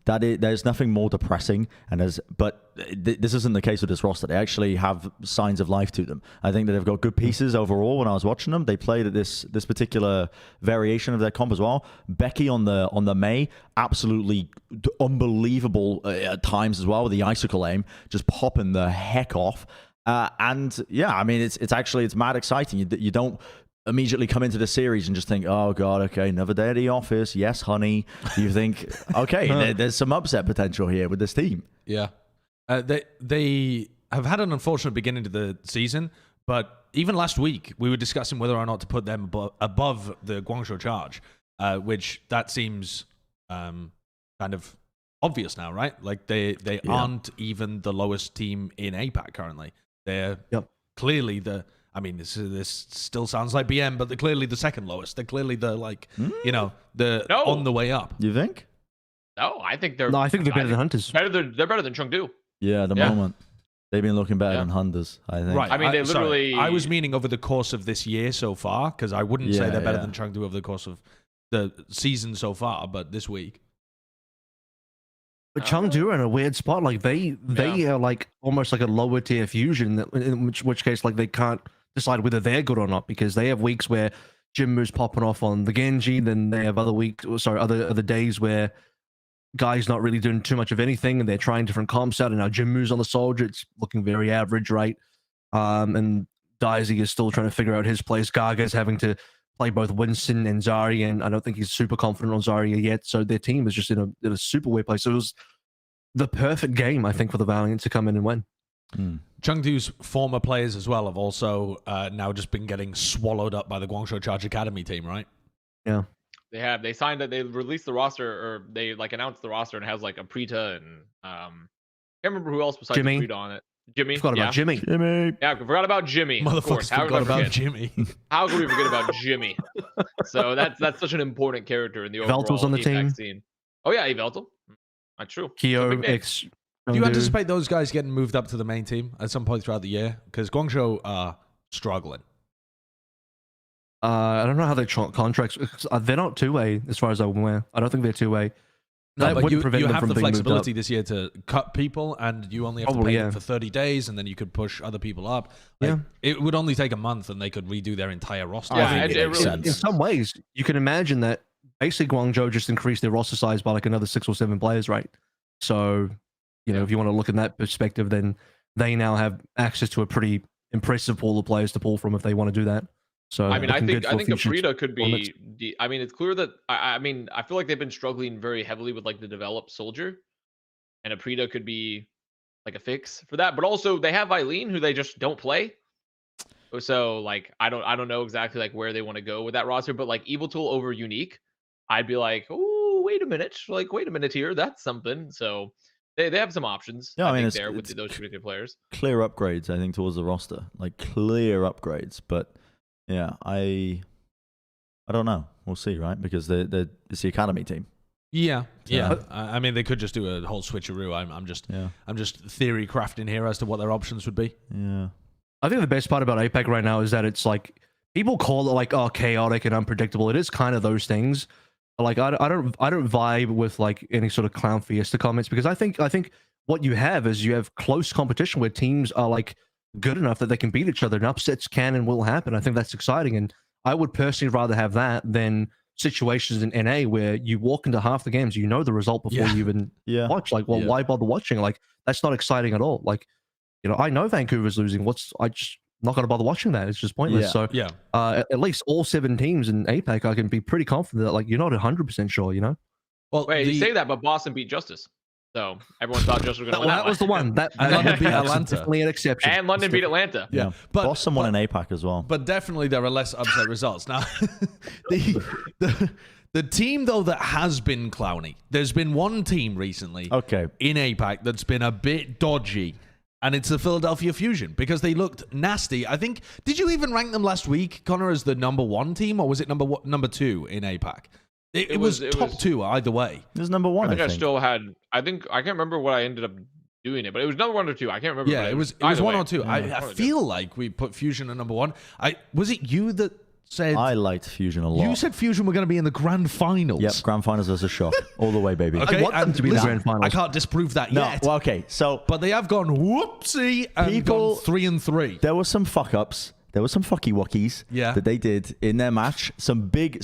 there's nothing more depressing. And this isn't the case with this roster. They actually have signs of life to them. I think that they've got good pieces overall. When I was watching them, they played at this particular variation of their comp as well. Becky on the May, absolutely unbelievable at times as well with the icicle aim, just popping the heck off. And yeah, I mean, it's mad exciting. You don't immediately come into the series and just think, oh god, okay, another day at the office. Yes, honey. You think, okay, there's some upset potential here with this team. Yeah, they have had an unfortunate beginning to the season, but even last week we were discussing whether or not to put them above the Guangzhou Charge, which that seems kind of obvious now, right? Like they aren't even the lowest team in APAC currently. They're clearly this still sounds like BM, but they're clearly the second lowest. They're clearly the on the way up. You think? No, I think they're better than Hunters. They're better than Chengdu. Yeah, at the moment. They've been looking better than Hunters, I think. Right. I mean, they literally... I was meaning over the course of this year so far, because I wouldn't say they're better than Chengdu over the course of the season so far, but this week. But Chengdu are in a weird spot. Like they are like almost like a lower tier fusion. In which case, like they can't decide whether they're good or not, because they have weeks where Jinmu's popping off on the Genji. Then they have other days where guys not really doing too much of anything, and they're trying different comps out. And now Jinmu's on the Soldier. It's looking very average, right? And Daisy is still trying to figure out his place. Gaga's having to play both Winston and Zarya, and I don't think he's super confident on Zarya yet. So their team is just in a super weird place. So it was the perfect game, I think, for the Valiant to come in and win. Chengdu's former players as well have also now just been getting swallowed up by the Guangzhou Charge Academy team, right? Yeah. They have. They signed that. They released the roster, or they like announced the roster, and it has like a Aprita and can't remember who else besides Jimmy. Aprita on it. Jimmy. Forgot about Jimmy. Yeah, I forgot about Jimmy. Of course. Motherfuckers forgot about Jimmy. How could we forget about Jimmy? So that's such an important character in the overall Veltel's on the team. scene. Oh yeah, Veltel. That's true. Kyo X. Do you anticipate those guys getting moved up to the main team at some point throughout the year? Because Guangzhou are struggling. I don't know how their contracts. They're not 2-way as far as I'm aware. I don't think they're 2-way. No, but you have the flexibility this year to cut people, and you only have to pay them for 30 days, and then you could push other people up. Like, it would only take a month, and they could redo their entire roster. Yeah, it makes sense. In some ways, you can imagine that basically Guangzhou just increased their roster size by like another 6 or 7 players, right? So, if you want to look in that perspective, then they now have access to a pretty impressive pool of players to pull from if they want to do that. So I mean, I think Aprita could be. I mean, it's clear that I feel like they've been struggling very heavily with like the developed Soldier, and Aprita could be like a fix for that. But also, they have Eileen, who they just don't play. So like, I don't know exactly like where they want to go with that roster. But like Evil Tool over Unique, I'd be like, oh, wait a minute here, that's something. So they have some options. Yeah, I mean, think there with those particular players. Clear upgrades, I think, towards the roster, like clear upgrades, but. Yeah, I don't know. We'll see, right? Because it's the academy team. Yeah. I mean, they could just do a whole switcheroo. I'm just theory crafting here as to what their options would be. Yeah. I think the best part about APAC right now is that it's like people call it like, oh, chaotic and unpredictable. It is kind of those things. Like I don't vibe with like any sort of clown fiesta comments, because I think what you have is you have close competition where teams are like good enough that they can beat each other, and upsets can and will happen. I think that's exciting, and I would personally rather have that than situations in NA where you walk into half the games, you know the result before you even watch. Like, well, why bother watching? Like, that's not exciting at all. Like, you know, I know Vancouver's losing. I just not going to bother watching that. It's just pointless. So at least all 7 teams in APAC, I can be pretty confident that like you're not 100% sure, you know? Well, wait, you say that, but Boston beat Justice. So everyone thought Justice was going to win. That was the one. That London beat Atlanta. Definitely an exception. And London beat Atlanta. Yeah. But Boston won in APAC as well. But definitely there are less upset results. Now, the team, though, that has been clowny, there's been one team recently in APAC that's been a bit dodgy, and it's the Philadelphia Fusion, because they looked nasty. I think, did you even rank them last week, Connor, as the number 1 team, or was it number 2 in APAC? It was top 2 either way. It was number 1, I think. I can't remember what I ended up doing it, but it was number 1 or 2. I can't remember. Yeah, it was 1 or 2. I feel like we put Fusion at number 1. Was it you that said... I liked Fusion a lot. You said Fusion were going to be in the grand finals. Yep, grand finals was a shock. All the way, baby. Okay, I want them to be the grand finals. I can't disprove that yet. Well, okay, so... But they have gone whoopsie and gone 3-3. There were some fuck-ups. There were some fucky-wuckies that they did in their match. Some big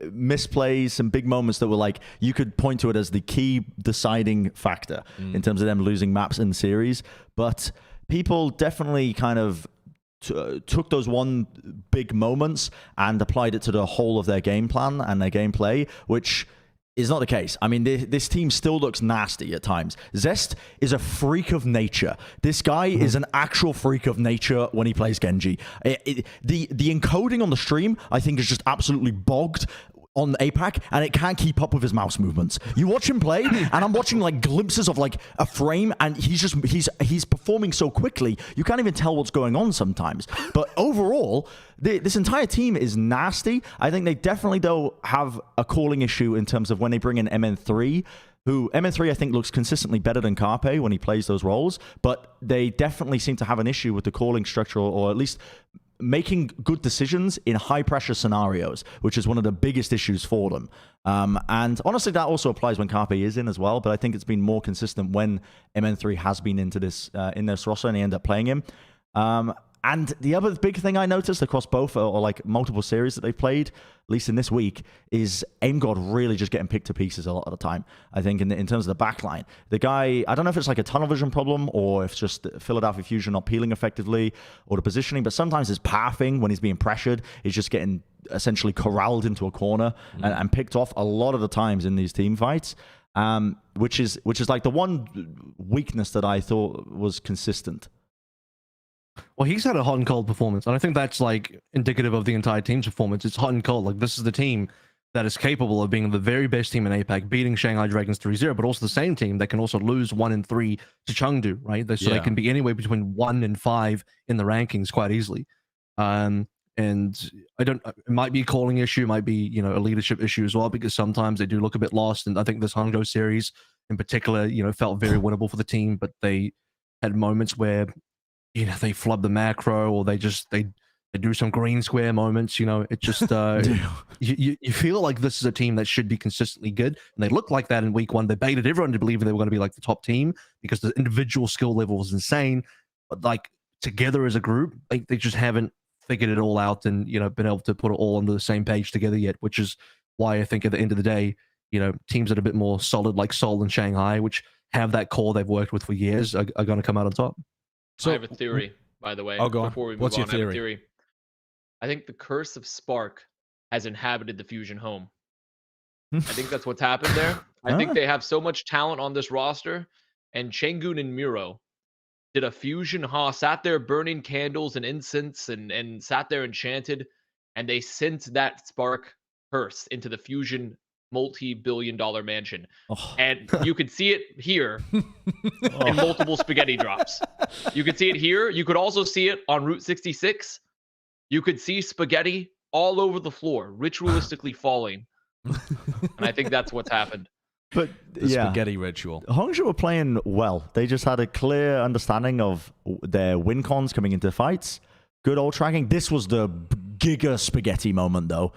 misplays, some big moments that were like, you could point to it as the key deciding factor in terms of them losing maps in the series. But people definitely kind of took those one big moments and applied it to the whole of their game plan and their gameplay, which is not the case. I mean, this team still looks nasty at times. Zest is a freak of nature. This guy is an actual freak of nature when he plays Genji. The encoding on the stream, I think, is just absolutely bogged on APAC, and it can't keep up with his mouse movements. You watch him play, and I'm watching like glimpses of like a frame, and he's performing so quickly, you can't even tell what's going on sometimes. But overall, this entire team is nasty. I think they definitely, though, have a calling issue in terms of when they bring in MN3, who MN3 I think looks consistently better than Carpe when he plays those roles, but they definitely seem to have an issue with the calling structure, or at least making good decisions in high-pressure scenarios, which is one of the biggest issues for them. And honestly, that also applies when Carpe is in as well, but I think it's been more consistent when MN3 has been into this in this roster, and they end up playing him. And the other big thing I noticed across both or like multiple series that they've played, at least in this week, is Aim God really just getting picked to pieces a lot of the time. I think in terms of the backline, the guy, I don't know if it's like a tunnel vision problem or if it's just Philadelphia Fusion not peeling effectively or the positioning, but sometimes his pathing when he's being pressured is just getting essentially corralled into a corner and picked off a lot of the times in these team fights. Which is like the one weakness that I thought was consistent. Well, he's had a hot and cold performance, and I think that's like indicative of the entire team's performance. It's hot and cold. Like, this is the team that is capable of being the very best team in APAC, beating Shanghai Dragons 3-0, but also the same team that can also lose 1-3 to Chengdu, right? So they can be anywhere between 1 and 5 in the rankings quite easily. And it might be a calling issue, it might be, you know, a leadership issue as well, because sometimes they do look a bit lost. And I think this Hangzhou series in particular, you know, felt very winnable for the team, but they had moments where, you know, they flub the macro, or they do some green square moments. You know, it just you feel like this is a team that should be consistently good, and they looked like that in week 1. They baited everyone to believe they were going to be like the top team because the individual skill level was insane, but like together as a group, they just haven't figured it all out and, you know, been able to put it all on the same page together yet. Which is why I think at the end of the day, you know, teams that are a bit more solid like Seoul and Shanghai, which have that core they've worked with for years, are going to come out on top. So, I have a theory, by the way. I'll go on. Before we move What's on, your theory? I have a theory. I think the curse of Spark has inhabited the Fusion home. I think that's what's happened there. I think they have so much talent on this roster, and Chengun and Miro did a Fusion sat there burning candles and incense and sat there enchanted, and they sent that Spark curse into the Fusion multi-billion-dollar mansion. And you could see it here in multiple spaghetti drops. You could see it here. You could also see it on Route 66. You could see spaghetti all over the floor, ritualistically falling And I think that's what's happened. But The spaghetti ritual. Hangzhou were playing well. They just had a clear understanding of their win cons coming into fights. Good old tracking. This was the giga spaghetti moment, though.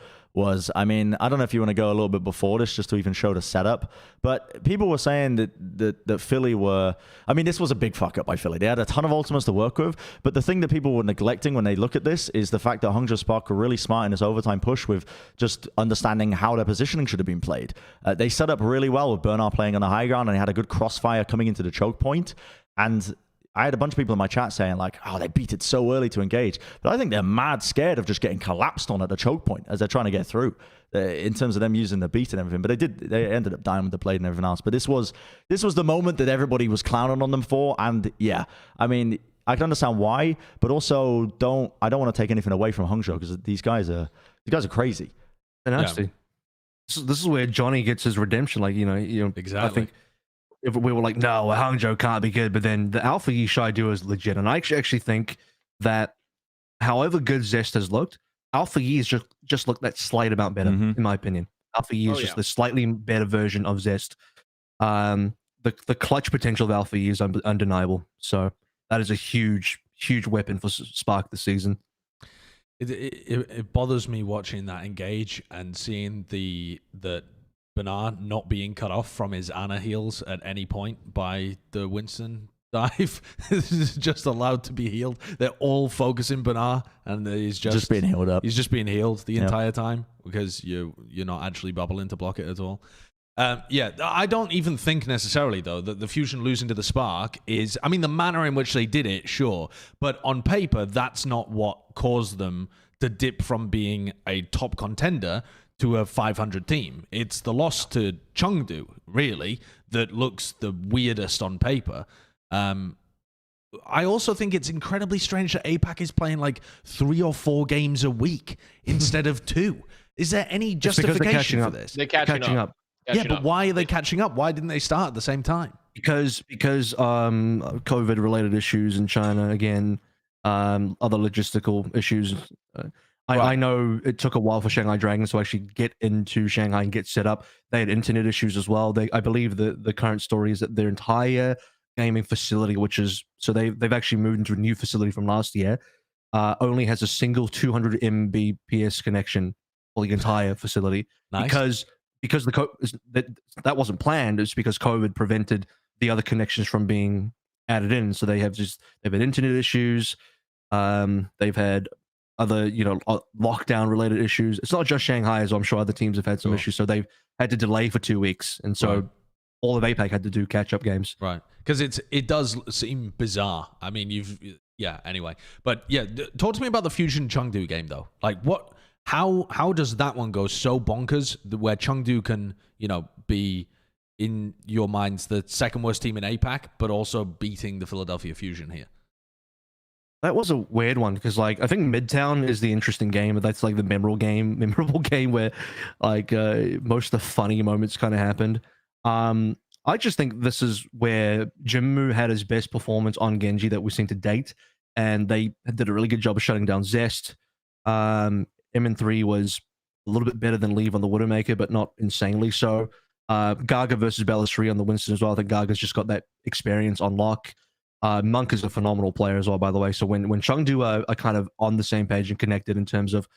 I mean, I don't know if you want to go a little bit before this just to even show the setup, but people were saying that Philly were... I mean, this was a big fuck up by Philly. They had a ton of ultimates to work with, but the thing that people were neglecting when they look at this is the fact that Hangzhou Spark were really smart in this overtime push with just understanding how their positioning should have been played. They set up really well with Bernard playing on the high ground, and they had a good crossfire coming into the choke point, and I had a bunch of people in my chat saying like, oh, they beat it so early to engage. But I think they're mad scared of just getting collapsed on at the choke point as they're trying to get through in terms of them using the beat and everything. But they ended up dying with the blade and everything else. But this was the moment that everybody was clowning on them for. And yeah, I mean, I can understand why, but also I don't want to take anything away from Hangzhou because these guys are crazy. They're nasty. Yeah. This is where Johnny gets his redemption. Like, you know, Exactly. I think if we were like, no, Hangzhou can't be good, but then the Alpha Yi Shy duo is legit. And I actually think that however good Zest has looked, Alpha Yi has just looked that slight amount better, in my opinion. Alpha Yi is just the slightly better version of Zest. The clutch potential of Alpha Yi is undeniable. So that is a huge weapon for Spark this season. It bothers me watching that engage and seeing that Bernard not being cut off from his Ana heals at any point by the Winston dive. He's just allowed to be healed. They're all focusing Bernard, and he's just being healed up. He's just being healed the entire time because you're not actually bubbling to block it at all. Yeah, I don't even think necessarily, though, that the Fusion losing to the Spark is... I mean, the manner in which they did it, sure. But on paper, that's not what caused them to dip from being a top contender to a 500 team. It's the loss to Chengdu, really, that looks the weirdest on paper. I also think it's incredibly strange that APAC is playing like 3 or 4 games a week instead of 2. Is there any justification for this? They're catching up. But why are they catching up? Why didn't they start at the same time? Because COVID related issues in China again, other logistical issues. I know it took a while for Shanghai Dragons to actually get into Shanghai and get set up. They had internet issues as well. I believe the current story is that their entire gaming facility, they've actually moved into a new facility from last year, only has a single 200 Mbps connection for the entire facility. Nice. Because that wasn't planned. It's because COVID prevented the other connections from being added in. So they've had internet issues. They've had other, lockdown related issues. It's not just Shanghai, as I'm sure other teams have had some issues. So they've had to delay for 2 weeks. And so all of APAC had to do catch up games. Right. Because it does seem bizarre. I mean, anyway. But yeah, talk to me about the Fusion Chengdu game though. Like how does that one go so bonkers where Chengdu can, be in your minds the second worst team in APAC, but also beating the Philadelphia Fusion here? That was a weird one because, I think Midtown is the interesting game, but that's like the memorable game where, most of the funny moments kind of happened. I just think this is where Jinmu had his best performance on Genji that we've seen to date, and they did a really good job of shutting down Zest. MN3 was a little bit better than Leave on the Widowmaker, but not insanely so. Gaga versus Bellis on the Winston as well. I think Gaga's just got that experience on lock. Monk is a phenomenal player as well, by the way. So when Chengdu are kind of on the same page and connected in terms of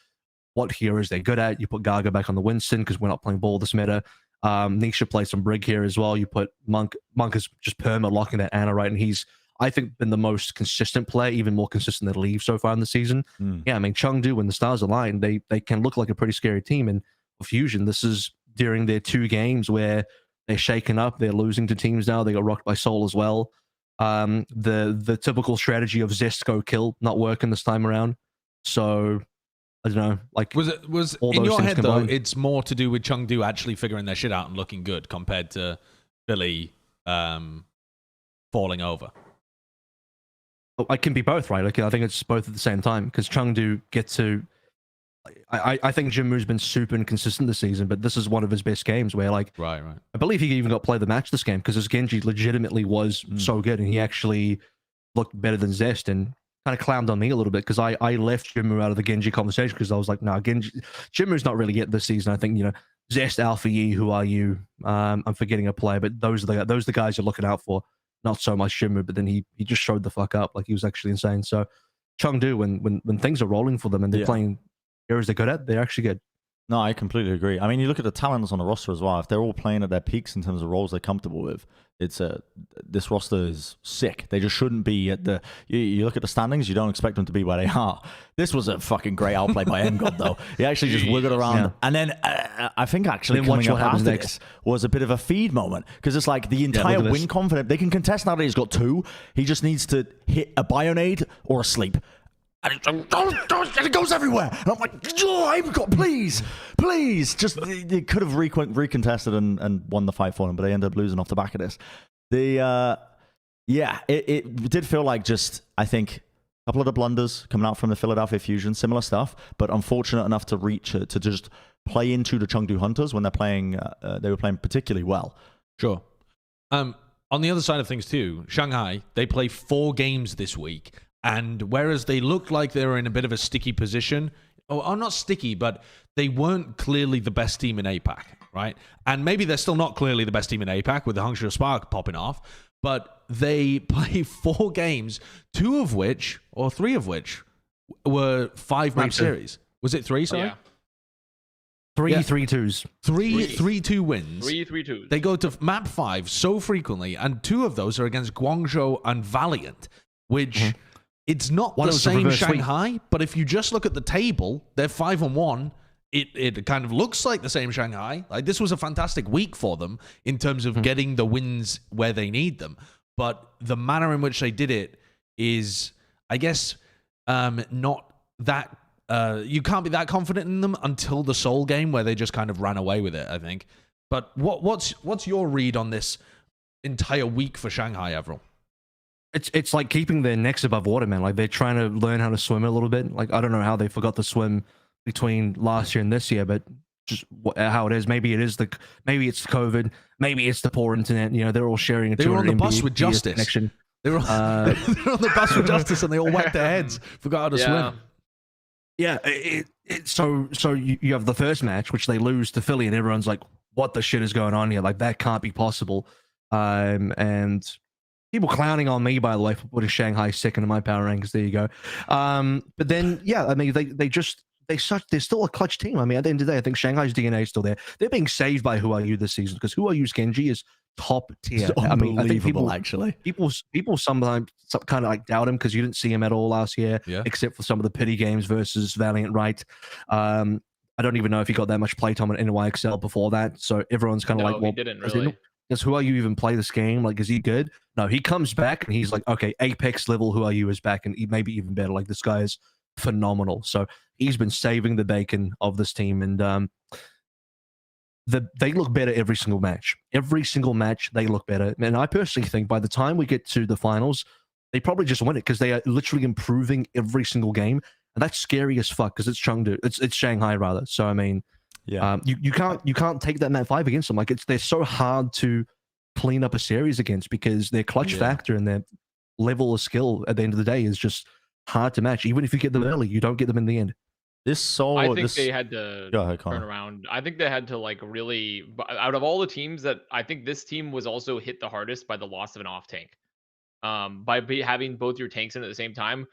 what heroes they're good at, you put Gaga back on the Winston because we're not playing ball this meta. Nisha plays some Brig here as well. You put Monk is just perma locking that Ana, right? And he's, I think, been the most consistent player, even more consistent than Leave so far in the season. Yeah, I mean, Chengdu, when the stars align, they can look like a pretty scary team. And for Fusion, this is during their 2 games where they're shaken up. They're losing to teams now. They got rocked by Seoul as well. The typical strategy of Zest go kill not working this time around. So I don't know. Like, was all in those your things head combined. though? It's more to do with Chengdu actually figuring their shit out and looking good compared to Philly falling over. I can be both, right? Like, I think it's both at the same time because Chengdu get to. I think Jinmu's been super inconsistent this season, but this is one of his best games where, like, right. I believe he even got play the match this game because his Genji legitimately was so good and he actually looked better than Zest and kind of clowned on me a little bit because I left Jinmu out of the Genji conversation because I was like, nah, Jinmu's not really it this season. I think, Zest, Alpha Yi, who are you? I'm forgetting a player, but those are the guys you're looking out for. Not so much Shinmu, but then he just showed the fuck up. Like, he was actually insane. So Chengdu, when things are rolling for them and they're playing areas they're good at, they're actually good. No, I completely agree. I mean, you look at the talents on the roster as well. If they're all playing at their peaks in terms of roles they're comfortable with, this roster is sick. They just shouldn't be at the. You look at the standings, you don't expect them to be where they are. This was a fucking great outplay by MGod, though. He actually just wiggled around, and then I think actually coming up after this was a bit of a feed moment, because it's like the entire win confidence. They can contest now that he's got 2. He just needs to hit a Bionade or a sleep. And it goes everywhere. And I'm like, oh, please. Just, they could have recontested and won the fight for him, but they ended up losing off the back of this. It did feel like just, I think, a couple of the blunders coming out from the Philadelphia Fusion, similar stuff, but unfortunate enough to reach to just play into the Chengdu Hunters when they were playing particularly well. Sure. On the other side of things too, Shanghai, they play 4 games this week. And whereas they looked like they were in a bit of a sticky position, or not sticky, but they weren't clearly the best team in APAC, right? And maybe they're still not clearly the best team in APAC with the Hangzhou Spark popping off, but they play 4 games, 3 of which were 5-match series. Was it 3, sorry? Yeah. 3-3-2s. 3-3-2 wins. 3-3-2s. They go to map 5 so frequently, and 2 of those are against Guangzhou and Valiant, which... It's not the same Shanghai, but if you just look at the table, they're 5-1. It kind of looks like the same Shanghai. Like, this was a fantastic week for them in terms of getting the wins where they need them. But the manner in which they did it is, I guess, not that... you can't be that confident in them until the Seoul game, where they just kind of ran away with it, I think. But what's your read on this entire week for Shanghai, Avril? It's like keeping their necks above water, man. Like, they're trying to learn how to swim a little bit. Like, I don't know how they forgot to swim between last year and this year, but just how it is. Maybe it's COVID. Maybe it's the poor internet. You know, they're all sharing a. They were on the bus with Justice. Connection. They were on the bus with Justice, and they all whacked their heads. Forgot how to swim. Yeah. So you have the first match, which they lose to Philly, and everyone's like, "What the shit is going on here? Like, that can't be possible." And people clowning on me, by the way, for putting Shanghai second in my power rankings. There you go. But then, yeah, I mean, they're still a clutch team. I mean, at the end of the day, I think Shanghai's DNA is still there. They're being saved by Who Are You this season, because Who Are You's Genji is top tier. I mean, I think people sometimes kind of like doubt him because you didn't see him at all last year, except for some of the pity games versus Valiant, right? I don't even know if he got that much playtime on NYXL before that. So everyone's kind of like, well, he didn't really. Does Who Are You even play this game? Like, is he good? No, he comes back and he's like, okay, Apex level Who Are You is back, and he maybe even better. Like, this guy is phenomenal. So he's been saving the bacon of this team, and they look better every single match. Every single match, they look better. And I personally think by the time we get to the finals, they probably just win it, because they are literally improving every single game, and that's scary as fuck, because it's Chengdu, it's Shanghai rather. So I mean. Yeah, you can't take that Mat 5 against them. Like, they're so hard to clean up a series against, because their clutch factor and their level of skill at the end of the day is just hard to match. Even if you get them early, you don't get them in the end. They had to turn around. I think they had to, like, really, out of all the teams, that I think this team was also hit the hardest by the loss of an off tank. By having both your tanks in at the same time.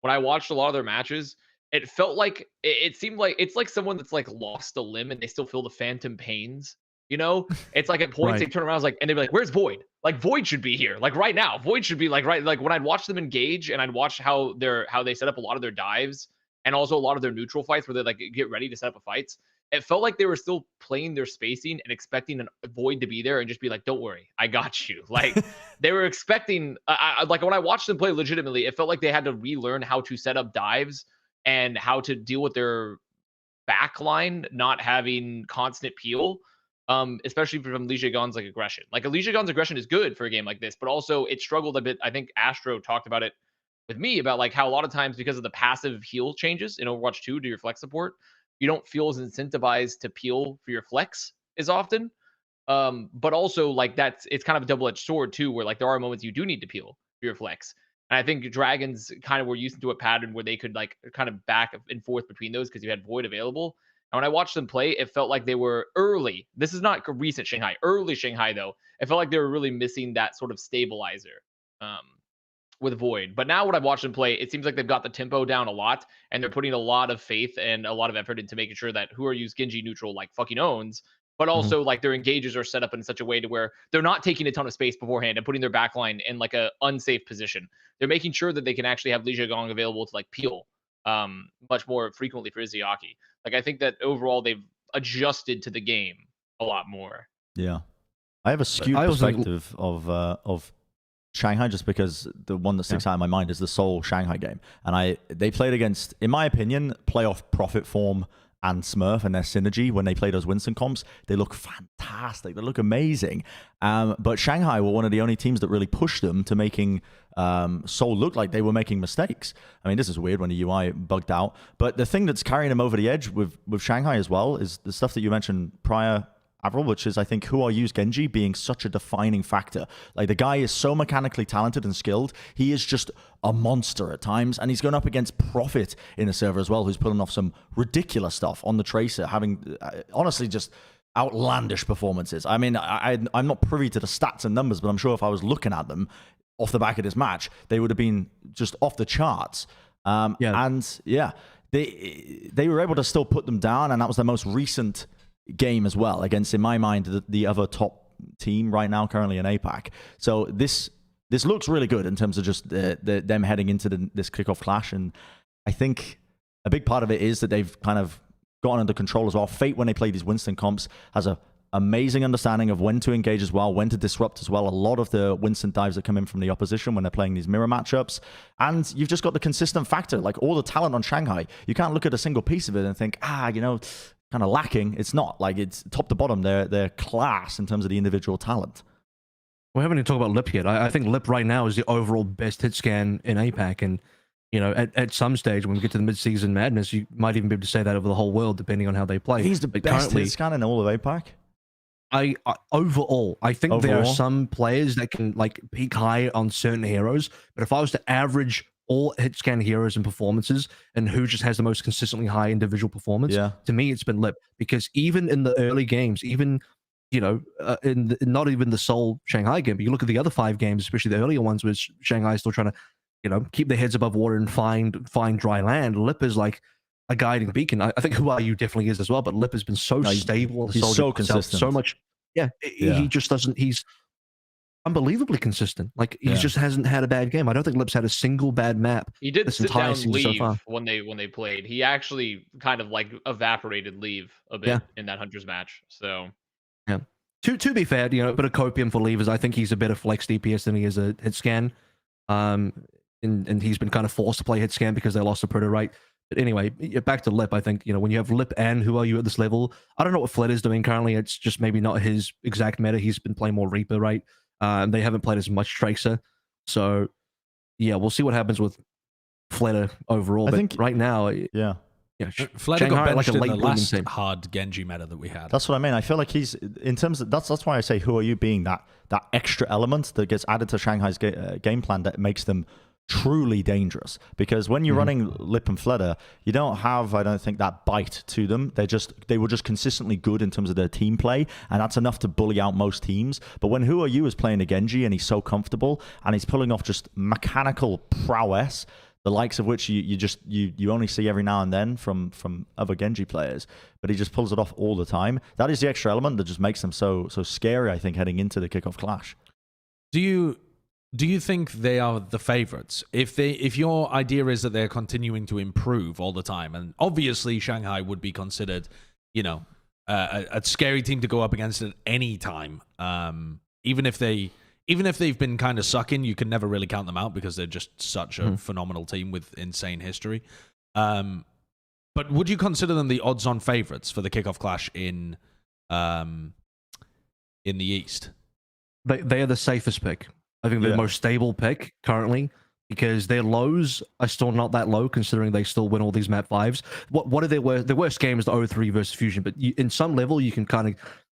When I watched a lot of their matches, it felt like it seemed like it's like someone that's like lost a limb and they still feel the phantom pains. You know, it's like at points they turn around and they'd be like, "Where's Void? Like, Void should be here. Like, right now, Void should be like right." Like, when I'd watch them engage and I'd watch how they set up a lot of their dives and also a lot of their neutral fights where they like get ready to set up a fights, it felt like they were still playing their spacing and expecting a Void to be there and just be like, "Don't worry, I got you." Like, they were expecting. Like, when I watched them play legitimately, it felt like they had to relearn how to set up dives and how to deal with their backline not having constant peel, especially from Li Zhegan's like aggression. Like, Li Zhegan's aggression is good for a game like this, but also it struggled a bit. I think Astro talked about it with me about like how a lot of times, because of the passive heal changes in Overwatch 2 to your flex support, you don't feel as incentivized to peel for your flex as often. But also, like, it's kind of a double-edged sword too, where like there are moments you do need to peel for your flex. And I think Dragons kind of were used to a pattern where they could like kind of back and forth between those because you had Void available. And when I watched them play, it felt like they were early. This is not recent Shanghai. Early Shanghai, though, it felt like they were really missing that sort of stabilizer with Void. But now when I've watched them play, it seems like they've got the tempo down a lot, and they're putting a lot of faith and a lot of effort into making sure that Whoaru's Genji neutral like fucking owns, but also like their engages are set up in such a way to where they're not taking a ton of space beforehand and putting their backline in like a unsafe position. They're making sure that they can actually have Li Gong available to like peel much more frequently for Izayaki. Like I think that overall they've adjusted to the game a lot more. Yeah, I have a skewed perspective of Shanghai just because the one that sticks out in my mind is the Seoul Shanghai game, and they played against, in my opinion, playoff Profit Form and Smurf and their synergy when they play those Winston comps. They look fantastic. They look amazing. But Shanghai were one of the only teams that really pushed them to making Seoul look like they were making mistakes. I mean, this is weird when the UI bugged out. But the thing that's carrying them over the edge with Shanghai as well is the stuff that you mentioned prior, AVRL, which is, I think, Whoaru's Genji being such a defining factor. Like, the guy is so mechanically talented and skilled. He is just a monster at times, and he's going up against Profit in a server as well, who's pulling off some ridiculous stuff on the Tracer, having, honestly, just outlandish performances. I mean, I'm not privy to the stats and numbers, but I'm sure if I was looking at them off the back of this match, they would have been just off the charts. And, yeah, they were able to still put them down, and that was their most recent game as well against, in my mind, the other top team right now currently in APAC. So this looks really good in terms of just them heading into this kickoff clash, and I think a big part of it is that they've kind of gotten under control as well. Fate, when they play these Winston comps, has a amazing understanding of when to engage as well, when to disrupt as well. A lot of the Winston dives that come in from the opposition when they're playing these mirror matchups, and you've just got the consistent factor, like all the talent on Shanghai. You can't look at a single piece of it and think, kind of lacking. It's not. Like, it's top to bottom. They're class in terms of the individual talent. We haven't even talked about Lip yet. I think Lip right now is the overall best hit scan in APAC, and at some stage when we get to the Midseason Madness, you might even be able to say that over the whole world, depending on how they play. He's the best hit scan in all of APAC. Overall, I think there are some players that can like peak high on certain heroes, but if I was to average all hit scan heroes and performances and who just has the most consistently high individual performance, to me it's been Lip, because even in the early games, even not even the Seoul Shanghai game, but you look at the other 5 games, especially the earlier ones, which Shanghai is still trying to keep their heads above water and find dry land. Lip is like a guiding beacon. I think Whoaru definitely is as well, but Lip has been so stable and he's so consistent, so much. He just doesn't. He's unbelievably consistent. Like, he just hasn't had a bad game. I don't think Lip's had a single bad map. He did sit down leave so when they played. He actually kind of like evaporated leave a bit in that Hunters match. So to be fair, a bit of copium for leavers. I think he's a better flex DPS than he is a hit scan. And he's been kind of forced to play hit scan because they lost to Predator, right? But anyway, back to Lip. I think, when you have Lip and Whoaru at this level, I don't know what Flat is doing currently. It's just maybe not his exact meta. He's been playing more Reaper, right? They haven't played as much Tracer. So, yeah, we'll see what happens with Flatter overall. I but think right now, Flatter got benched like in the last hard Genji meta that we had. That's what I mean. I feel like he's, in terms of, that's why I say Whoaru being that extra element that gets added to Shanghai's game plan that makes them truly dangerous. Because when you're running Lip and Flutter, you don't have, I don't think, that bite to them. They were just consistently good in terms of their team play, and that's enough to bully out most teams. But when Whoaru is playing a Genji and he's so comfortable and he's pulling off just mechanical prowess, the likes of which you only see every now and then from other Genji players, but he just pulls it off all the time. That is the extra element that just makes them so scary, I think, heading into the kickoff clash. Do you think they are the favorites? If your idea is that they're continuing to improve all the time, and obviously Shanghai would be considered, a scary team to go up against at any time. Even if they've been kind of sucking, you can never really count them out because they're just such a phenomenal team with insane history. But would you consider them the odds-on favorites for the kickoff clash in the East? They are the safest pick. I think they're the most stable pick currently, because their lows are still not that low, considering they still win all these map 5s. What are their worst game is the 0-3 versus Fusion, but in some level you can kind of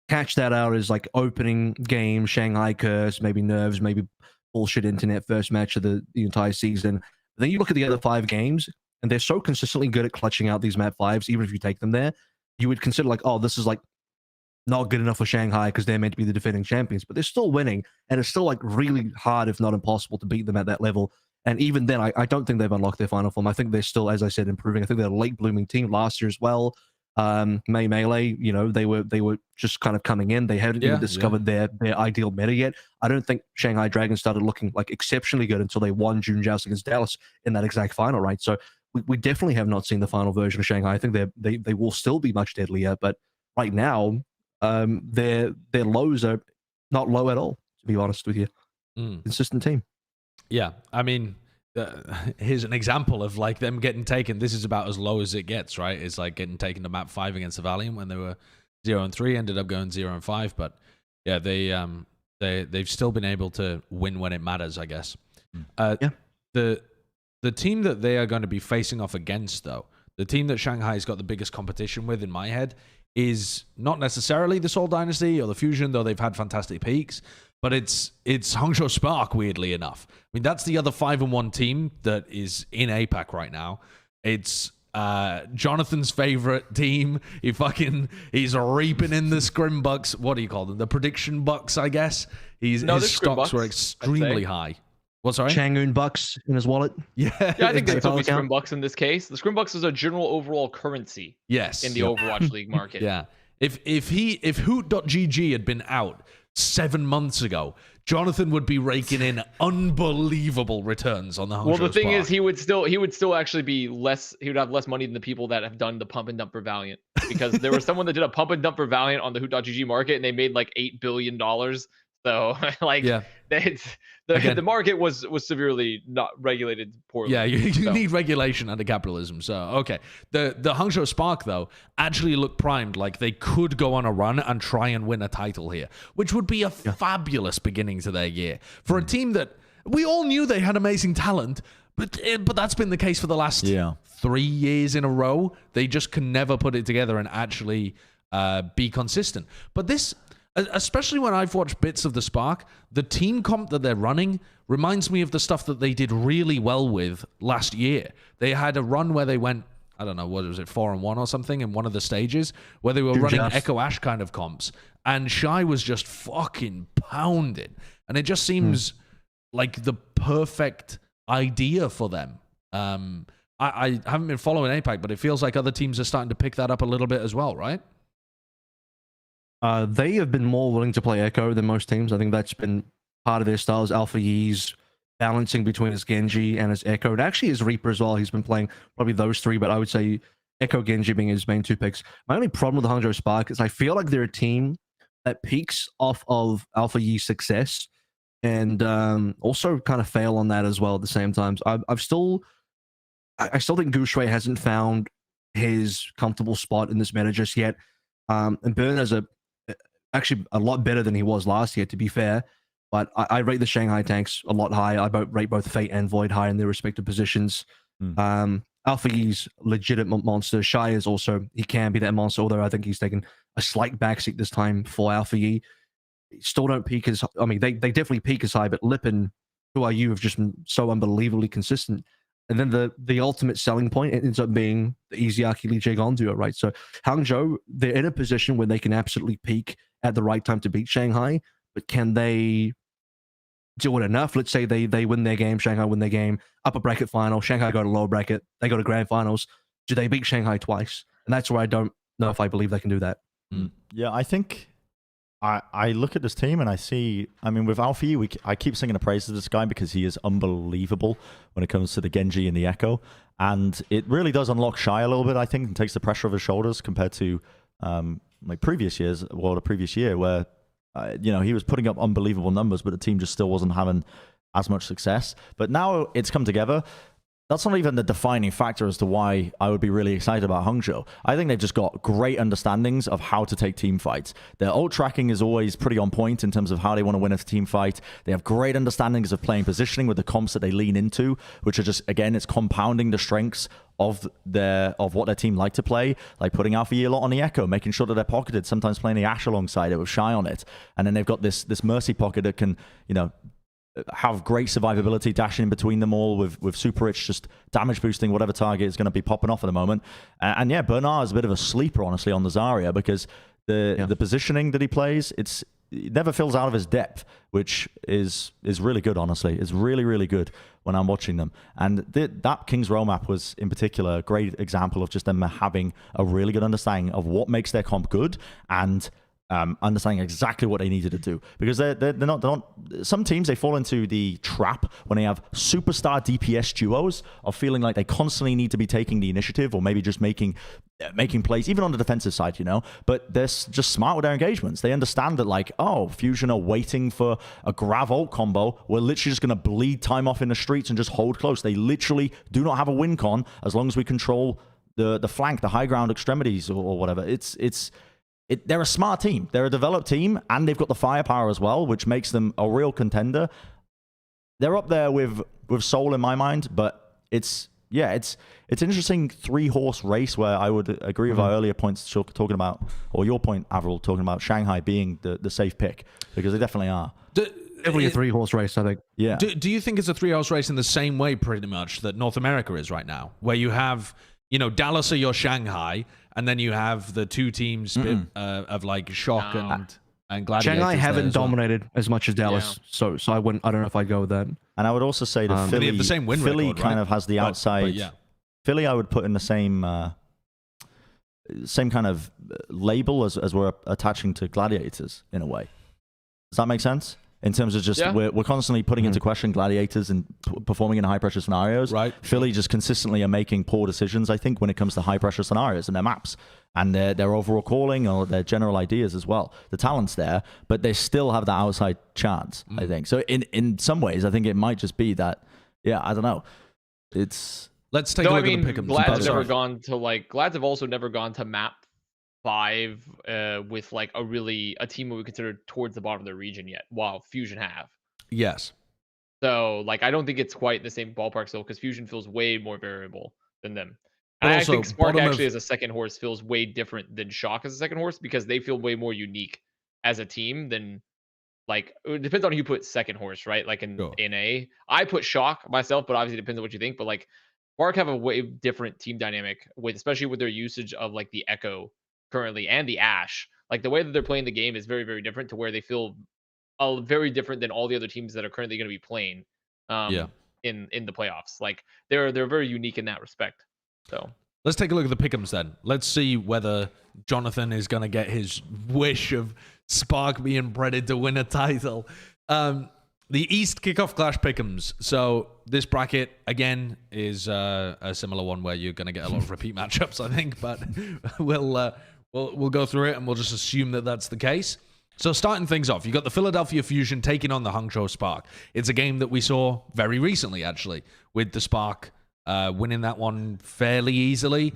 catch that out as like opening game, Shanghai curse, maybe nerves, maybe bullshit internet first match of the entire season. But then you look at the other 5 games, and they're so consistently good at clutching out these map 5s, even if you take them there, you would consider like, oh, this is like not good enough for Shanghai because they're meant to be the defending champions, but they're still winning, and it's still like really hard, if not impossible, to beat them at that level. And even then, I don't think they've unlocked their final form. I think they're still, as I said, improving. I think they're a late blooming team last year as well. Melee, you know, they were just kind of coming in. They hadn't even discovered their ideal meta yet. I don't think Shanghai Dragons started looking like exceptionally good until they won June Joust against Dallas in that exact final, right? So we definitely have not seen the final version of Shanghai. I think they will still be much deadlier, but right now, their lows are not low at all, to be honest with you. Consistent team. Yeah, I mean, here's an example of like them getting taken. This is about as low as it gets, right? It's like getting taken to map 5 against the Valiant when they were 0-3, ended up going 0-5. But yeah, they've still been able to win when it matters, I guess. The team that they are going to be facing off against, though, the team that Shanghai's got the biggest competition with in my head is not necessarily the Seoul Dynasty or the Fusion, though they've had fantastic peaks. But it's Hangzhou Spark, weirdly enough. I mean, that's the other 5-1 team that is in APAC right now. It's Jonathan's favorite team. He's reaping in the scrim bucks. What do you call them? The prediction bucks, I guess. His stocks were extremely high. What, sorry? Changoon bucks in his wallet. Yeah, I think there's still scrim bucks in this case. The scrim bucks is a general overall currency. Yes. In the Overwatch League market. Yeah. If Hoot.gg had been out 7 months ago, Jonathan would be raking in unbelievable returns on the Hangzhou Well, the thing Spark. is, he would still actually be less. He would have less money than the people that have done the pump and dump for Valiant, because there was someone that did a pump and dump for Valiant on the Hoot.gg market, and they made like $8 billion. So like, the market was severely not regulated poorly. Yeah, you need regulation under capitalism. So okay, the Hangzhou Spark though actually looked primed, like they could go on a run and try and win a title here, which would be a fabulous beginning to their year for a team that we all knew they had amazing talent, but that's been the case for the last 3 years in a row. They just can never put it together and actually be consistent. But this, especially when I've watched bits of the Spark, the team comp that they're running reminds me of the stuff that they did really well with last year. They had a run where they went, I don't know, what was it, 4-1 or something in one of the stages, where they were running Echo Ash kind of comps, and Shy was just fucking pounding. And it just seems like the perfect idea for them. I haven't been following APAC, but it feels like other teams are starting to pick that up a little bit as well, right? They have been more willing to play Echo than most teams. I think that's been part of their styles. Alpha Yee's balancing between his Genji and his Echo, and actually his Reaper as well. He's been playing probably those three, but I would say Echo, Genji being his main two picks. My only problem with the Hangzhou Spark is I feel like they're a team that peaks off of Alpha Yee's success and also kind of fail on that as well at the same time. So I still think Gushui hasn't found his comfortable spot in this meta just yet. And Bren is actually a lot better than he was last year, to be fair. But I rate the Shanghai tanks a lot higher. I rate both Fate and Void high in their respective positions. Alpha Yee's legitimate monster. Shy is also, he can be that monster, although I think he's taken a slight backseat this time for Alpha Yee. Still don't peak as, I mean, they definitely peak as high, but Lip and Who Are You have just been so unbelievably consistent. And then the ultimate selling point ends up being the Easy Lee Jagon duo, right? So Hangzhou, they're in a position where they can absolutely peak at the right time to beat Shanghai, but can they do it enough? Let's say they win their game, Shanghai win their game, upper bracket final, Shanghai go to lower bracket, they go to grand finals. Do they beat Shanghai twice? And that's where I don't know if I believe they can do that. Yeah, I think I look at this team and I see, I mean, with Alpha Yee, I keep singing the praises of this guy because he is unbelievable when it comes to the Genji and the Echo. And it really does unlock Shy a little bit, I think, and takes the pressure off his shoulders compared to like previous years, well, the previous year where, you know, he was putting up unbelievable numbers, but the team just still wasn't having as much success. But now it's come together. That's not even the defining factor as to why I would be really excited about Hangzhou. I think they've just got great understandings of how to take team fights. Their ult tracking is always pretty on point in terms of how they want to win a team fight. They have great understandings of playing positioning with the comps that they lean into, which are just, again, it's compounding the strengths of what their team like to play, like putting Alpha Yee a lot on the Echo, making sure that they're pocketed, sometimes playing the Ashe alongside it with Shy on it. And then they've got this Mercy pocket that can, you know, have great survivability, dashing in between them all with super rich, just damage boosting whatever target is going to be popping off at the moment. And yeah, Bernard is a bit of a sleeper, honestly, on the Zarya, because the positioning that he plays, it never fills out of his depth, which is really good, honestly. It's really, really good when I'm watching them. And that King's Row map was, in particular, a great example of just them having a really good understanding of what makes their comp good and understanding exactly what they needed to do. Because they're not some teams, they fall into the trap when they have superstar DPS duos of feeling like they constantly need to be taking the initiative or maybe just making plays, even on the defensive side, you know. But they're just smart with their engagements. They understand that, like, oh, Fusion are waiting for a Grav ult combo. We're literally just going to bleed time off in the streets and just hold close. They literally do not have a win con as long as we control the flank, the high ground extremities or whatever. They're a smart team. They're a developed team, and they've got the firepower as well, which makes them a real contender. They're up there with Seoul in my mind, but it's an interesting 3-horse race where I would agree with our earlier points talking about, or your point, Avril, talking about Shanghai being the safe pick, because they definitely are. Definitely a 3-horse race, I think. Yeah. Do you think it's a 3-horse race in the same way, pretty much, that North America is right now, where you have, you know, Dallas are your Shanghai, and then you have the two teams of like Shock and Gladiators. Shanghai haven't dominated as much as Dallas, so I don't know if I'd go with that. And I would also say that Philly, they have the same win Philly record, kind right? of has the outside. But yeah. Philly, I would put in the same kind of label as we're attaching to Gladiators in a way. Does that make sense? In terms of just we're constantly putting into question Gladiators and performing in high pressure scenarios. Right. Philly just consistently are making poor decisions, I think, when it comes to high pressure scenarios and their maps and their overall calling or their general ideas as well. The talent's there, but they still have that outside chance, I think. So in some ways, I think it might just be that, I don't know. Let's take a look at the pick'ems. Glads have also never gone to map 5 with like a team we would consider towards the bottom of the region yet, while Fusion have. Yes. So like I don't think it's quite the same ballpark still, because Fusion feels way more variable than them. But And I also, think Spark bottom actually of- as a second horse feels way different than Shock as a second horse, because they feel way more unique as a team than, like, it depends on who you put second horse, right? Like in A, I put Shock myself, but obviously it depends on what you think. But like Spark have a way different team dynamic especially with their usage of like the Echo currently and the Ash. Like the way that they're playing the game is very, very different to where they feel very different than all the other teams that are currently going to be playing in the playoffs. Like they're very unique in that respect. So let's take a look at the pick'ems then. Let's see whether Jonathan is going to get his wish of Spark being breaded to win a title. The East Kickoff Clash pick'ems. So this bracket, again, is a similar one where you're going to get a lot of repeat matchups, I think. But we'll go through it and we'll just assume that that's the case. So starting things off, you got the Philadelphia Fusion taking on the Hangzhou Spark. It's a game that we saw very recently, actually, with the Spark winning that one fairly easily.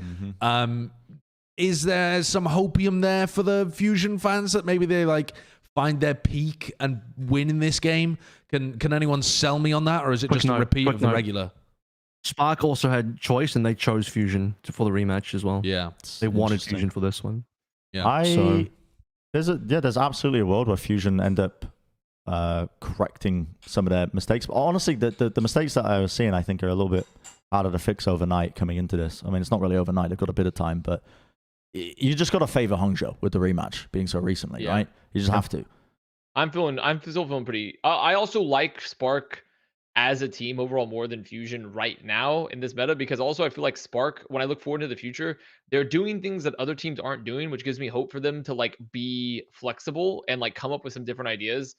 Is there some hopium there for the Fusion fans that maybe they like find their peak and win in this game? Can anyone sell me on that, or is it just a repeat of the regular? Spark also had choice, and they chose Fusion for the rematch as well. Yeah, they wanted Fusion for this one. Yeah, there's absolutely a world where Fusion end up correcting some of their mistakes. But honestly, the mistakes that I was seeing, I think, are a little bit harder to fix overnight coming into this. I mean, it's not really overnight; they've got a bit of time, but you just got to favor Hangzhou with the rematch being so recently, right? You just have to. I'm still feeling pretty. I also like Spark as a team overall more than Fusion right now in this meta, because also I feel like Spark, when I look forward to the future, they're doing things that other teams aren't doing, which gives me hope for them to like be flexible and like come up with some different ideas,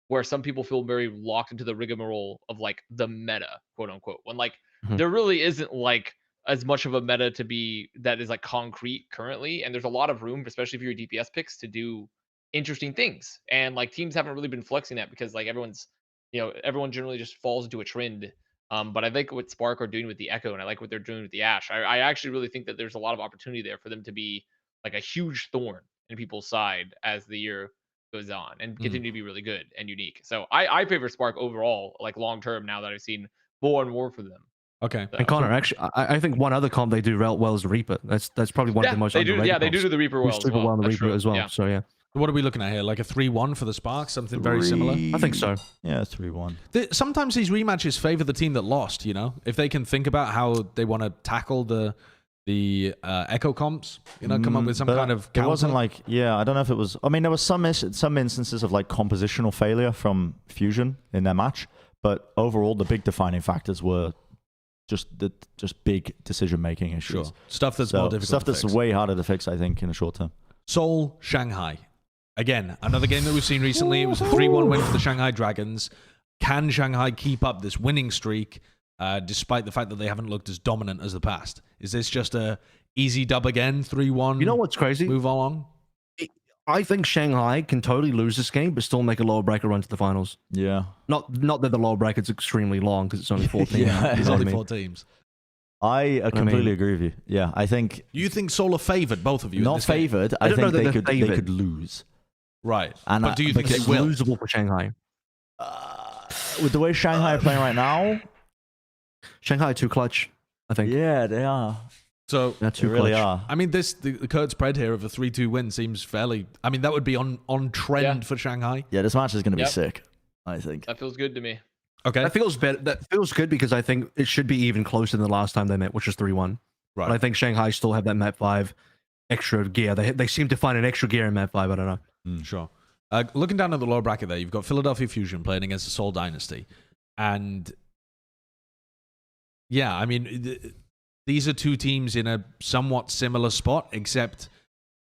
where some people feel very locked into the rigmarole of like the meta, quote unquote, when like there really isn't like as much of a meta to be that is like concrete currently, and there's a lot of room, especially for your DPS picks, to do interesting things. And like teams haven't really been flexing that, because like everyone generally just falls into a trend. But I like what Spark are doing with the Echo, and I like what they're doing with the Ash. I actually really think that there's a lot of opportunity there for them to be like a huge thorn in people's side as the year goes on, and continue to be really good and unique. So I favor Spark overall, like long term, now that I've seen more and more for them. Okay. So, and Connor, actually, I think one other comp they do well is the Reaper. That's probably one of the most they do. underrated Yeah, they do comps. the Reaper well. Super well on the Reaper as well. Yeah. So yeah. What are we looking at here? Like a 3-1 for the Sparks? Something very similar? I think so. Yeah, 3-1. Sometimes these rematches favor the team that lost, you know? If they can think about how they want to tackle the echo comps, you know, come up with some kind of counter. It wasn't like, yeah, I don't know if it was. I mean, there was some instances of like compositional failure from Fusion in their match, but overall, the big defining factors were just big decision making issues. Sure. Stuff that's more difficult. Stuff that's way harder to fix, I think, in the short term. Seoul, Shanghai. Again, another game that we've seen recently. It was a 3-1 win for the Shanghai Dragons. Can Shanghai keep up this winning streak? Despite the fact that they haven't looked as dominant as the past. Is this just a easy dub again, 3-1? You know what's crazy? Move along? I think Shanghai can totally lose this game, but still make a lower bracket run to the finals. Yeah. Not that the lower bracket's extremely long, because it's only 4 teams. Yeah, There's only 4 teams. I completely agree with you. Yeah, I think... You think Seoul are favored, both of you? Not favored. I think they could lose. Right. And but do you think they it's will? losable for Shanghai. With the way Shanghai are playing right now... Shanghai too clutch, I think. Yeah, they are. So They're too They really clutch. are. I mean, the Kurt spread here of a 3-2 win seems fairly... I mean, that would be on trend for Shanghai. Yeah, this match is going to be Yep. sick, I think. That feels good to me. Okay. That feels better. That feels good because I think it should be even closer than the last time they met, which was 3-1. Right. But I think Shanghai still have that map 5 extra gear. They seem to find an extra gear in map 5. I don't know. Sure. Looking down at the lower bracket there, you've got Philadelphia Fusion playing against the Seoul Dynasty. And... yeah, I mean, these are two teams in a somewhat similar spot, except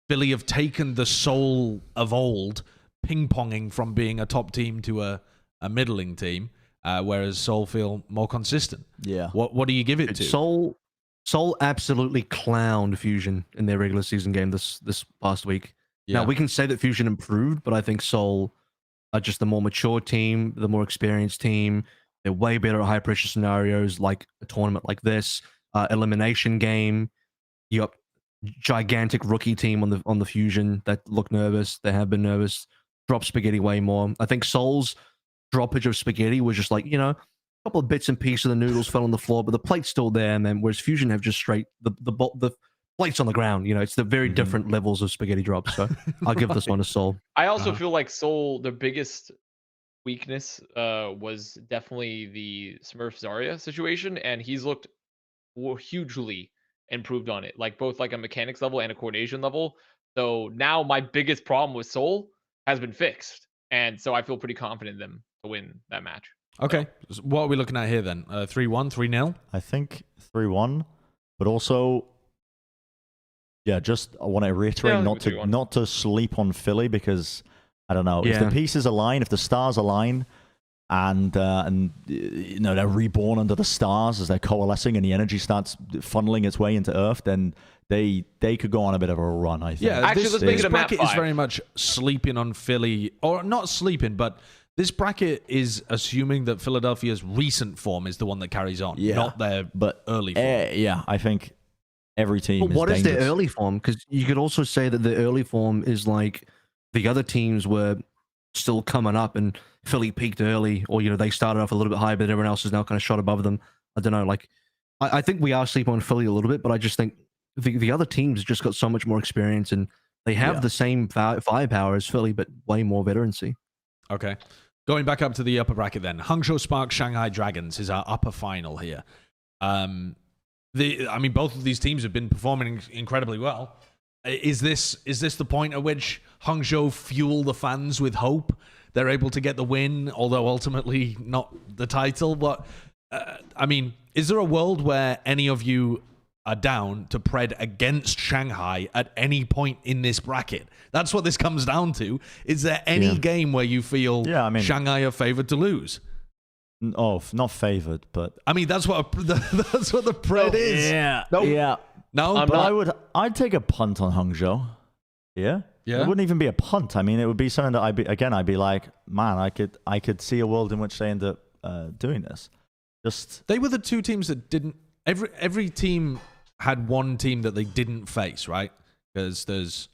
Philly have taken the Seoul of old, ping-ponging from being a top team to a middling team, whereas Seoul feel more consistent. Yeah. What do you give it to? Seoul absolutely clowned Fusion in their regular season game this past week. Yeah. Now, we can say that Fusion improved, but I think Seoul are just the more mature team, the more experienced team. They're way better at high-pressure scenarios like a tournament like this, elimination game. You got gigantic rookie team on the Fusion that look nervous. They have been nervous. Drop Spaghetti way more. I think Seoul's droppage of Spaghetti was just like, a couple of bits and pieces of the noodles fell on the floor, but the plate's still there, man. Whereas Fusion have just straight the plate's on the ground. It's the very different levels of Spaghetti drops. So I'll give this one to Seoul. I also feel like Seoul, their biggest weakness was definitely the Smurf Zarya situation, and he's looked hugely improved on it, like both like a mechanics level and a coordination level. So now my biggest problem with Seoul has been fixed, and so I feel pretty confident in them to win that match. Okay, so what are we looking at here then? 3-1, 3-0? I think 3-1, but also, yeah, just I want to reiterate not to sleep on Philly because I don't know if the pieces align, if the stars align, and they're reborn under the stars as they're coalescing and the energy starts funneling its way into Earth, then they could go on a bit of a run. I think. Yeah, actually, let's make it a map bracket 5. is very much sleeping on Philly, or not sleeping, but this bracket is assuming that Philadelphia's recent form is the one that carries on, not their early form. Yeah, I think every team. But what is dangerous. their early form? Because you could also say that the early form is like the other teams were still coming up and Philly peaked early, or they started off a little bit higher, but everyone else is now kind of shot above them. I don't know. Like, I think we are sleeping on Philly a little bit, but I just think the other teams just got so much more experience and they have the same firepower as Philly, but way more veterancy. Okay. Going back up to the upper bracket then. Hangzhou Sparks, Shanghai Dragons is our upper final here. Both of these teams have been performing incredibly well. Is this the point at which Hangzhou fuel the fans with hope? They're able to get the win, although ultimately not the title. But, is there a world where any of you are down to pred against Shanghai at any point in this bracket? That's what this comes down to. Is there any game where you feel Shanghai are favored to lose? Oh, not favored, but that's what the pred is. Yeah, Nope. yeah. No, but I'd take a punt on Hangzhou. Yeah. Yeah. It wouldn't even be a punt. It would be something that I'd be like, man, I could see a world in which they end up doing this. They were the two teams that didn't. Every team had one team that they didn't face, right? Because there's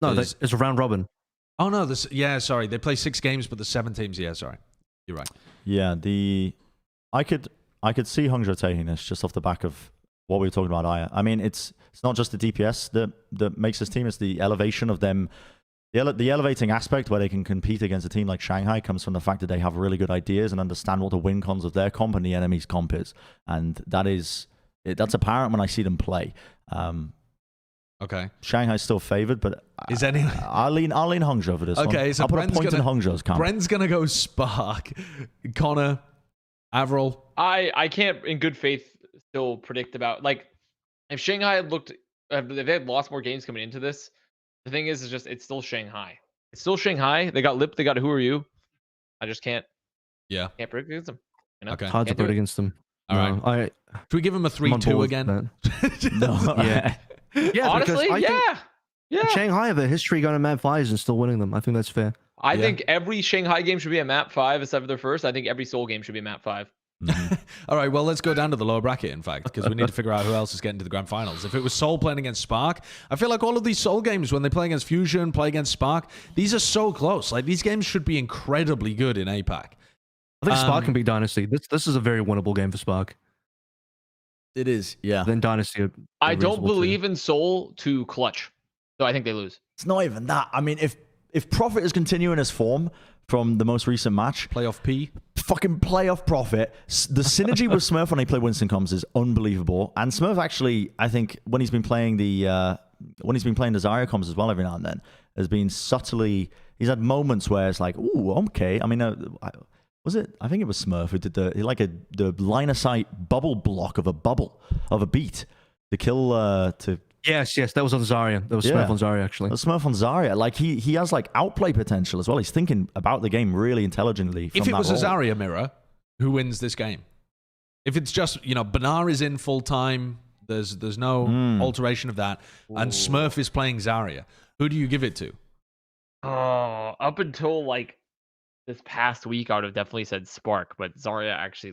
a round robin. Oh no, sorry. They play 6 games, but the 7 teams. Yeah, sorry, you're right. Yeah, I could see Hangzhou taking this just off the back of what we were talking about. It's not just the DPS that makes this team; it's the elevation of them The elevating aspect where they can compete against a team like Shanghai comes from the fact that they have really good ideas and understand what the win cons of their comp and the enemy's comp is, and that's apparent when I see them play. Okay. Shanghai's still favored, but is any? I'll lean Hangzhou for this one. Okay, so I'll put Bren's a point in Hangzhou's camp. Bren's gonna go Spark. Connor, AVRL. I can't in good faith still predict about, like, if Shanghai had if they had lost more games coming into this, the thing is just it's still Shanghai. It's still Shanghai. They got Lip. They got Who Are You. I just can't. Yeah. Can't predict against them. You know? Okay. Hard to Can't do put it. against them. All right. Should we give him a I'm on 3-2 board again? with No. Yeah. Yeah, Honestly, because I think yeah. Shanghai have a history going to map 5s and still winning them. I think that's fair. I Yeah. think every Shanghai game should be a map 5 except for their first. I think every Seoul game should be a map 5. All right, well, let's go down to the lower bracket, in fact, because we need to figure out who else is getting to the grand finals. If it was Seoul playing against Spark, I feel like all of these Seoul games, when they play against Fusion, play against Spark, these are so close. Like, these games should be incredibly good in APAC. I think Spark can beat Dynasty. This is a very winnable game for Spark. It is, yeah. Then Dynasty. I don't believe in Seoul to clutch, so I think they lose. It's not even that. I mean, if Prophet is continuing his form from the most recent match, Playoff P. fucking playoff Prophet. The synergy with Smurf when they play Winston comms is unbelievable. And Smurf actually, I think, when he's been playing the Zarya comms as well every now and then, has been subtly. He's had moments where it's like, ooh, okay. I mean, was it? I think it was Smurf who did the line of sight bubble block of a beat to kill Yes, that was on Zarya. That was Smurf on Zarya, actually. That's Smurf on Zarya. Like, he has, like, outplay potential as well. He's thinking about the game really intelligently. If it was a role. Zarya mirror, who wins this game? If it's just, Banar is in full time, there's no alteration of that, and Smurf is playing Zarya, who do you give it to? Up until, like, this past week, I would have definitely said Spark, but Zarya actually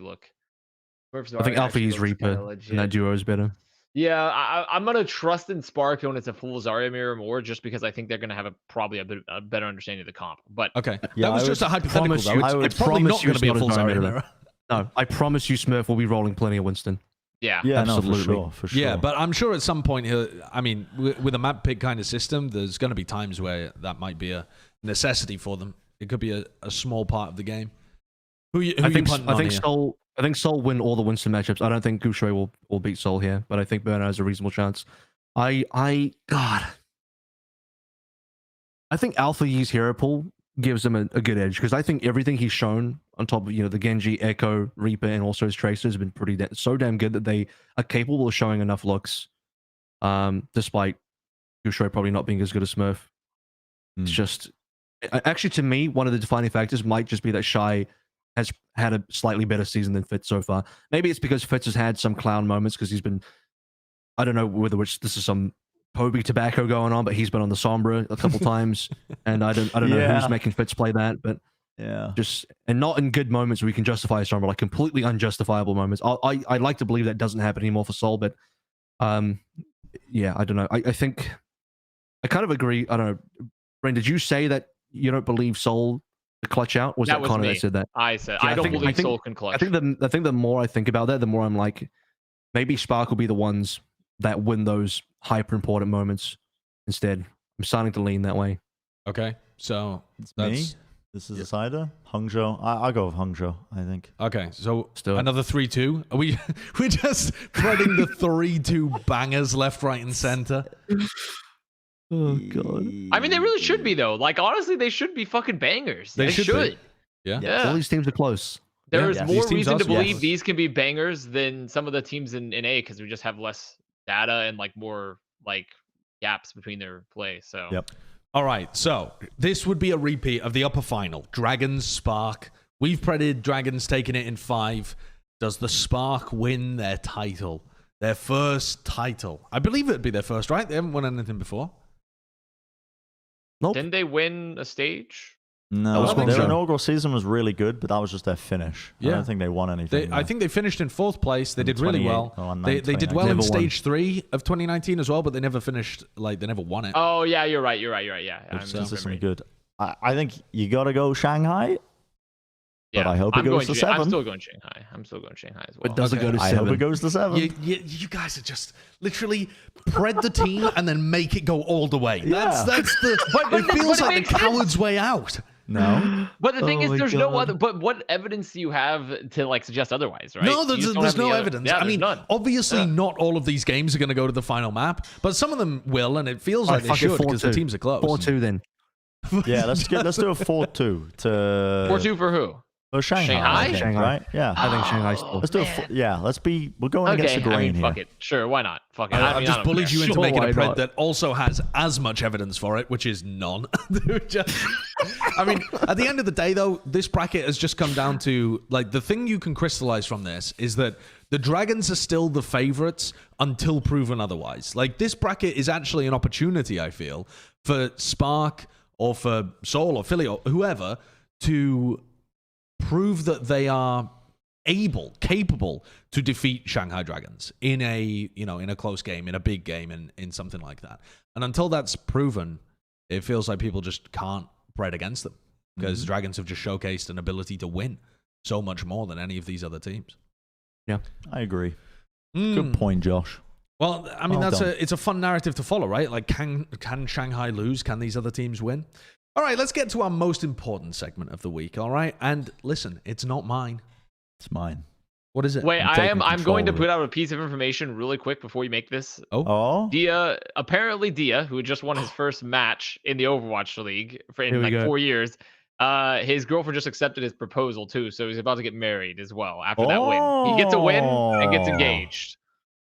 I think Alpha E's Reaper, and that duo is better. Yeah, I'm gonna trust in Spark when it's a full Zarya mirror more, just because I think they're gonna have probably a better understanding of the comp. But Okay, Yeah, that was I just would a hypothetical, promise though. you- It's, I would it's probably not promise you going to be a it's full not a Zarya Zarya mirror. No, I promise you Smurf will be rolling plenty of Winston. yeah, Yeah, no, Absolutely. for sure. Yeah, but I'm sure at some point, I mean, with a map pick kind of system, there's going to be times where that might be a necessity for them. It could be a small part of the game. I think Seoul win all the Winston matchups. I don't think Gushui will beat Seoul here, but I think Brennon has a reasonable chance. I think Alpha Yi's hero pool gives him a good edge, because I think everything he's shown on top of the Genji, Echo, Reaper, and also his Tracer has been so damn good that they are capable of showing enough looks, despite Gushui probably not being as good as Smurf. It's just actually, to me, one of the defining factors might just be that Shy has had a slightly better season than Fitz so far. Maybe it's because Fitz has had some clown moments because he's been, I don't know whether this is some Poby tobacco going on, but he's been on the Sombra a couple times, and I don't know who's making Fitz play that, but and not in good moments where we can justify a Sombra, like completely unjustifiable moments. I like to believe that doesn't happen anymore for Seoul, but yeah, I don't know. I think I kind of agree. I don't know. Bren, did you say that you don't believe Seoul to clutch out? Was that Connor that said that? I said Yeah, I don't believe Seoul can clutch. I think the more I think about that, the more I'm like, maybe Spark will be the ones that win those hyper important moments instead. I'm starting to lean that way. Okay, so It's me. This is a cider. Hangzhou. I'll go with Hangzhou, I think. Okay, so Still. another 3-2. Are we're just spreading the 3-2 bangers left, right, and center. Oh god. I mean, they really should be though. Like honestly, they should be fucking bangers. They should be. Yeah. All these teams are close. There is Yeah, more these teams reason to are- believe yes. these can be bangers than some of the teams in A, because we just have less data and like more like gaps between their play. So Yep. All right, so this would be a repeat of the upper final. Dragons, Spark. We've predicted Dragons taking it in 5. Does the Spark win their title? Their first title. I believe it'd be their first, right? They haven't won anything before. Nope. didn't they win a stage? No, was their Guangzhou. inaugural season was really good, but that was just their finish. I Yeah. don't think they won anything. I think they finished in 4th place. They In did really 28 well. or on They did 2019. well in Never won. stage 3 of 2019 as well, but they never finished, like, they never won it. Oh yeah, you're right. Yeah, I'm It's consistently remembering. good. I think you got to go Shanghai. But I hope it goes to 7. I'm still going Shanghai. I'm still going Shanghai as well. But does it go to 7? I hope it goes to 7. You guys are just literally spread the team and then make it go all the way. Yeah. That's the. It feels like the coward's way out. No. But the thing is, my there's no God. other. But what evidence do you have to like suggest otherwise, right? No, You just there's don't have no any other- evidence. Yeah, I there's mean, none. obviously, Yeah. not all of these games are going to go to the final map, but some of them will, and it feels like they fuck it, should because the 4-2. teams are close. 4-2 then. Yeah, let's do a 4-2 to 4-2 for who? for Shanghai. Shanghai? I think, Shanghai. right? Yeah. I think Shanghai still. Let's do we're going against the Okay, I grain mean, fuck here. it. Sure, why not? Fuck it. I've I just don't bullied care. you into Sure, making a why pred not? that also has as much evidence for it, which is none. I mean, at the end of the day, though, this bracket has just come down to, like, the thing you can crystallize from this is that the Dragons are still the favorites until proven otherwise. Like, this bracket is actually an opportunity, I feel, for Spark or for Soul or Philly or whoever to prove that they are capable to defeat Shanghai Dragons in a close game, in a big game, in something like that. And until that's proven, it feels like people just can't bet against them because Dragons have just showcased an ability to win so much more than any of these other teams. Yeah, I agree. Good point, Josh. Well, I mean, Well done. it's a fun narrative to follow, right? Like, can Shanghai lose? Can these other teams win? All right, let's get to our most important segment of the week, all right? And listen, it's not mine. It's mine. What is it? Wait, taking I'm going to control put out a piece of information really quick before you make this. Oh, Apparently Dia, who just won his first match in the Overwatch League Here in we like go. 4 years, his girlfriend just accepted his proposal too, so he's about to get married as well after that win. He gets a win and gets engaged.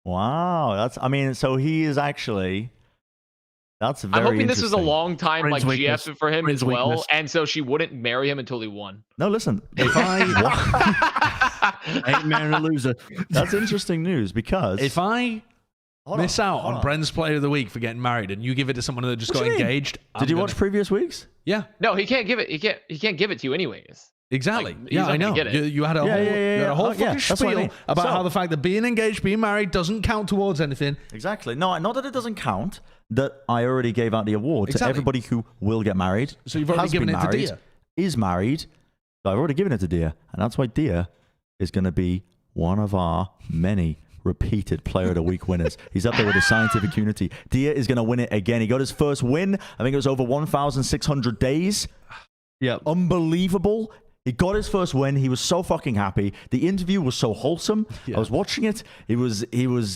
wow. So he is actually. That's very I'm hoping this was a interesting. long time Friend's like weakness. GF for him Friend's as well, weakness. and so she wouldn't marry him until he won. No, listen. If I Ain't man a loser. That's interesting news because if I Hold miss out hold on Bren's Player of the Week for getting married, and you give it to someone that just What got do you mean? engaged, Did you watch previous weeks? Yeah, No, he can't give it. He can't give it to you anyways. exactly. Like, he's Yeah, not I gonna know. get it. You had a Yeah, whole, yeah, yeah, you had a whole yeah. fucking That's what I spiel mean. about So- how the fact that being engaged, being married doesn't count towards anything. Exactly. No, not that it doesn't count. That I already gave out the award to Exactly. everybody who will get married. So you've already has given been it to married, Dia. Is married. So I've already given it to Dia, and that's why Dia is going to be one of our many repeated Player of the Week winners. He's up there with the scientific community. Dia is going to win it again. He got his first win. I think it was over 1,600 days. Yeah. Unbelievable. He got his first win. He was so fucking happy. The interview was so wholesome. Yeah. I was watching it. He was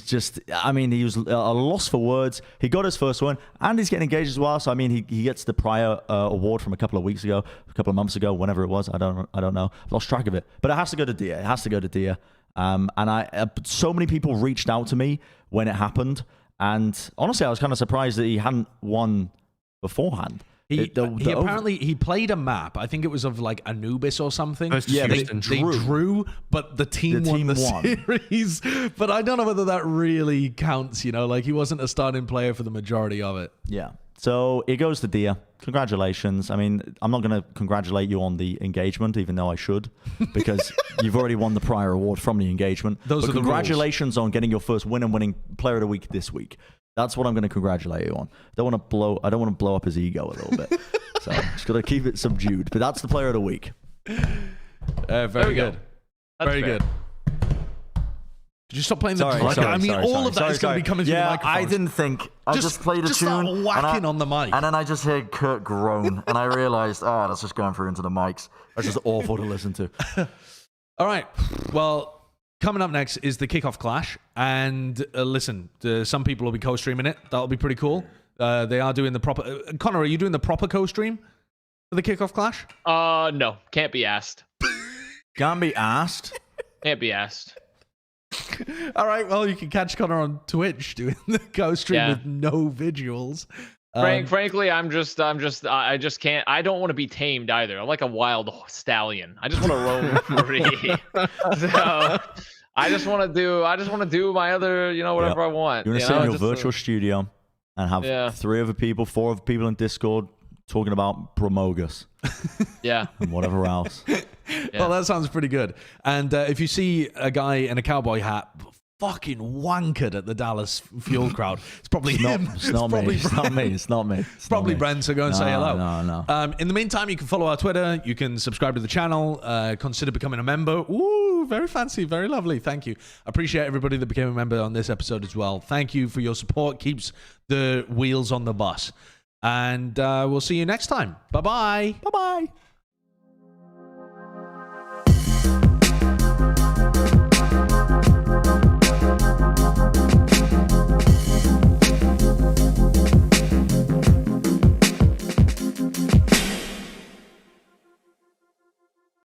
just, I mean, he was a loss for words. He got his first win, and he's getting engaged as well. So, I mean, he gets the prior award from a couple of weeks ago, a couple of months ago, whenever it was. I don't know. I've lost track of it. But it has to go to Dia. It has to go to Dia. And so many people reached out to me when it happened. And honestly, I was kind of surprised that he hadn't won beforehand. He apparently he played a map. I think it was of like Anubis or something. Yeah, they they drew, but the team won the series. But I don't know whether that really counts. Like he wasn't a starting player for the majority of it. Yeah. So it goes to Dia. Congratulations. I mean, I'm not going to congratulate you on the engagement, even though I should, because you've already won the prior award from the engagement. Those but are the congratulations on getting your first win and winning Player of the Week this week. That's what I'm going to congratulate you on. I don't want to blow up his ego a little bit. So just got to keep it subdued. But that's the Player of the Week. Very we go. good. That's Very fair. good. Could you stop playing the drum? I mean, all of that is going to be coming through the microphone. I didn't think. I just played a just tune. start whacking on the mic. And then I just heard Kurt groan, and I realized, that's just going through into the mics. That's just awful to listen to. All right. Well, coming up next is the kickoff clash. And listen, some people will be co-streaming it. That'll be pretty cool. They are doing the proper... Connor, are you doing the proper co-stream for the kickoff clash? No, can't be asked. Can't be asked. Can't be asked. All right. Well, you can catch Connor on Twitch doing the co-stream Yeah. with no visuals. Frankly, I just can't. I don't want to be tamed either. I'm like a wild stallion. I just want to roam free. So I just want to do my other, whatever I want. You want to sit in your virtual studio and have 4 other people in Discord talking about Promogus Yeah. and whatever else. Well, that sounds pretty good. And if you see a guy in a cowboy hat fucking wankered at the Dallas Fuel crowd. It's probably him. It's not me. It's not me. It's not me. It's probably not me. Bren, so go and say hello. No. In the meantime, you can follow our Twitter. You can subscribe to the channel. Consider becoming a member. Ooh, very fancy, very lovely. Thank you. I appreciate everybody that became a member on this episode as well. Thank you for your support. Keeps the wheels on the bus. And we'll see you next time. Bye-bye. Bye-bye.